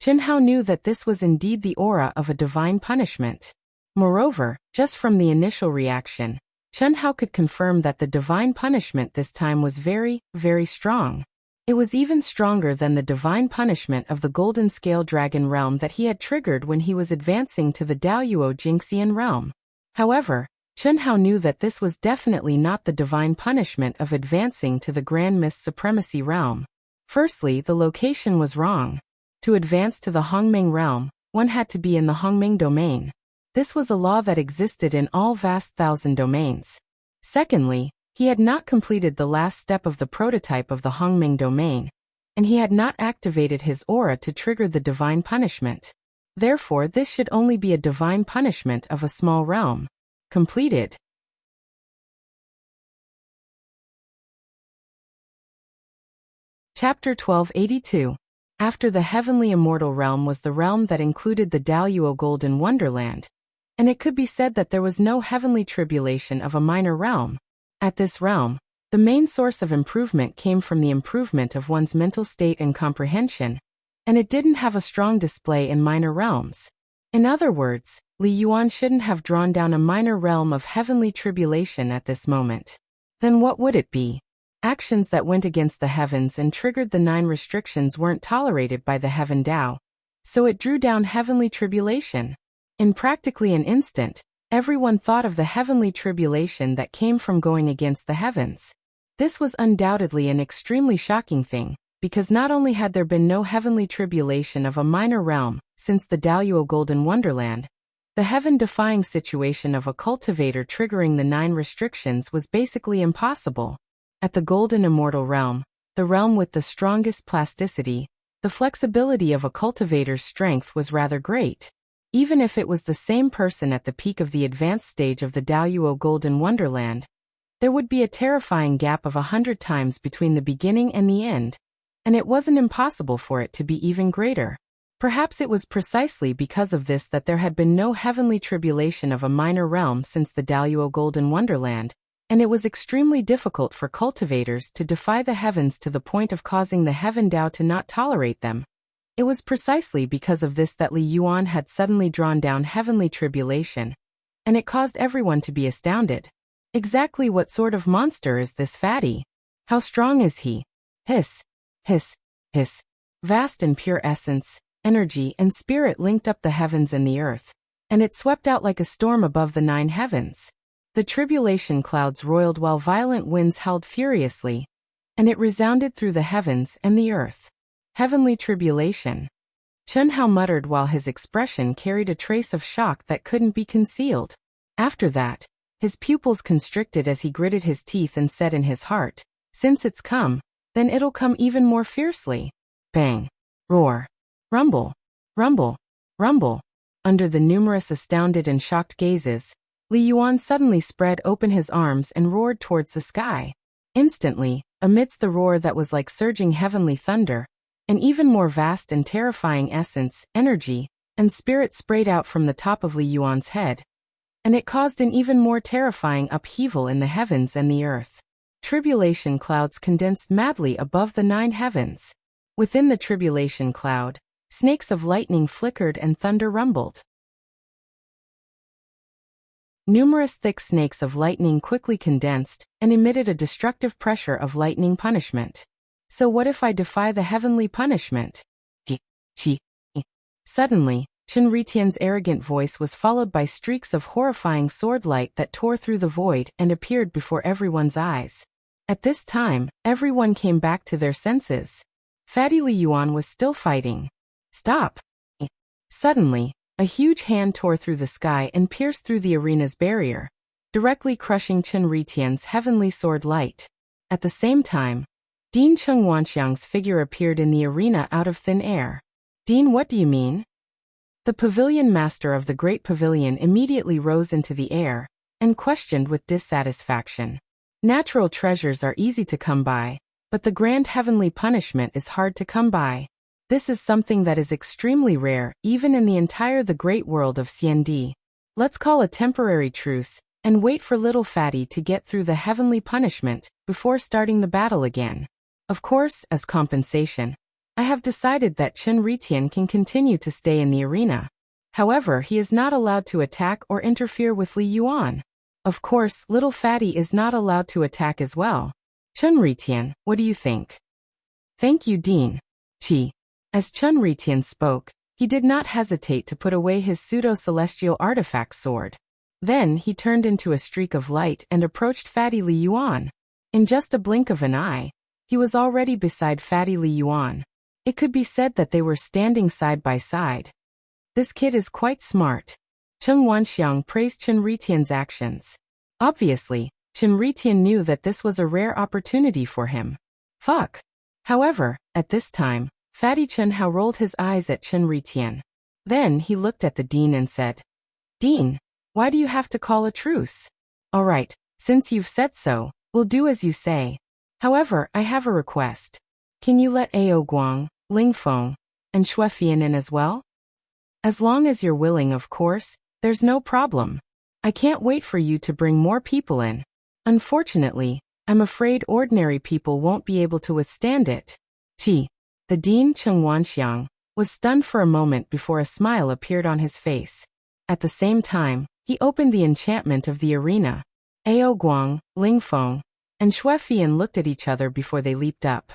Chen Hao knew that this was indeed the aura of a divine punishment. Moreover, just from the initial reaction, Chen Hao could confirm that the divine punishment this time was very, very strong. It was even stronger than the divine punishment of the Golden Scale Dragon realm that he had triggered when he was advancing to the Daoyuo Jingxian realm. However, Chen Hao knew that this was definitely not the divine punishment of advancing to the Grand Mist Supremacy realm. Firstly, the location was wrong. To advance to the Hongming realm, one had to be in the Hongming domain. This was a law that existed in all vast 1,000 domains. Secondly, he had not completed the last step of the prototype of the Hongming domain, and he had not activated his aura to trigger the divine punishment. Therefore, this should only be a divine punishment of a small realm. Completed. Chapter 1282. After the heavenly immortal realm was the realm that included the Daoyuo Golden Wonderland, and it could be said that there was no heavenly tribulation of a minor realm. At this realm, the main source of improvement came from the improvement of one's mental state and comprehension, and it didn't have a strong display in minor realms. In other words, Li Yuan shouldn't have drawn down a minor realm of heavenly tribulation at this moment. Then what would it be? Actions that went against the heavens and triggered the 9 restrictions weren't tolerated by the Heaven Tao, so it drew down heavenly tribulation. In practically an instant, everyone thought of the heavenly tribulation that came from going against the heavens. This was undoubtedly an extremely shocking thing, because not only had there been no heavenly tribulation of a minor realm since the Daoyuo Golden Wonderland, the heaven-defying situation of a cultivator triggering the 9 restrictions was basically impossible. At the Golden Immortal Realm, the realm with the strongest plasticity, the flexibility of a cultivator's strength was rather great. Even if it was the same person at the peak of the advanced stage of the Daoyuo Golden Wonderland, there would be a terrifying gap of 100 times between the beginning and the end, and it wasn't impossible for it to be even greater. Perhaps it was precisely because of this that there had been no heavenly tribulation of a minor realm since the Daoyuo Golden Wonderland, and it was extremely difficult for cultivators to defy the heavens to the point of causing the Heaven Tao to not tolerate them. It was precisely because of this that Li Yuan had suddenly drawn down heavenly tribulation, and it caused everyone to be astounded. Exactly what sort of monster is this fatty? How strong is he? Hiss, hiss, hiss. Vast and pure essence, energy and spirit linked up the heavens and the earth, and it swept out like a storm above the 9 heavens. The tribulation clouds roiled while violent winds howled furiously, and it resounded through the heavens and the earth. Heavenly tribulation. Chen Hao muttered while his expression carried a trace of shock that couldn't be concealed. After that, his pupils constricted as he gritted his teeth and said in his heart, "Since it's come, then it'll come even more fiercely." Bang. Roar. Rumble. Rumble. Rumble. Under the numerous astounded and shocked gazes, Li Yuan suddenly spread open his arms and roared towards the sky. Instantly, amidst the roar that was like surging heavenly thunder, an even more vast and terrifying essence, energy, and spirit sprayed out from the top of Li Yuan's head, and it caused an even more terrifying upheaval in the heavens and the earth. Tribulation clouds condensed madly above the 9 heavens. Within the tribulation cloud, snakes of lightning flickered and thunder rumbled. Numerous thick snakes of lightning quickly condensed and emitted a destructive pressure of lightning punishment. So what if I defy the heavenly punishment? Chi. Suddenly, Chen Ritian's arrogant voice was followed by streaks of horrifying sword light that tore through the void and appeared before everyone's eyes. At this time, everyone came back to their senses. Fatty Li Yuan was still fighting. Stop! Suddenly, a huge hand tore through the sky and pierced through the arena's barrier, directly crushing Chen Ritian's heavenly sword light. At the same time, Dean Cheng Wanxiang's figure appeared in the arena out of thin air. Dean, what do you mean? The pavilion master of the great pavilion immediately rose into the air and questioned with dissatisfaction. Natural treasures are easy to come by, but the grand heavenly punishment is hard to come by. This is something that is extremely rare, even in the entire the great world of CND. Let's call a temporary truce and wait for little fatty to get through the heavenly punishment before starting the battle again. Of course, as compensation, I have decided that Chen Ritian can continue to stay in the arena. However, he is not allowed to attack or interfere with Li Yuan. Of course, little fatty is not allowed to attack as well. Chen Ritian, what do you think? Thank you, Dean. Chi. As Chen Ritian spoke, he did not hesitate to put away his pseudo-celestial artifact sword. Then he turned into a streak of light and approached Fatty Li Yuan. In just a blink of an eye, he was already beside Fatty Li Yuan. It could be said that they were standing side by side. This kid is quite smart. Cheng Wanxiang praised Chen Ritian's actions. Obviously, Chen Ritian knew that this was a rare opportunity for him. Fuck. However, at this time, Fatty Chen Hao rolled his eyes at Chen Ritian. Then he looked at the dean and said, "Dean, why do you have to call a truce? All right, since you've said so, we'll do as you say. However, I have a request. Can you let Ao Guang, Ling Feng, and Xue Fian in as well? As long as you're willing, of course, there's no problem. I can't wait for you to bring more people in. Unfortunately, I'm afraid ordinary people won't be able to withstand it." Chi. The Dean Cheng Wanxiang was stunned for a moment before a smile appeared on his face. At the same time, he opened the enchantment of the arena. Ao Guang, Ling Feng, and Xue Fian looked at each other before they leaped up.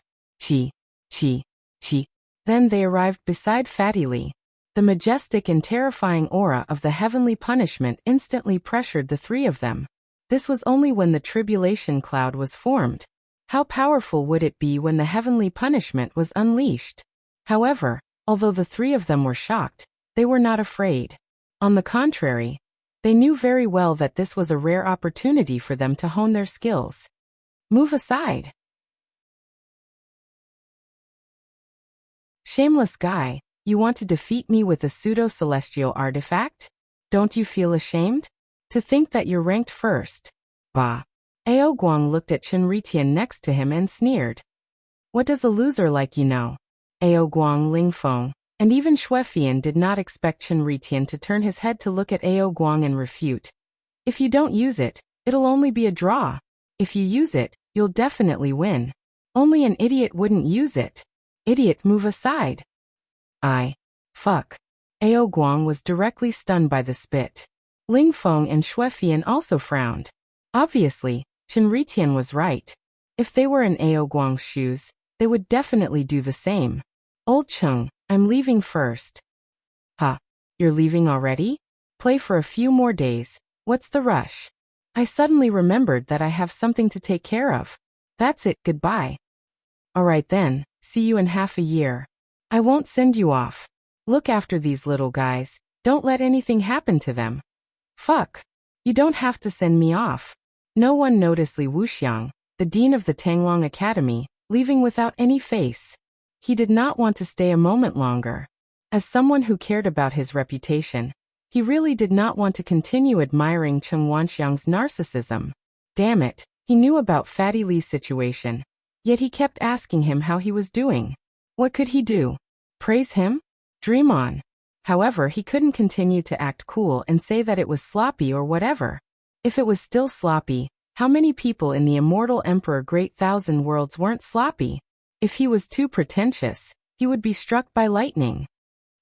Chi, chi, chi. Then they arrived beside Fatty Li. The majestic and terrifying aura of the heavenly punishment instantly pressured the three of them. This was only when the tribulation cloud was formed. How powerful would it be when the heavenly punishment was unleashed? However, although the three of them were shocked, they were not afraid. On the contrary, they knew very well that this was a rare opportunity for them to hone their skills. Move aside. Shameless guy, you want to defeat me with a pseudo-celestial artifact? Don't you feel ashamed? To think that you're ranked first. Bah. Ao Guang looked at Chen Ritian next to him and sneered. What does a loser like you know? Ao Guang, Ling Feng, and even Xue Fian did not expect Chen Ritian to turn his head to look at Ao Guang and refute. If you don't use it, it'll only be a draw. If you use it, you'll definitely win. Only an idiot wouldn't use it. Idiot, move aside. Fuck. Ao Guang was directly stunned by the spit. Ling Feng and Xue Fian also frowned. Obviously, Chen Ritian was right. If they were in Ao Guang's shoes, they would definitely do the same. Old Cheng, I'm leaving first. Huh? You're leaving already? Play for a few more days. What's the rush? I suddenly remembered that I have something to take care of. That's it, goodbye. Alright then, see you in half a year. I won't send you off. Look after these little guys, don't let anything happen to them. Fuck. You don't have to send me off. No one noticed Li Wuxiang, the dean of the Tanglong Academy, leaving without any face. He did not want to stay a moment longer. As someone who cared about his reputation, he really did not want to continue admiring Cheng Wanxiang's narcissism. Damn it, he knew about Fatty Li's situation. Yet he kept asking him how he was doing. What could he do? Praise him? Dream on. However, he couldn't continue to act cool and say that it was sloppy or whatever. If it was still sloppy, how many people in the immortal Emperor Great Thousand Worlds weren't sloppy? If he was too pretentious, he would be struck by lightning.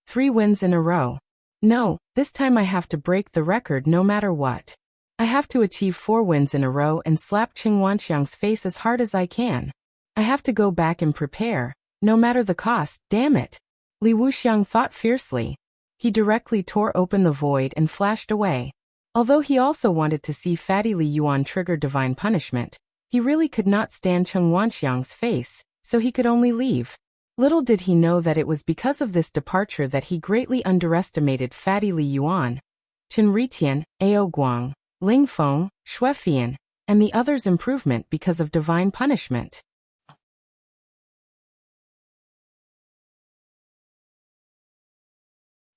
3 wins in a row. No, this time I have to break the record no matter what. I have to achieve 4 wins in a row and slap Cheng Wanxiang's face as hard as I can. I have to go back and prepare, no matter the cost, damn it. Li Wuxiang thought fiercely. He directly tore open the void and flashed away. Although he also wanted to see Fatty Li Yuan trigger divine punishment, he really could not stand Cheng Wanxiang's face, so he could only leave. Little did he know that it was because of this departure that he greatly underestimated Fatty Li Yuan, Chen Ritian, Ao Guang, Ling Feng, Xue Fian, and the others' improvement because of divine punishment.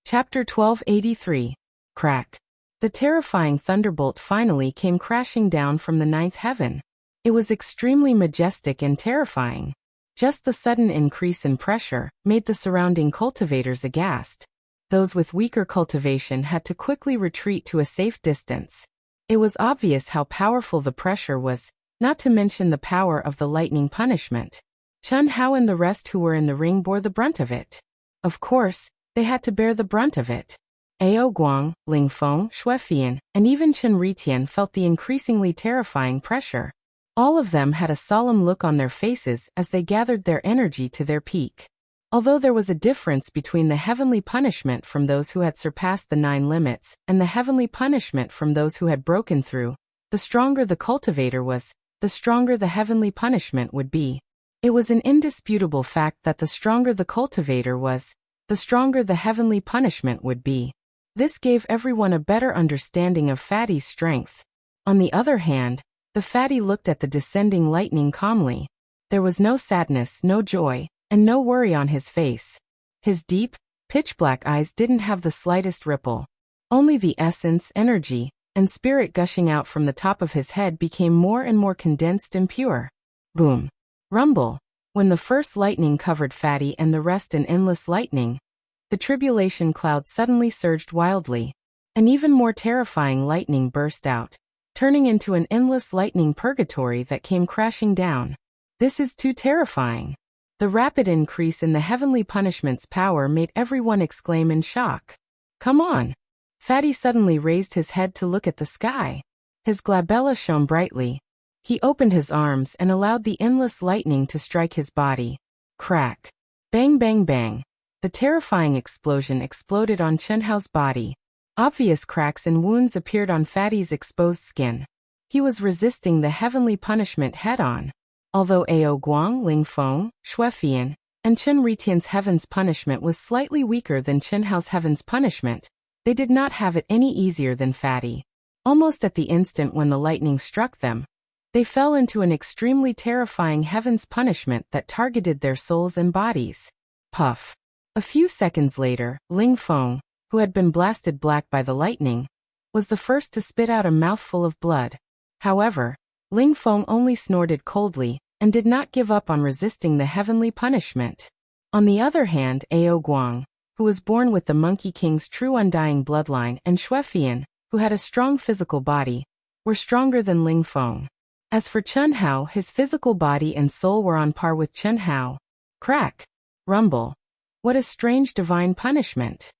Chapter 1283. Crack. The terrifying thunderbolt finally came crashing down from the 9th heaven. It was extremely majestic and terrifying. Just the sudden increase in pressure made the surrounding cultivators aghast. Those with weaker cultivation had to quickly retreat to a safe distance. It was obvious how powerful the pressure was, not to mention the power of the lightning punishment. Chun Hao and the rest who were in the ring bore the brunt of it. Of course, they had to bear the brunt of it. Ao Guang, Ling Feng, Xue Fian, and even Chen Ritian felt the increasingly terrifying pressure. All of them had a solemn look on their faces as they gathered their energy to their peak. Although there was a difference between the heavenly punishment from those who had surpassed the 9 limits and the heavenly punishment from those who had broken through, the stronger the cultivator was, the stronger the heavenly punishment would be. It was an indisputable fact that the stronger the cultivator was, the stronger the heavenly punishment would be. This gave everyone a better understanding of Fatty's strength. On the other hand, the Fatty looked at the descending lightning calmly. There was no sadness, no joy, and no worry on his face. His deep, pitch-black eyes didn't have the slightest ripple. Only the essence, energy, and spirit gushing out from the top of his head became more and more condensed and pure. Boom. Rumble. When the first lightning covered Fatty and the rest in endless lightning, the tribulation cloud suddenly surged wildly. An even more terrifying lightning burst out, turning into an endless lightning purgatory that came crashing down. This is too terrifying. The rapid increase in the heavenly punishment's power made everyone exclaim in shock. Come on. Fatty suddenly raised his head to look at the sky. His glabella shone brightly. He opened his arms and allowed the endless lightning to strike his body. Crack. Bang bang bang. The terrifying explosion exploded on Chen Hao's body. Obvious cracks and wounds appeared on Fatty's exposed skin. He was resisting the heavenly punishment head-on. Although Ao Guang, Ling Feng, Xue Fian, and Chen Ritian's heaven's punishment was slightly weaker than Chen Hao's heaven's punishment, they did not have it any easier than Fatty. Almost at the instant when the lightning struck them, they fell into an extremely terrifying heaven's punishment that targeted their souls and bodies. Puff. A few seconds later, Ling Feng, who had been blasted black by the lightning, was the first to spit out a mouthful of blood. However, Ling Feng only snorted coldly and did not give up on resisting the heavenly punishment. On the other hand, Ao Guang, who was born with the Monkey King's true undying bloodline, and Xue Fian, who had a strong physical body, were stronger than Ling Feng. As for Chen Hao, his physical body and soul were on par with Chen Hao. Crack. Rumble. What a strange divine punishment.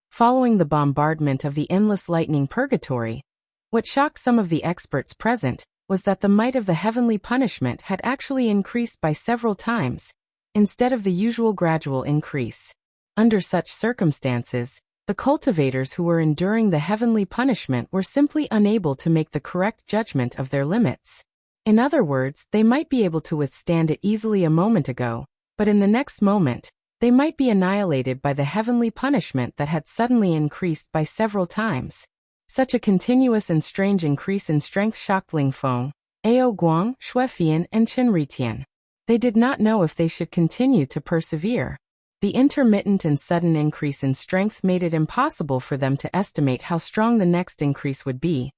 Following the bombardment of the endless lightning purgatory, what shocked some of the experts present was that the might of the heavenly punishment had actually increased by several times, instead of the usual gradual increase. Under such circumstances, the cultivators who were enduring the heavenly punishment were simply unable to make the correct judgment of their limits. In other words, they might be able to withstand it easily a moment ago, but in the next moment, they might be annihilated by the heavenly punishment that had suddenly increased by several times. Such a continuous and strange increase in strength shocked Ling Feng, Ao Guang, Xue Fian, and Chen Ritian. They did not know if they should continue to persevere. The intermittent and sudden increase in strength made it impossible for them to estimate how strong the next increase would be,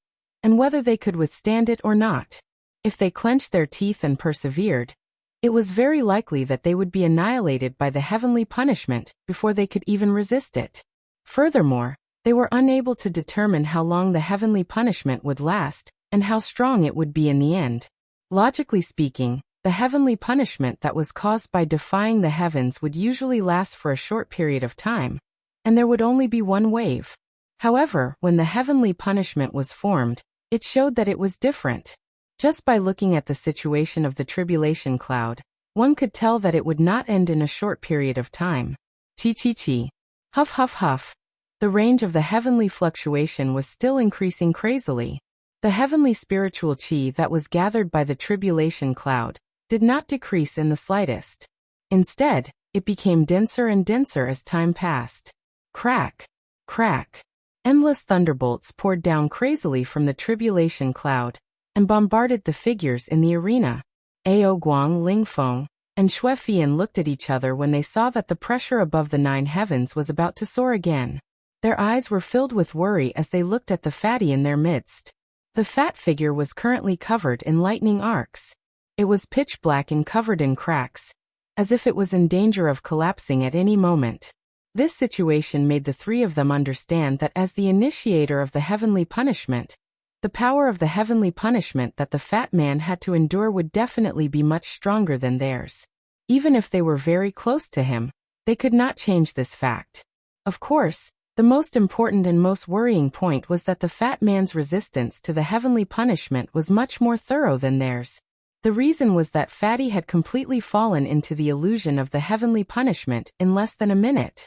and whether they could withstand it or not. If they clenched their teeth and persevered, it was very likely that they would be annihilated by the heavenly punishment before they could even resist it. Furthermore, they were unable to determine how long the heavenly punishment would last and how strong it would be in the end. Logically speaking, the heavenly punishment that was caused by defying the heavens would usually last for a short period of time, and there would only be one wave. However, when the heavenly punishment was formed, it showed that it was different. Just by looking at the situation of the tribulation cloud, one could tell that it would not end in a short period of time. Chi chi chi. Huff huff huff. The range of the heavenly fluctuation was still increasing crazily. The heavenly spiritual chi that was gathered by the tribulation cloud did not decrease in the slightest. Instead, it became denser and denser as time passed. Crack, crack. Endless thunderbolts poured down crazily from the tribulation cloud and bombarded the figures in the arena. Ao Guang, Ling Feng, and Xue Fian looked at each other when they saw that the pressure above the 9 heavens was about to soar again. Their eyes were filled with worry as they looked at the fatty in their midst. The fat figure was currently covered in lightning arcs. It was pitch black and covered in cracks, as if it was in danger of collapsing at any moment. This situation made the three of them understand that as the initiator of the heavenly punishment, the power of the heavenly punishment that the fat man had to endure would definitely be much stronger than theirs. Even if they were very close to him, they could not change this fact. Of course, the most important and most worrying point was that the fat man's resistance to the heavenly punishment was much more thorough than theirs. The reason was that Fatty had completely fallen into the illusion of the heavenly punishment in less than a minute.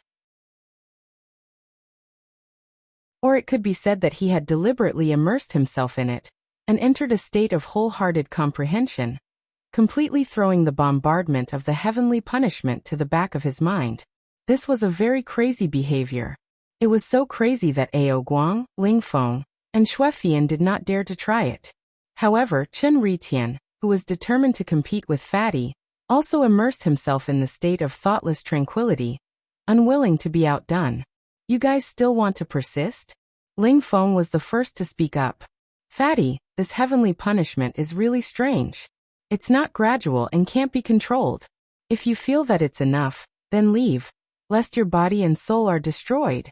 Or it could be said that he had deliberately immersed himself in it, and entered a state of wholehearted comprehension, completely throwing the bombardment of the heavenly punishment to the back of his mind. This was a very crazy behavior. It was so crazy that Ao Guang, Ling Feng, and Xue Fian did not dare to try it. However, Chen Ritian, who was determined to compete with Fatty, also immersed himself in the state of thoughtless tranquility, unwilling to be outdone. You guys still want to persist? Ling Feng was the first to speak up. Fatty, this heavenly punishment is really strange. It's not gradual and can't be controlled. If you feel that it's enough, then leave, lest your body and soul are destroyed.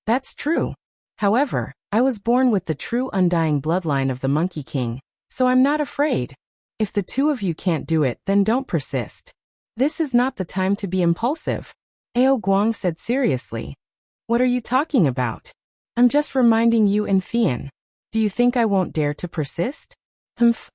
That's true. However, I was born with the true undying bloodline of the Monkey King, so I'm not afraid. If the two of you can't do it, then don't persist. This is not the time to be impulsive. Ao Guang said seriously. What are you talking about? I'm just reminding you and Fian. Do you think I won't dare to persist?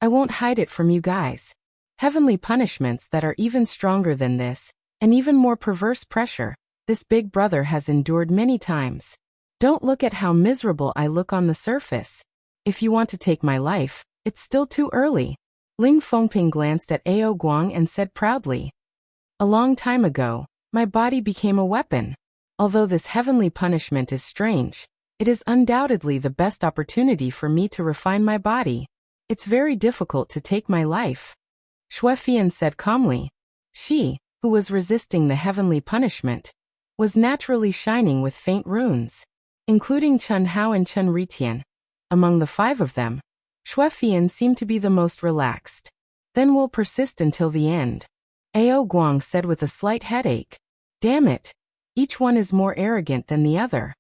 I won't hide it from you guys. Heavenly punishments that are even stronger than this, and even more perverse pressure, this big brother has endured many times. Don't look at how miserable I look on the surface. If you want to take my life, it's still too early. Ling Fengping glanced at Ao Guang and said proudly. A long time ago, my body became a weapon. Although this heavenly punishment is strange, it is undoubtedly the best opportunity for me to refine my body. It's very difficult to take my life. Xue Fian said calmly. She, who was resisting the heavenly punishment, was naturally shining with faint runes, including Chen Hao and Chen Ritian. Among the 5 of them, Xue Fian seemed to be the most relaxed. Then we'll persist until the end. Ao Guang said with a slight headache. Damn it. Each one is more arrogant than the other.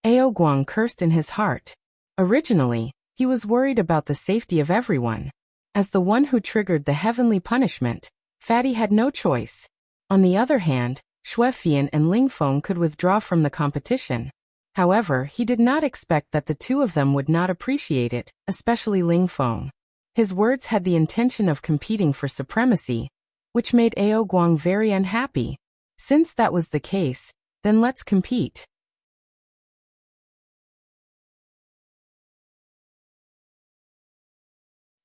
Ao Guang cursed in his heart. Originally, he was worried about the safety of everyone. As the one who triggered the heavenly punishment, Fatty had no choice. On the other hand, Xuefian and Lingfeng could withdraw from the competition. However, he did not expect that the two of them would not appreciate it, especially Lingfeng. His words had the intention of competing for supremacy, which made Ao Guang very unhappy. Since that was the case, then let's compete.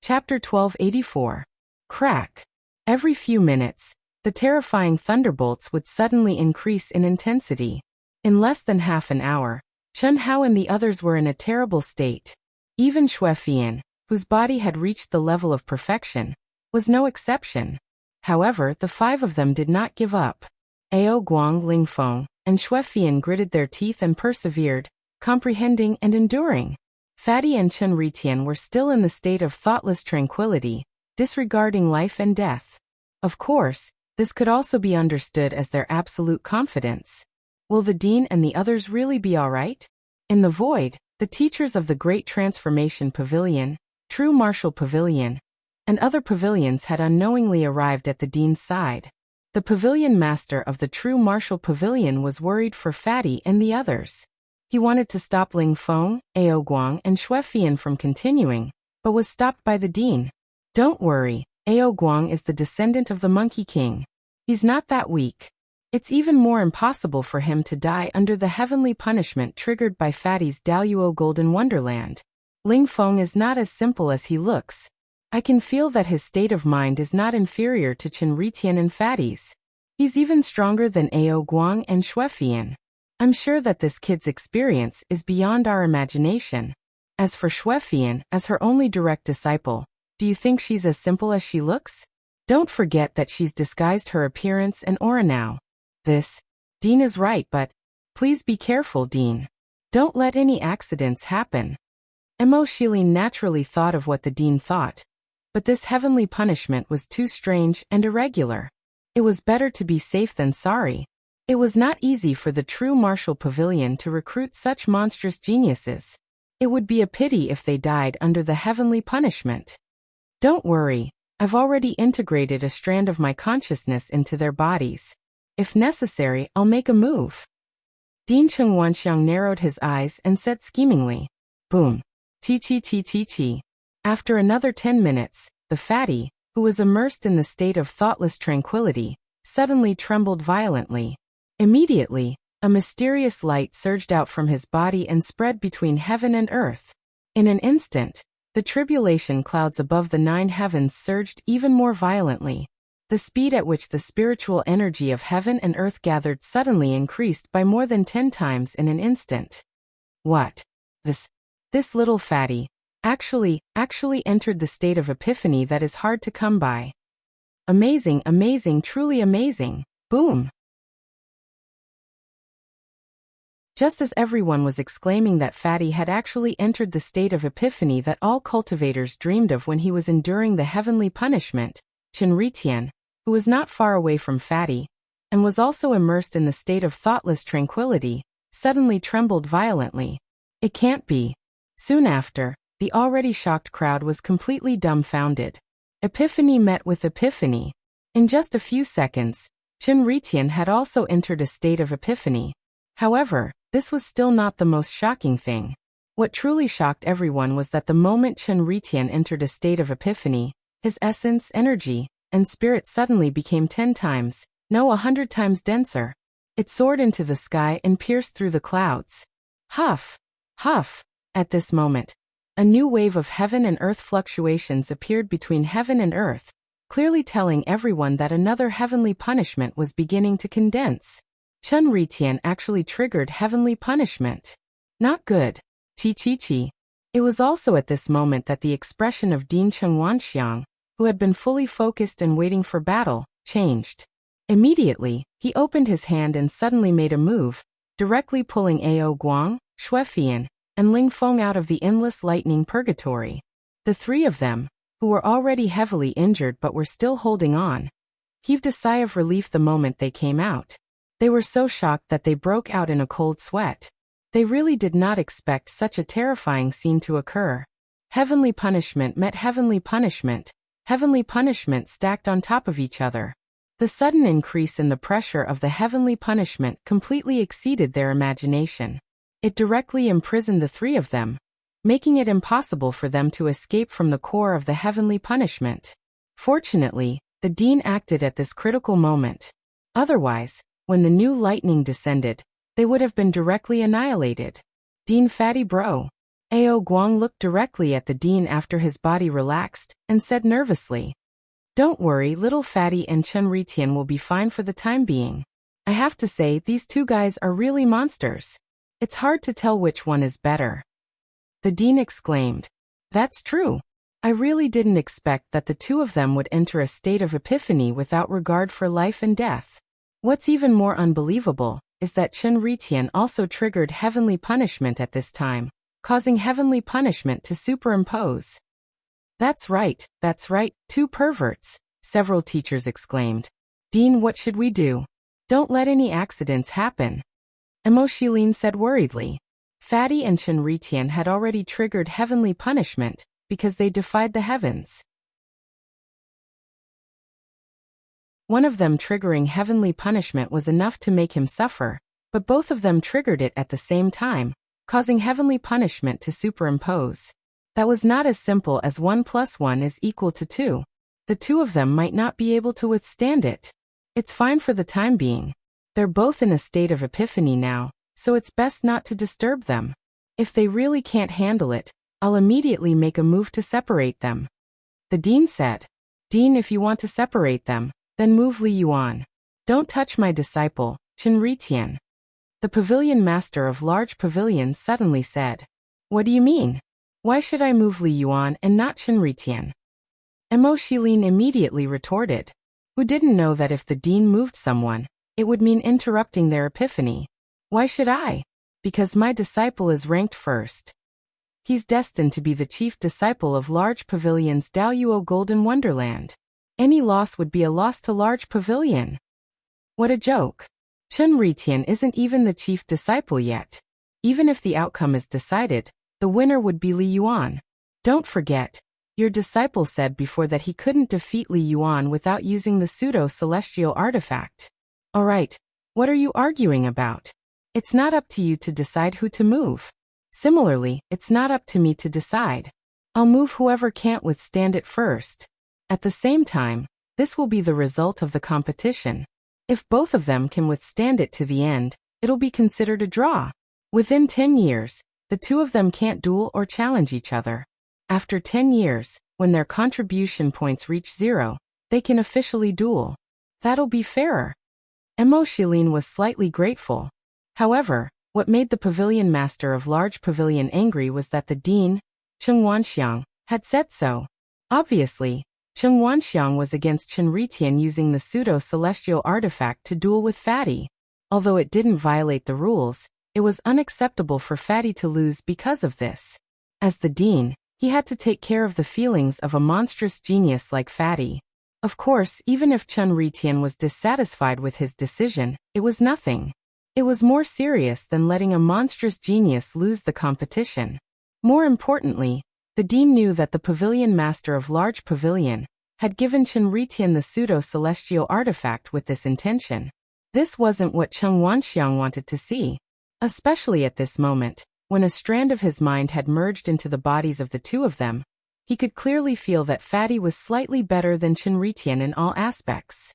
Chapter 1284. Crack. Every few minutes, the terrifying thunderbolts would suddenly increase in intensity. In less than half an hour, Chen Hao and the others were in a terrible state. Even Xuefian, whose body had reached the level of perfection, was no exception. However, the five of them did not give up. Ao Guang, Lingfeng, and Xuefian gritted their teeth and persevered, comprehending and enduring. Fatty and Chen Ritian were still in the state of thoughtless tranquility, disregarding life and death. Of course, this could also be understood as their absolute confidence. Will the dean and the others really be all right? In the void, the teachers of the Great Transformation Pavilion, True Martial Pavilion, and other pavilions had unknowingly arrived at the dean's side. The pavilion master of the True Martial Pavilion was worried for Fatty and the others. He wanted to stop Lingfeng, Ao Guang, and Xuefian from continuing, but was stopped by the dean. Don't worry, Ao Guang is the descendant of the Monkey King. He's not that weak. It's even more impossible for him to die under the heavenly punishment triggered by Fatty's Daoyuo Golden Wonderland. Lingfeng is not as simple as he looks. I can feel that his state of mind is not inferior to Chen Ritian and Fatty's. He's even stronger than Ao Guang and Xuefian. I'm sure that this kid's experience is beyond our imagination. As for Xuefian, as her only direct disciple, do you think she's as simple as she looks? Don't forget that she's disguised her appearance and aura now. Dean is right, but please be careful, Dean. Don't let any accidents happen. Mo Shilin naturally thought of what the dean thought. But this heavenly punishment was too strange and irregular. It was better to be safe than sorry. It was not easy for the True Martial Pavilion to recruit such monstrous geniuses. It would be a pity if they died under the heavenly punishment. Don't worry, I've already integrated a strand of my consciousness into their bodies. If necessary, I'll make a move. Dean Cheng Wanxiang narrowed his eyes and said schemingly, boom. Chi. After another 10 minutes, the fatty, who was immersed in the state of thoughtless tranquility, suddenly trembled violently. Immediately, a mysterious light surged out from his body and spread between heaven and earth. In an instant, the tribulation clouds above the 9 heavens surged even more violently. The speed at which the spiritual energy of heaven and earth gathered suddenly increased by more than 10 times in an instant. What? This little fatty actually entered the state of epiphany that is hard to come by. Amazing, truly amazing. Boom. Just as everyone was exclaiming that Fatty had actually entered the state of epiphany that all cultivators dreamed of when he was enduring the heavenly punishment, Chen Ritian, who was not far away from Fatty, and was also immersed in the state of thoughtless tranquility, suddenly trembled violently. It can't be. Soon after, the already shocked crowd was completely dumbfounded. Epiphany met with epiphany. In just a few seconds, Chen Ritian had also entered a state of epiphany. However, this was still not the most shocking thing. What truly shocked everyone was that the moment Chen Ritian entered a state of epiphany, his essence, energy, and spirit suddenly became 10 times, no 100 times denser. It soared into the sky and pierced through the clouds. Huff! Huff! At this moment, a new wave of heaven and earth fluctuations appeared between heaven and earth, clearly telling everyone that another heavenly punishment was beginning to condense. Chen Ritian actually triggered heavenly punishment. Not good. Chi. It was also at this moment that the expression of Dean Cheng Wanxiang, who had been fully focused and waiting for battle, changed. Immediately, he opened his hand and suddenly made a move, directly pulling Ao Guang, Xuefian, and Lingfeng out of the endless lightning purgatory. The 3 of them, who were already heavily injured but were still holding on, heaved a sigh of relief the moment they came out. They were so shocked that they broke out in a cold sweat. They really did not expect such a terrifying scene to occur. Heavenly punishment met heavenly punishment. heavenly punishment stacked on top of each other. The sudden increase in the pressure of the heavenly punishment completely exceeded their imagination. It directly imprisoned the three of them, making it impossible for them to escape from the core of the heavenly punishment. Fortunately, the dean acted at this critical moment. Otherwise, when the new lightning descended, they would have been directly annihilated. Dean Fatty Bro. Ao Guang looked directly at the dean after his body relaxed, and said nervously, "Don't worry, little Fatty and Chen Ritian will be fine for the time being. I have to say, these two guys are really monsters. It's hard to tell which one is better." The dean exclaimed, "That's true. I really didn't expect that the two of them would enter a state of epiphany without regard for life and death. What's even more unbelievable is that Chen Ritian also triggered heavenly punishment at this time, causing heavenly punishment to superimpose." That's right, two perverts," several teachers exclaimed. "Dean, what should we do? Don't let any accidents happen." Emo Shilin said worriedly. Fatty and Chen Ritian had already triggered heavenly punishment because they defied the heavens. One of them triggering heavenly punishment was enough to make him suffer, but both of them triggered it at the same time, causing heavenly punishment to superimpose. That was not as simple as 1 + 1 is equal to 2. The two of them might not be able to withstand it. It's fine for the time being. They're both in a state of epiphany now, so it's best not to disturb them. If they really can't handle it, I'll immediately make a move to separate them." The dean said. "Dean, if you want to separate them, then move Li Yuan. Don't touch my disciple, Chen Ritian." The pavilion master of large pavilion suddenly said, "What do you mean? Why should I move Li Yuan and not Chen Ritian?" Emo Shilin immediately retorted, "Who didn't know that if the dean moved someone, it would mean interrupting their epiphany? Why should I? Because my disciple is ranked first. He's destined to be the chief disciple of large pavilion's Daoyuo Golden Wonderland. Any loss would be a loss to large pavilion." What a joke. Chen Ritian isn't even the chief disciple yet. Even if the outcome is decided, the winner would be Li Yuan. Don't forget, your disciple said before that he couldn't defeat Li Yuan without using the pseudo-celestial artifact. Alright, what are you arguing about? It's not up to you to decide who to move. Similarly, it's not up to me to decide. I'll move whoever can't withstand it first. At the same time, this will be the result of the competition. If both of them can withstand it to the end, it'll be considered a draw. Within 10 years, the two of them can't duel or challenge each other. After 10 years, when their contribution points reach 0, they can officially duel. That'll be fairer. Emo Shilin was slightly grateful. However, what made the pavilion master of large pavilion angry was that the dean, Cheng Wanxiang, had said so. Obviously, Cheng Wanxiang was against Chen Ritian using the pseudo-celestial artifact to duel with Fatty. Although it didn't violate the rules, it was unacceptable for Fatty to lose because of this. As the dean, he had to take care of the feelings of a monstrous genius like Fatty. Of course, even if Chen Ritian was dissatisfied with his decision, it was nothing. It was more serious than letting a monstrous genius lose the competition. More importantly, the dean knew that the pavilion master of large pavilion had given Chen Ritian the pseudo-celestial artifact with this intention. This wasn't what Cheng Wanxiang wanted to see. Especially at this moment, when a strand of his mind had merged into the bodies of the two of them, he could clearly feel that Fatty was slightly better than Chen Ritian in all aspects.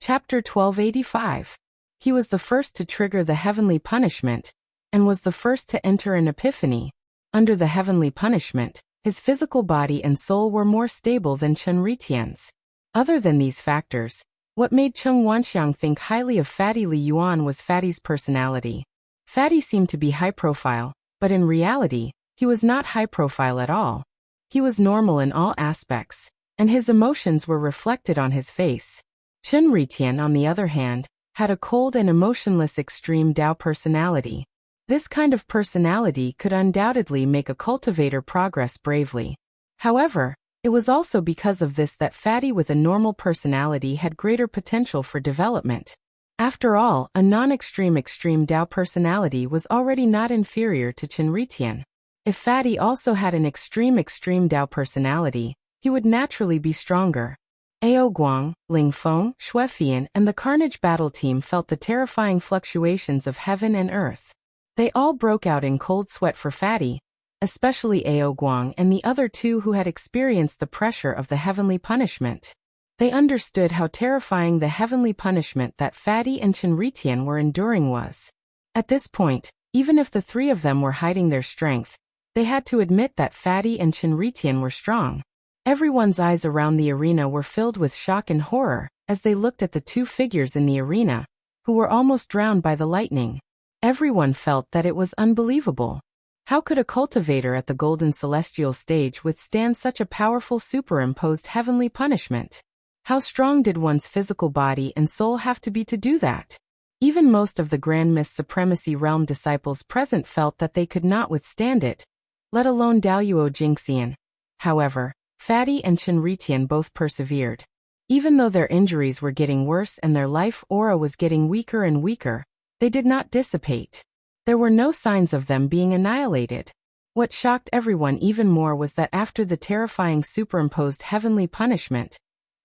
Chapter 1285. He was the first to trigger the heavenly punishment, and was the first to enter an epiphany. Under the heavenly punishment, his physical body and soul were more stable than Chen Ritian's. Other than these factors, what made Cheng Wanxiang think highly of Fatty Li Yuan was Fatty's personality. Fatty seemed to be high profile, but in reality, he was not high profile at all. He was normal in all aspects, and his emotions were reflected on his face. Chen Ritian, on the other hand, had a cold and emotionless extreme Dao personality. This kind of personality could undoubtedly make a cultivator progress bravely. However, it was also because of this that Fatty with a normal personality had greater potential for development. After all, a non-extreme extreme Dao personality was already not inferior to Chen Ritian. If Fatty also had an extreme extreme Dao personality, he would naturally be stronger. Ao Guang, Ling Feng, Xuefian, and the Carnage battle team felt the terrifying fluctuations of heaven and earth. They all broke out in cold sweat for Fatty, especially Ao Guang and the other two who had experienced the pressure of the heavenly punishment. They understood how terrifying the heavenly punishment that Fatty and Chen Ritian were enduring was. At this point, even if the three of them were hiding their strength, they had to admit that Fatty and Chen Ritian were strong. Everyone's eyes around the arena were filled with shock and horror as they looked at the two figures in the arena, who were almost drowned by the lightning. Everyone felt that it was unbelievable. How could a cultivator at the Golden Celestial stage withstand such a powerful superimposed heavenly punishment? How strong did one's physical body and soul have to be to do that? Even most of the Grand Mist Supremacy Realm disciples present felt that they could not withstand it, let alone Daoyuo Jingxian. However, Fatty and Chen Ritian both persevered. Even though their injuries were getting worse and their life aura was getting weaker and weaker, they did not dissipate. There were no signs of them being annihilated. What shocked everyone even more was that after the terrifying superimposed heavenly punishment,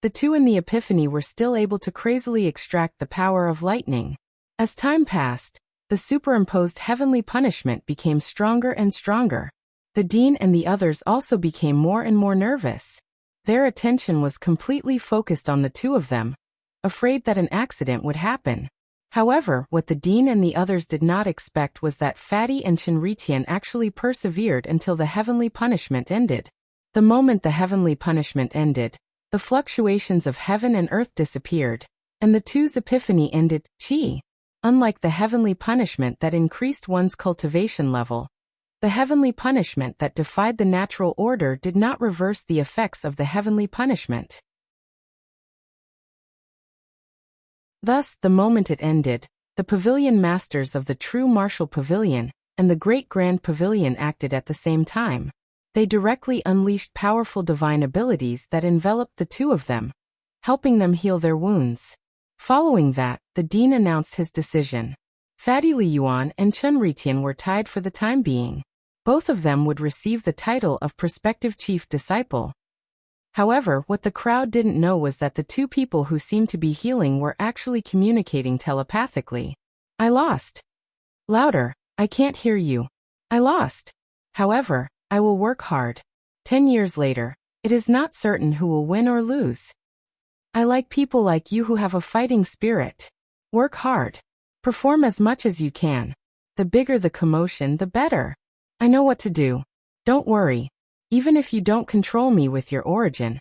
the two in the Epiphany were still able to crazily extract the power of lightning. As time passed, the superimposed heavenly punishment became stronger and stronger. The Dean and the others also became more and more nervous. Their attention was completely focused on the two of them, afraid that an accident would happen. However, what the Dean and the others did not expect was that Fatty and Chen Ritian actually persevered until the heavenly punishment ended. The moment the heavenly punishment ended, the fluctuations of heaven and earth disappeared, and the two's epiphany ended. Unlike the heavenly punishment that increased one's cultivation level, the heavenly punishment that defied the natural order did not reverse the effects of the heavenly punishment. Thus, the moment it ended, the pavilion masters of the true martial pavilion and the great grand pavilion acted at the same time. They directly unleashed powerful divine abilities that enveloped the two of them, helping them heal their wounds. Following that, the Dean announced his decision. Fatty Li Yuan and Chen Ritian were tied for the time being. Both of them would receive the title of prospective chief disciple. However, what the crowd didn't know was that the two people who seemed to be healing were actually communicating telepathically. I lost. Louder, I can't hear you. I lost. However, I will work hard. 10 years later, it is not certain who will win or lose. I like people like you who have a fighting spirit. Work hard. Perform as much as you can. The bigger the commotion, the better. I know what to do. Don't worry. Even if you don't control me with your origin,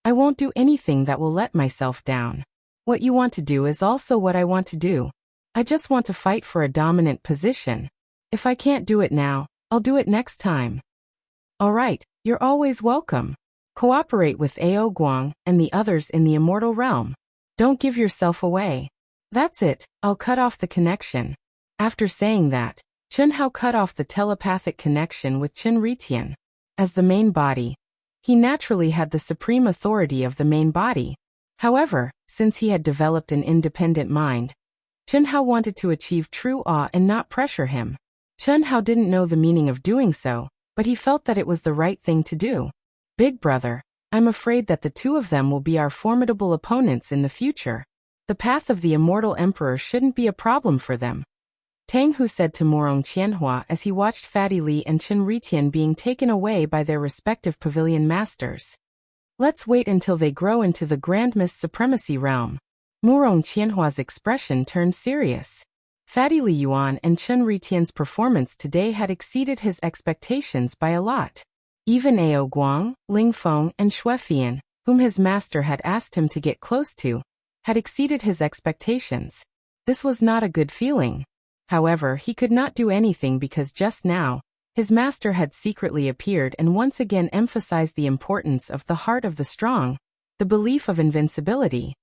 I won't do anything that will let myself down. What you want to do is also what I want to do. I just want to fight for a dominant position. If I can't do it now, I'll do it next time. Alright, you're always welcome. Cooperate with Ao Guang and the others in the immortal realm. Don't give yourself away. That's it, I'll cut off the connection. After saying that, Chen Hao cut off the telepathic connection with Chen Ritian. As the main body, he naturally had the supreme authority of the main body. However, since he had developed an independent mind, Chen Hao wanted to achieve true awe and not pressure him. Chen Hao didn't know the meaning of doing so, but he felt that it was the right thing to do. Big brother, I'm afraid that the two of them will be our formidable opponents in the future. The path of the immortal emperor shouldn't be a problem for them. Tang Hu said to Morong Qianhua as he watched Fatty Li and Chen Ritian being taken away by their respective pavilion masters. Let's wait until they grow into the Grand Mist Supremacy realm. Morong Qianhua's expression turned serious. Fatty Li Yuan and Chen Ritian's performance today had exceeded his expectations by a lot. Even Ao Guang, Ling Feng, and Xuefian, whom his master had asked him to get close to, had exceeded his expectations. This was not a good feeling. However, he could not do anything because just now, his master had secretly appeared and once again emphasized the importance of the heart of the strong, the belief of invincibility.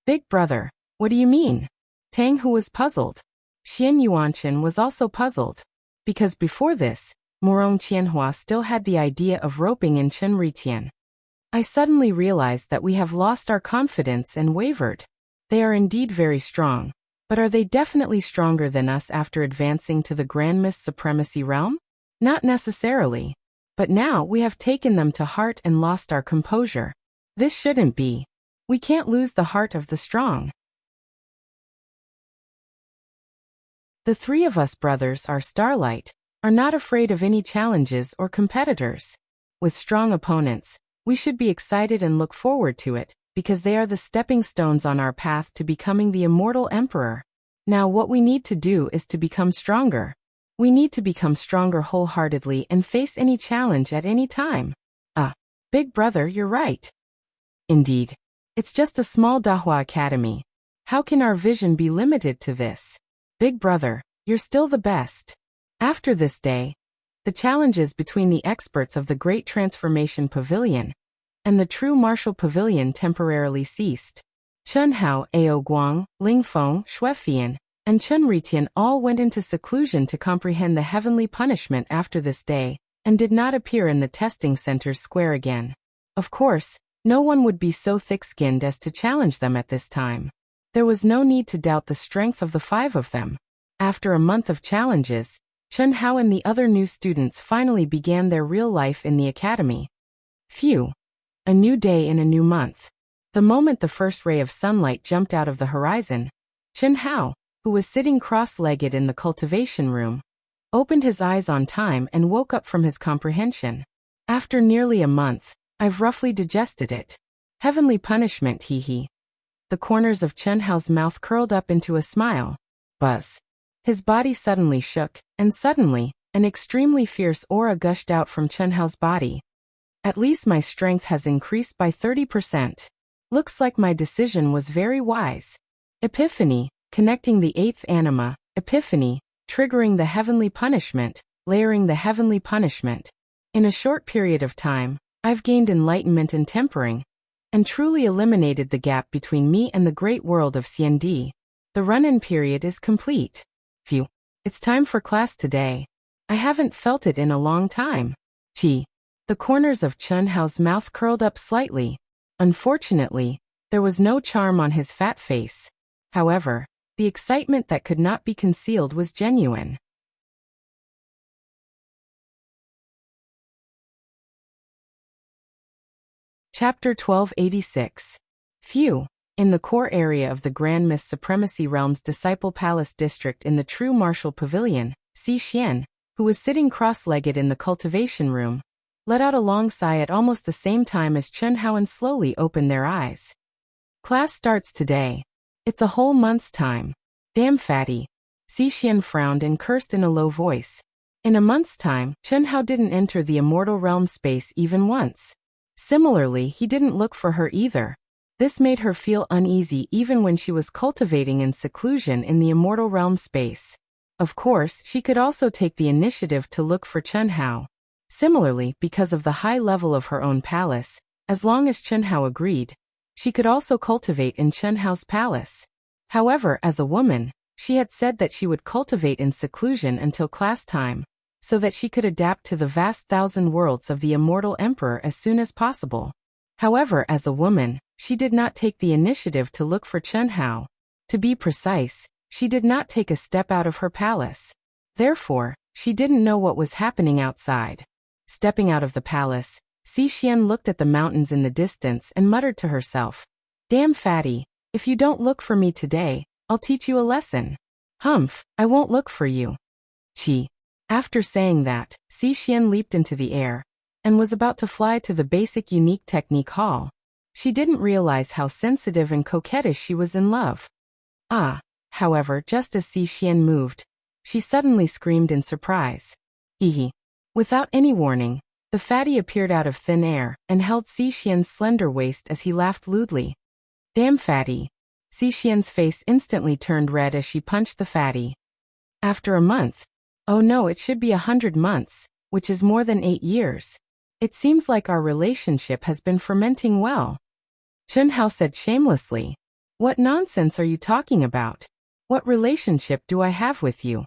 Big brother, what do you mean? Tang Hu was puzzled. Xian Yuanchen was also puzzled. Because before this, Morong Qianhua still had the idea of roping in Chen Ritian. I suddenly realized that we have lost our confidence and wavered. They are indeed very strong. But are they definitely stronger than us after advancing to the Grand Mist Supremacy realm? Not necessarily. But now we have taken them to heart and lost our composure. This shouldn't be. We can't lose the heart of the strong. The three of us brothers, our Starlight, are not afraid of any challenges or competitors. With strong opponents, we should be excited and look forward to it, because they are the stepping stones on our path to becoming the immortal emperor. Now what we need to do is to become stronger. We need to become stronger wholeheartedly and face any challenge at any time. Big brother, you're right. Indeed. It's just a small Dahua academy. How can our vision be limited to this? Big brother, you're still the best. After this day, the challenges between the experts of the Great Transformation Pavilion and the True Martial Pavilion temporarily ceased. Chen Hao, Ao Guang, Ling Feng, Xuefian, and Chen Ritian all went into seclusion to comprehend the heavenly punishment after this day, and did not appear in the testing center's square again. Of course, no one would be so thick-skinned as to challenge them at this time. There was no need to doubt the strength of the five of them. After a month of challenges, Chen Hao and the other new students finally began their real life in the academy. Phew! A new day in a new month. The moment the first ray of sunlight jumped out of the horizon, Chen Hao, who was sitting cross-legged in the cultivation room, opened his eyes on time and woke up from his comprehension. After nearly a month, I've roughly digested it. Heavenly punishment, hee. The corners of Chen Hao's mouth curled up into a smile. Buzz. His body suddenly shook, and suddenly, an extremely fierce aura gushed out from Chen Hao's body. At least my strength has increased by 30%. Looks like my decision was very wise. Epiphany, connecting the eighth anima, epiphany, triggering the heavenly punishment, layering the heavenly punishment. In a short period of time, I've gained enlightenment and tempering, and truly eliminated the gap between me and the great world of CND. The run-in period is complete. Phew. It's time for class today. I haven't felt it in a long time. Gee. The corners of Chen Hao's mouth curled up slightly. Unfortunately, there was no charm on his fat face. However, the excitement that could not be concealed was genuine. Chapter 1286. Phew. In the core area of the Grand Mist Supremacy Realm's Disciple Palace district in the True Martial Pavilion, Si Xian, who was sitting cross-legged in the cultivation room, let out a long sigh at almost the same time as Chen Hao and slowly opened their eyes. Class starts today. It's a whole month's time. Damn fatty. Si Xian frowned and cursed in a low voice. In a month's time, Chen Hao didn't enter the immortal realm space even once. Similarly, he didn't look for her either. This made her feel uneasy even when she was cultivating in seclusion in the immortal realm space. Of course, she could also take the initiative to look for Chen Hao. Similarly, because of the high level of her own palace, as long as Chen Hao agreed, she could also cultivate in Chen Hao's palace. However, as a woman, she had said that she would cultivate in seclusion until class time, so that she could adapt to the vast 1,000 worlds of the immortal emperor as soon as possible. However, as a woman, she did not take the initiative to look for Chen Hao. To be precise, she did not take a step out of her palace. Therefore, she didn't know what was happening outside. Stepping out of the palace, Si Xian looked at the mountains in the distance and muttered to herself, "Damn fatty, if you don't look for me today, I'll teach you a lesson." "Humph, I won't look for you." Chi. After saying that, Si Xian leaped into the air and was about to fly to the basic unique technique hall. She didn't realize how sensitive and coquettish she was in love. However, just as Si Xian moved, she suddenly screamed in surprise. Hee. Without any warning, the fatty appeared out of thin air and held Si Xian's slender waist as he laughed lewdly. "Damn fatty." Si Xian's face instantly turned red as she punched the fatty. After a month. Oh no, it should be 100 months, which is more than 8 years. It seems like our relationship has been fermenting well. Chen Hao said shamelessly. "What nonsense are you talking about? What relationship do I have with you?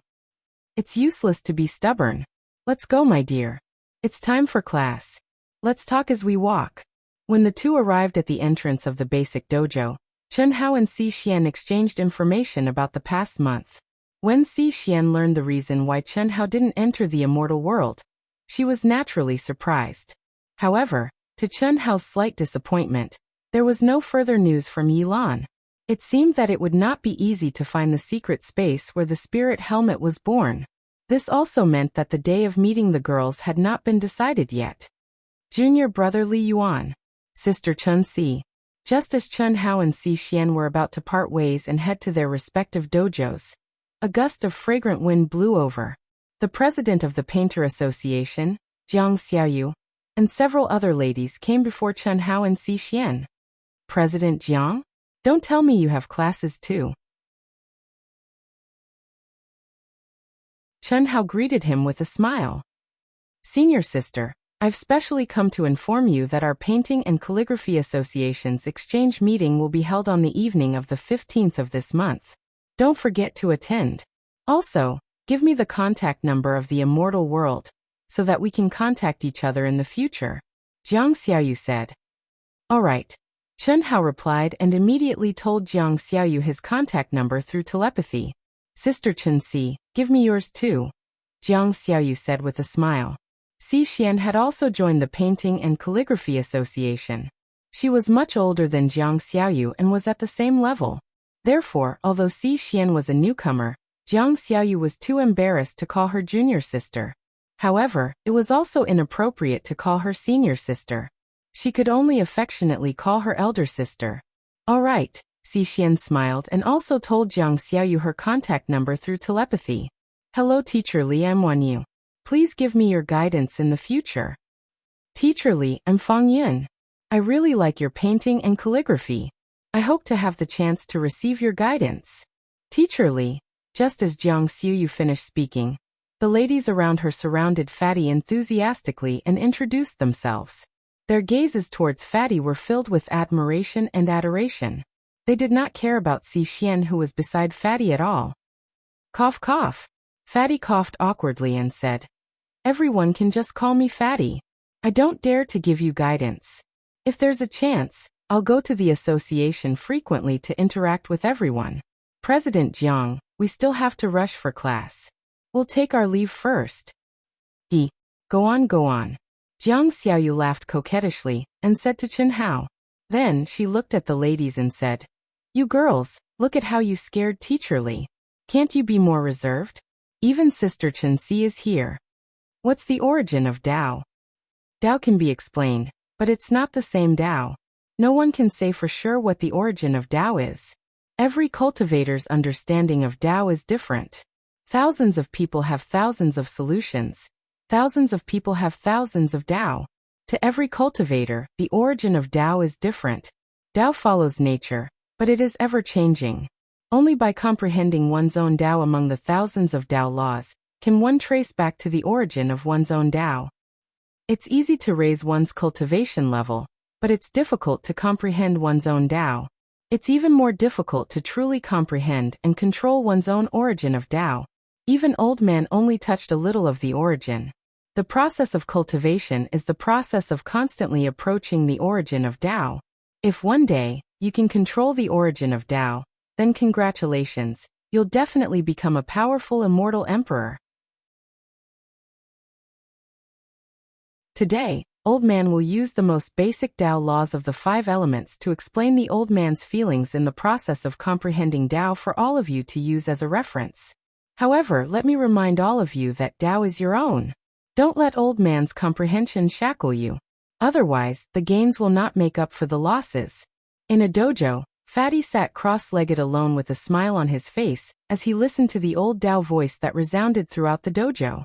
It's useless to be stubborn. Let's go, my dear. It's time for class. Let's talk as we walk." When the two arrived at the entrance of the basic dojo, Chen Hao and Xi Xian exchanged information about the past month. When Xi Xian learned the reason why Chen Hao didn't enter the immortal world, she was naturally surprised. However, to Chen Hao's slight disappointment, there was no further news from Yilan. It seemed that it would not be easy to find the secret space where the spirit helmet was born. This also meant that the day of meeting the girls had not been decided yet. Junior brother Li Yuan, sister Chen Si. Just as Chen Hao and Xi Xian were about to part ways and head to their respective dojos, a gust of fragrant wind blew over. The president of the Painter Association, Jiang Xiaoyu, and several other ladies came before Chen Hao and Xi Xian. President Jiang? Don't tell me you have classes too. Chen Hao greeted him with a smile. Senior sister, I've specially come to inform you that our Painting and Calligraphy Association's exchange meeting will be held on the evening of the 15th of this month. Don't forget to attend. Also, give me the contact number of the immortal world, so that we can contact each other in the future, Jiang Xiaoyu said. All right. Chen Hao replied and immediately told Jiang Xiaoyu his contact number through telepathy. Sister Chen Si, give me yours too, Jiang Xiaoyu said with a smile. Xi Xian had also joined the Painting and Calligraphy Association. She was much older than Jiang Xiaoyu and was at the same level. Therefore, although Xi Xian was a newcomer, Jiang Xiaoyu was too embarrassed to call her junior sister. However, it was also inappropriate to call her senior sister. She could only affectionately call her elder sister. All right, Xi Xian smiled and also told Jiang Xiaoyu her contact number through telepathy. Hello Teacher Li, I'm Wan Yu. Please give me your guidance in the future. Teacher Li, I'm Fang Yin. I really like your painting and calligraphy. I hope to have the chance to receive your guidance. Teacher Li, just as Jiang Xiaoyu finished speaking, the ladies around her surrounded Fatty enthusiastically and introduced themselves. Their gazes towards Fatty were filled with admiration and adoration. They did not care about Xi Xian, who was beside Fatty, at all. Cough cough. Fatty coughed awkwardly and said, Everyone can just call me Fatty. I don't dare to give you guidance. If there's a chance, I'll go to the association frequently to interact with everyone. President Jiang, we still have to rush for class. We'll take our leave first. Go on, go on. Jiang Xiaoyu laughed coquettishly and said to Chen Hao. Then she looked at the ladies and said, You girls, look at how you scared Teacher Li. Can't you be more reserved? Even Sister Chen Si is here. What's the origin of Tao? Tao can be explained, but it's not the same Tao. No one can say for sure what the origin of Tao is. Every cultivator's understanding of Tao is different. Thousands of people have thousands of solutions. Thousands of people have thousands of Tao. To every cultivator, the origin of Tao is different. Tao follows nature, but it is ever-changing. Only by comprehending one's own Tao among the thousands of Tao laws can one trace back to the origin of one's own Tao. It's easy to raise one's cultivation level, but it's difficult to comprehend one's own Tao. It's even more difficult to truly comprehend and control one's own origin of Tao. Even Old Man only touched a little of the origin. The process of cultivation is the process of constantly approaching the origin of Tao. If one day you can control the origin of Tao, then congratulations, you'll definitely become a powerful immortal emperor. Today, Old Man will use the most basic Tao laws of the 5 elements to explain the Old Man's feelings in the process of comprehending Tao for all of you to use as a reference. However, let me remind all of you that Tao is your own. Don't let Old Man's comprehension shackle you. Otherwise, the gains will not make up for the losses. In a dojo, Fatty sat cross-legged alone with a smile on his face as he listened to the old Tao voice that resounded throughout the dojo.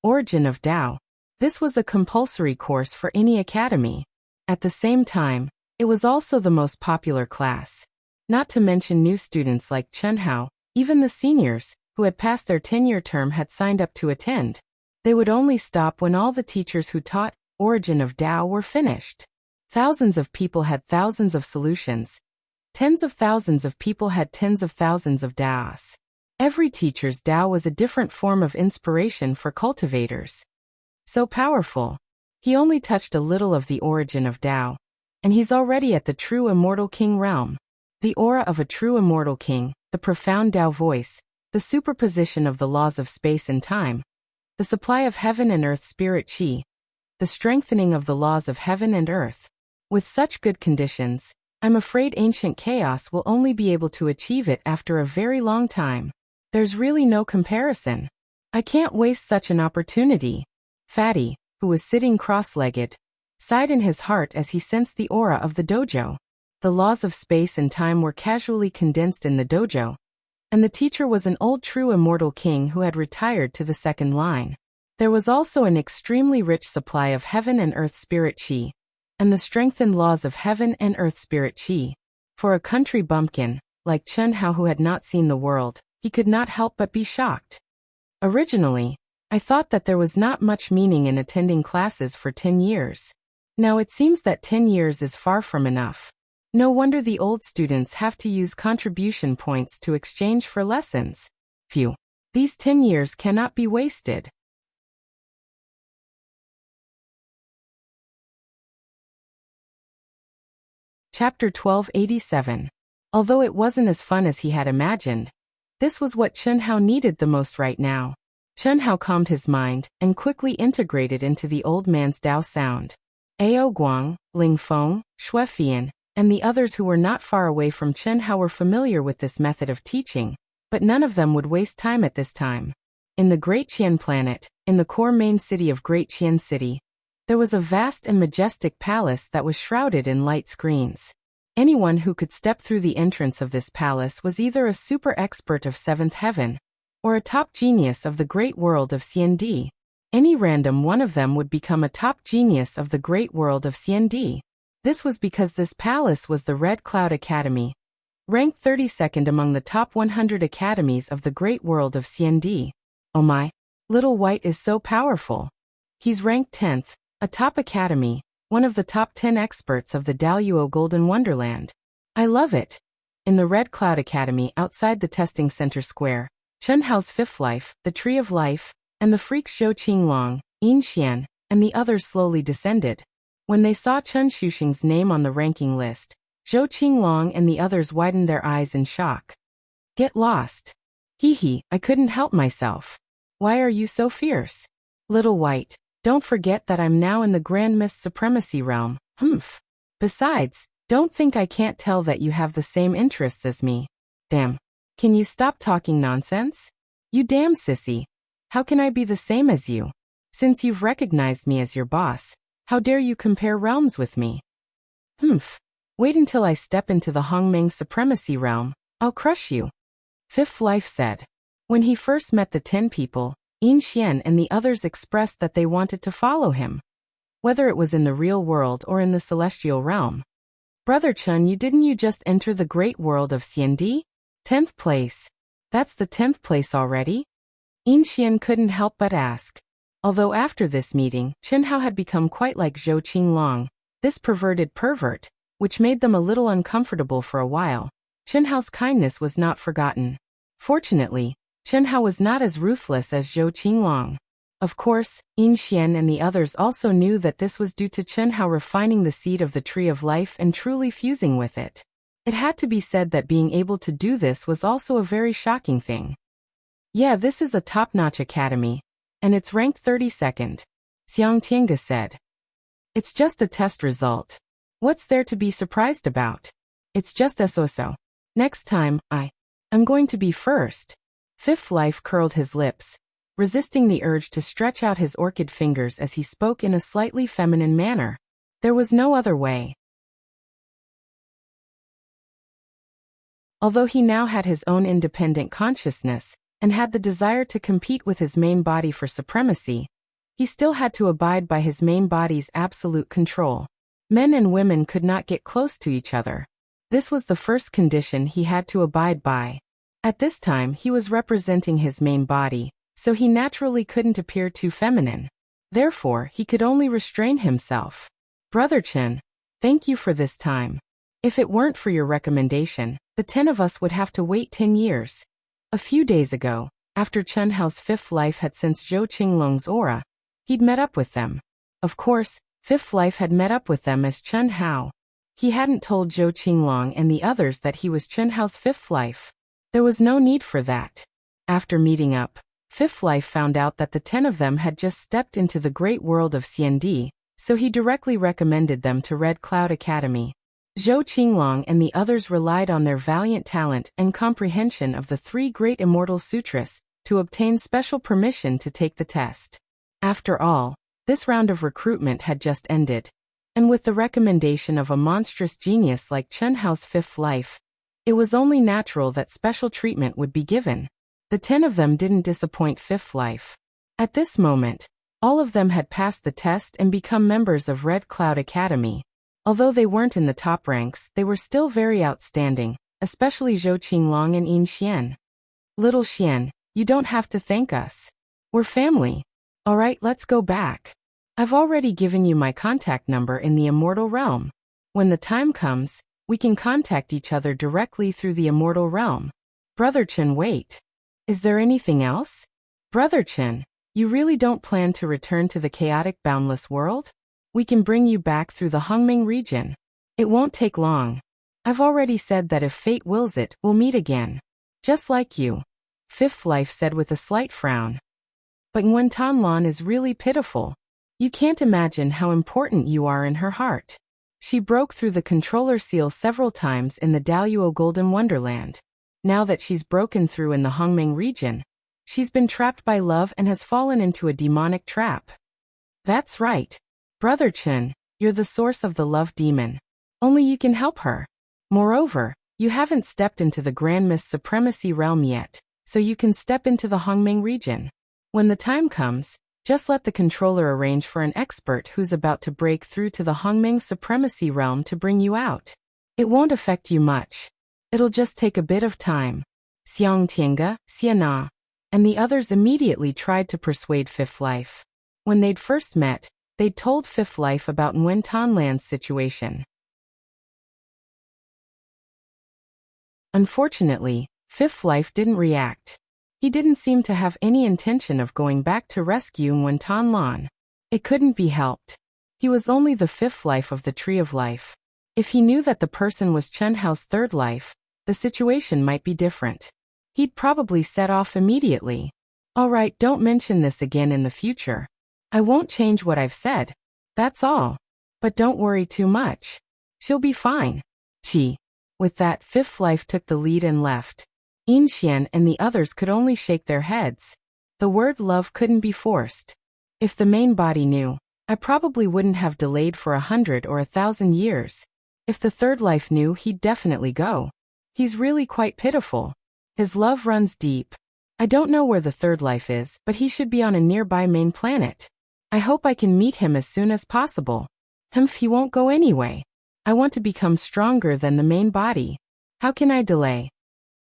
Origin of Tao. This was a compulsory course for any academy. At the same time, it was also the most popular class. Not to mention new students like Chen Hao, even the seniors, who had passed their 10-year term, had signed up to attend. They would only stop when all the teachers who taught Origin of Tao were finished. Thousands of people had thousands of solutions. Tens of thousands of people had tens of thousands of Taos. Every teacher's Tao was a different form of inspiration for cultivators. So powerful. He only touched a little of the origin of Tao, and he's already at the true immortal king realm. The aura of a true immortal king, the profound Tao voice, the superposition of the laws of space and time, the supply of heaven and earth spirit qi, the strengthening of the laws of heaven and earth. With such good conditions, I'm afraid ancient chaos will only be able to achieve it after a very long time. There's really no comparison. I can't waste such an opportunity. Fatty, who was sitting cross-legged, sighed in his heart as he sensed the aura of the dojo. The laws of space and time were casually condensed in the dojo, and the teacher was an old true immortal king who had retired to the second line. There was also an extremely rich supply of heaven and earth spirit qi, and the strengthened laws of heaven and earth spirit qi. For a country bumpkin, like Chen Hao who had not seen the world, he could not help but be shocked. Originally, I thought that there was not much meaning in attending classes for 10 years. Now it seems that 10 years is far from enough. No wonder the old students have to use contribution points to exchange for lessons. Phew. These 10 years cannot be wasted. Chapter 1287. Although it wasn't as fun as he had imagined, this was what Chen Hao needed the most right now. Chen Hao calmed his mind and quickly integrated into the old man's Dao sound. Ao Guang, Ling Feng, Xue Fian, and the others who were not far away from Chen Hao were familiar with this method of teaching, but none of them would waste time at this time. In the Great Qian planet, in the core main city of Great Qian City, there was a vast and majestic palace that was shrouded in light screens. Anyone who could step through the entrance of this palace was either a super expert of seventh heaven, or a top genius of the great world of CND. Any random one of them would become a top genius of the great world of CND. This was because this palace was the Red Cloud Academy, ranked 32nd among the top 100 academies of the great world of CND. Oh my, Little White is so powerful. He's ranked 10th, a top academy, one of the top 10 experts of the Daluo Golden Wonderland. I love it. In the Red Cloud Academy outside the testing center square, Chen Hao's fifth life, the Tree of Life, and the freaks Zhou Qinglong, Yin Xian, and the others slowly descended. When they saw Chen Shuxing's name on the ranking list, Zhou Qinglong and the others widened their eyes in shock. Get lost. Hee, I couldn't help myself. Why are you so fierce? Little White, don't forget that I'm now in the Grand Mist Supremacy realm. Humph. Besides, don't think I can't tell that you have the same interests as me. Damn. Can you stop talking nonsense? You damn sissy. How can I be the same as you? Since you've recognized me as your boss, how dare you compare realms with me? Humph. Wait until I step into the Hongmeng Supremacy realm. I'll crush you. Fifth Life said. When he first met the 10 people, Yin Xian and the others expressed that they wanted to follow him, whether it was in the real world or in the celestial realm. Brother Chen, didn't you just enter the great world of CND? 10th place. That's the 10th place already? Yin Xian couldn't help but ask. Although after this meeting, Chen Hao had become quite like Zhou Qinglong, this perverted pervert, which made them a little uncomfortable for a while. Chen Hao's kindness was not forgotten. Fortunately, Chen Hao was not as ruthless as Zhou Qinglong. Of course, Yin Xian and the others also knew that this was due to Chen Hao refining the seed of the Tree of Life and truly fusing with it. It had to be said that being able to do this was also a very shocking thing. Yeah, this is a top-notch academy, and it's ranked 32nd, Xiang Tiange said. It's just a test result. What's there to be surprised about? It's just a so-so. Next time, I'm going to be first. Fifth Life curled his lips, resisting the urge to stretch out his orchid fingers as he spoke in a slightly feminine manner. There was no other way. Although he now had his own independent consciousness, and had the desire to compete with his main body for supremacy, he still had to abide by his main body's absolute control. Men and women could not get close to each other. This was the first condition he had to abide by. At this time he was representing his main body, so he naturally couldn't appear too feminine. Therefore, he could only restrain himself. Brother Chen, thank you for this time. If it weren't for your recommendation, the 10 of us would have to wait 10 years. A few days ago, after Chen Hao's fifth life had sensed Zhou Qinglong's aura, he'd met up with them. Of course, fifth life had met up with them as Chen Hao. He hadn't told Zhou Qinglong and the others that he was Chenhao's fifth life. There was no need for that. After meeting up, Fifth Life found out that the 10 of them had just stepped into the great world of CND, so he directly recommended them to Red Cloud Academy. Zhou Qinglong and the others relied on their valiant talent and comprehension of the 3 great immortal sutras to obtain special permission to take the test. After all, this round of recruitment had just ended, and with the recommendation of a monstrous genius like Chenhao's fifth life, it was only natural that special treatment would be given. The 10 of them didn't disappoint Fifth Life. At this moment, all of them had passed the test and become members of Red Cloud Academy. Although they weren't in the top ranks, they were still very outstanding, especially Zhou Qinglong and Yin Xian. Little Xian, you don't have to thank us. We're family. Alright, let's go back. I've already given you my contact number in the Immortal Realm. When the time comes, we can contact each other directly through the Immortal Realm. Brother Chen, wait. Is there anything else? Brother Chen, you really don't plan to return to the chaotic boundless world? We can bring you back through the Hongming region. It won't take long. I've already said that if fate wills it, we'll meet again. Just like you. Fifth Life said with a slight frown. But Nguyen Tan is really pitiful. You can't imagine how important you are in her heart. She broke through the controller seal several times in the Daoyuo Golden Wonderland. Now that she's broken through in the Hongming region, she's been trapped by love and has fallen into a demonic trap. That's right. Brother Chen, you're the source of the love demon. Only you can help her. Moreover, you haven't stepped into the Grand Mist Supremacy realm yet, so you can step into the Hongming region. When the time comes, just let the controller arrange for an expert who's about to break through to the Hongming Supremacy realm to bring you out. It won't affect you much. It'll just take a bit of time. Xiang Tiange, Xiana, and the others immediately tried to persuade Fifth Life. When they'd first met, they'd told Fifth Life about Nguyen Tanlan's situation. Unfortunately, Fifth Life didn't react. He didn't seem to have any intention of going back to rescue Nguyen Tanlan. It couldn't be helped. He was only the fifth life of the Tree of Life. If he knew that the person was Chenhao's third life, the situation might be different. He'd probably set off immediately. Alright, don't mention this again in the future. I won't change what I've said. That's all. But don't worry too much. She'll be fine. Chi. With that, Fifth Life took the lead and left. Yin Xian and the others could only shake their heads. The word love couldn't be forced. If the main body knew, I probably wouldn't have delayed for 100 or 1,000 years. If the third life knew, he'd definitely go. He's really quite pitiful. His love runs deep. I don't know where the third life is, but he should be on a nearby main planet. I hope I can meet him as soon as possible. He won't go anyway. I want to become stronger than the main body. How can I delay?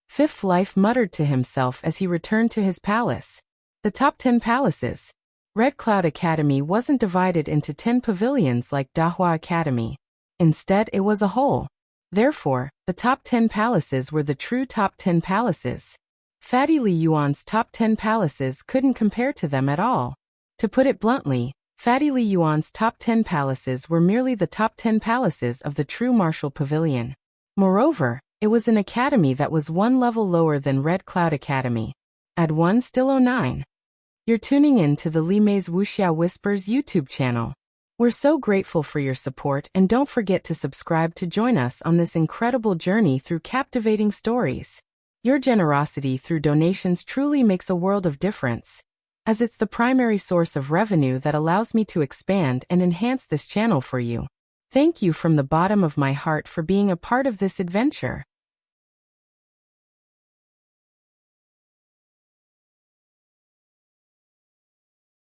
Fifth Life muttered to himself as he returned to his palace. The top 10 palaces. Red Cloud Academy wasn't divided into 10 pavilions like Dahua Academy. Instead, it was a whole. Therefore, the top 10 palaces were the true top 10 palaces. Fatty Li Yuan's top 10 palaces couldn't compare to them at all. To put it bluntly, Fatty Li Yuan's top 10 palaces were merely the top 10 palaces of the true martial pavilion. Moreover, it was an academy that was one level lower than Red Cloud Academy. Add 1 still 09. You're tuning in to the Li Mei's Wuxia Whispers YouTube channel. We're so grateful for your support, and don't forget to subscribe to join us on this incredible journey through captivating stories. Your generosity through donations truly makes a world of difference, as it's the primary source of revenue that allows me to expand and enhance this channel for you. Thank you from the bottom of my heart for being a part of this adventure.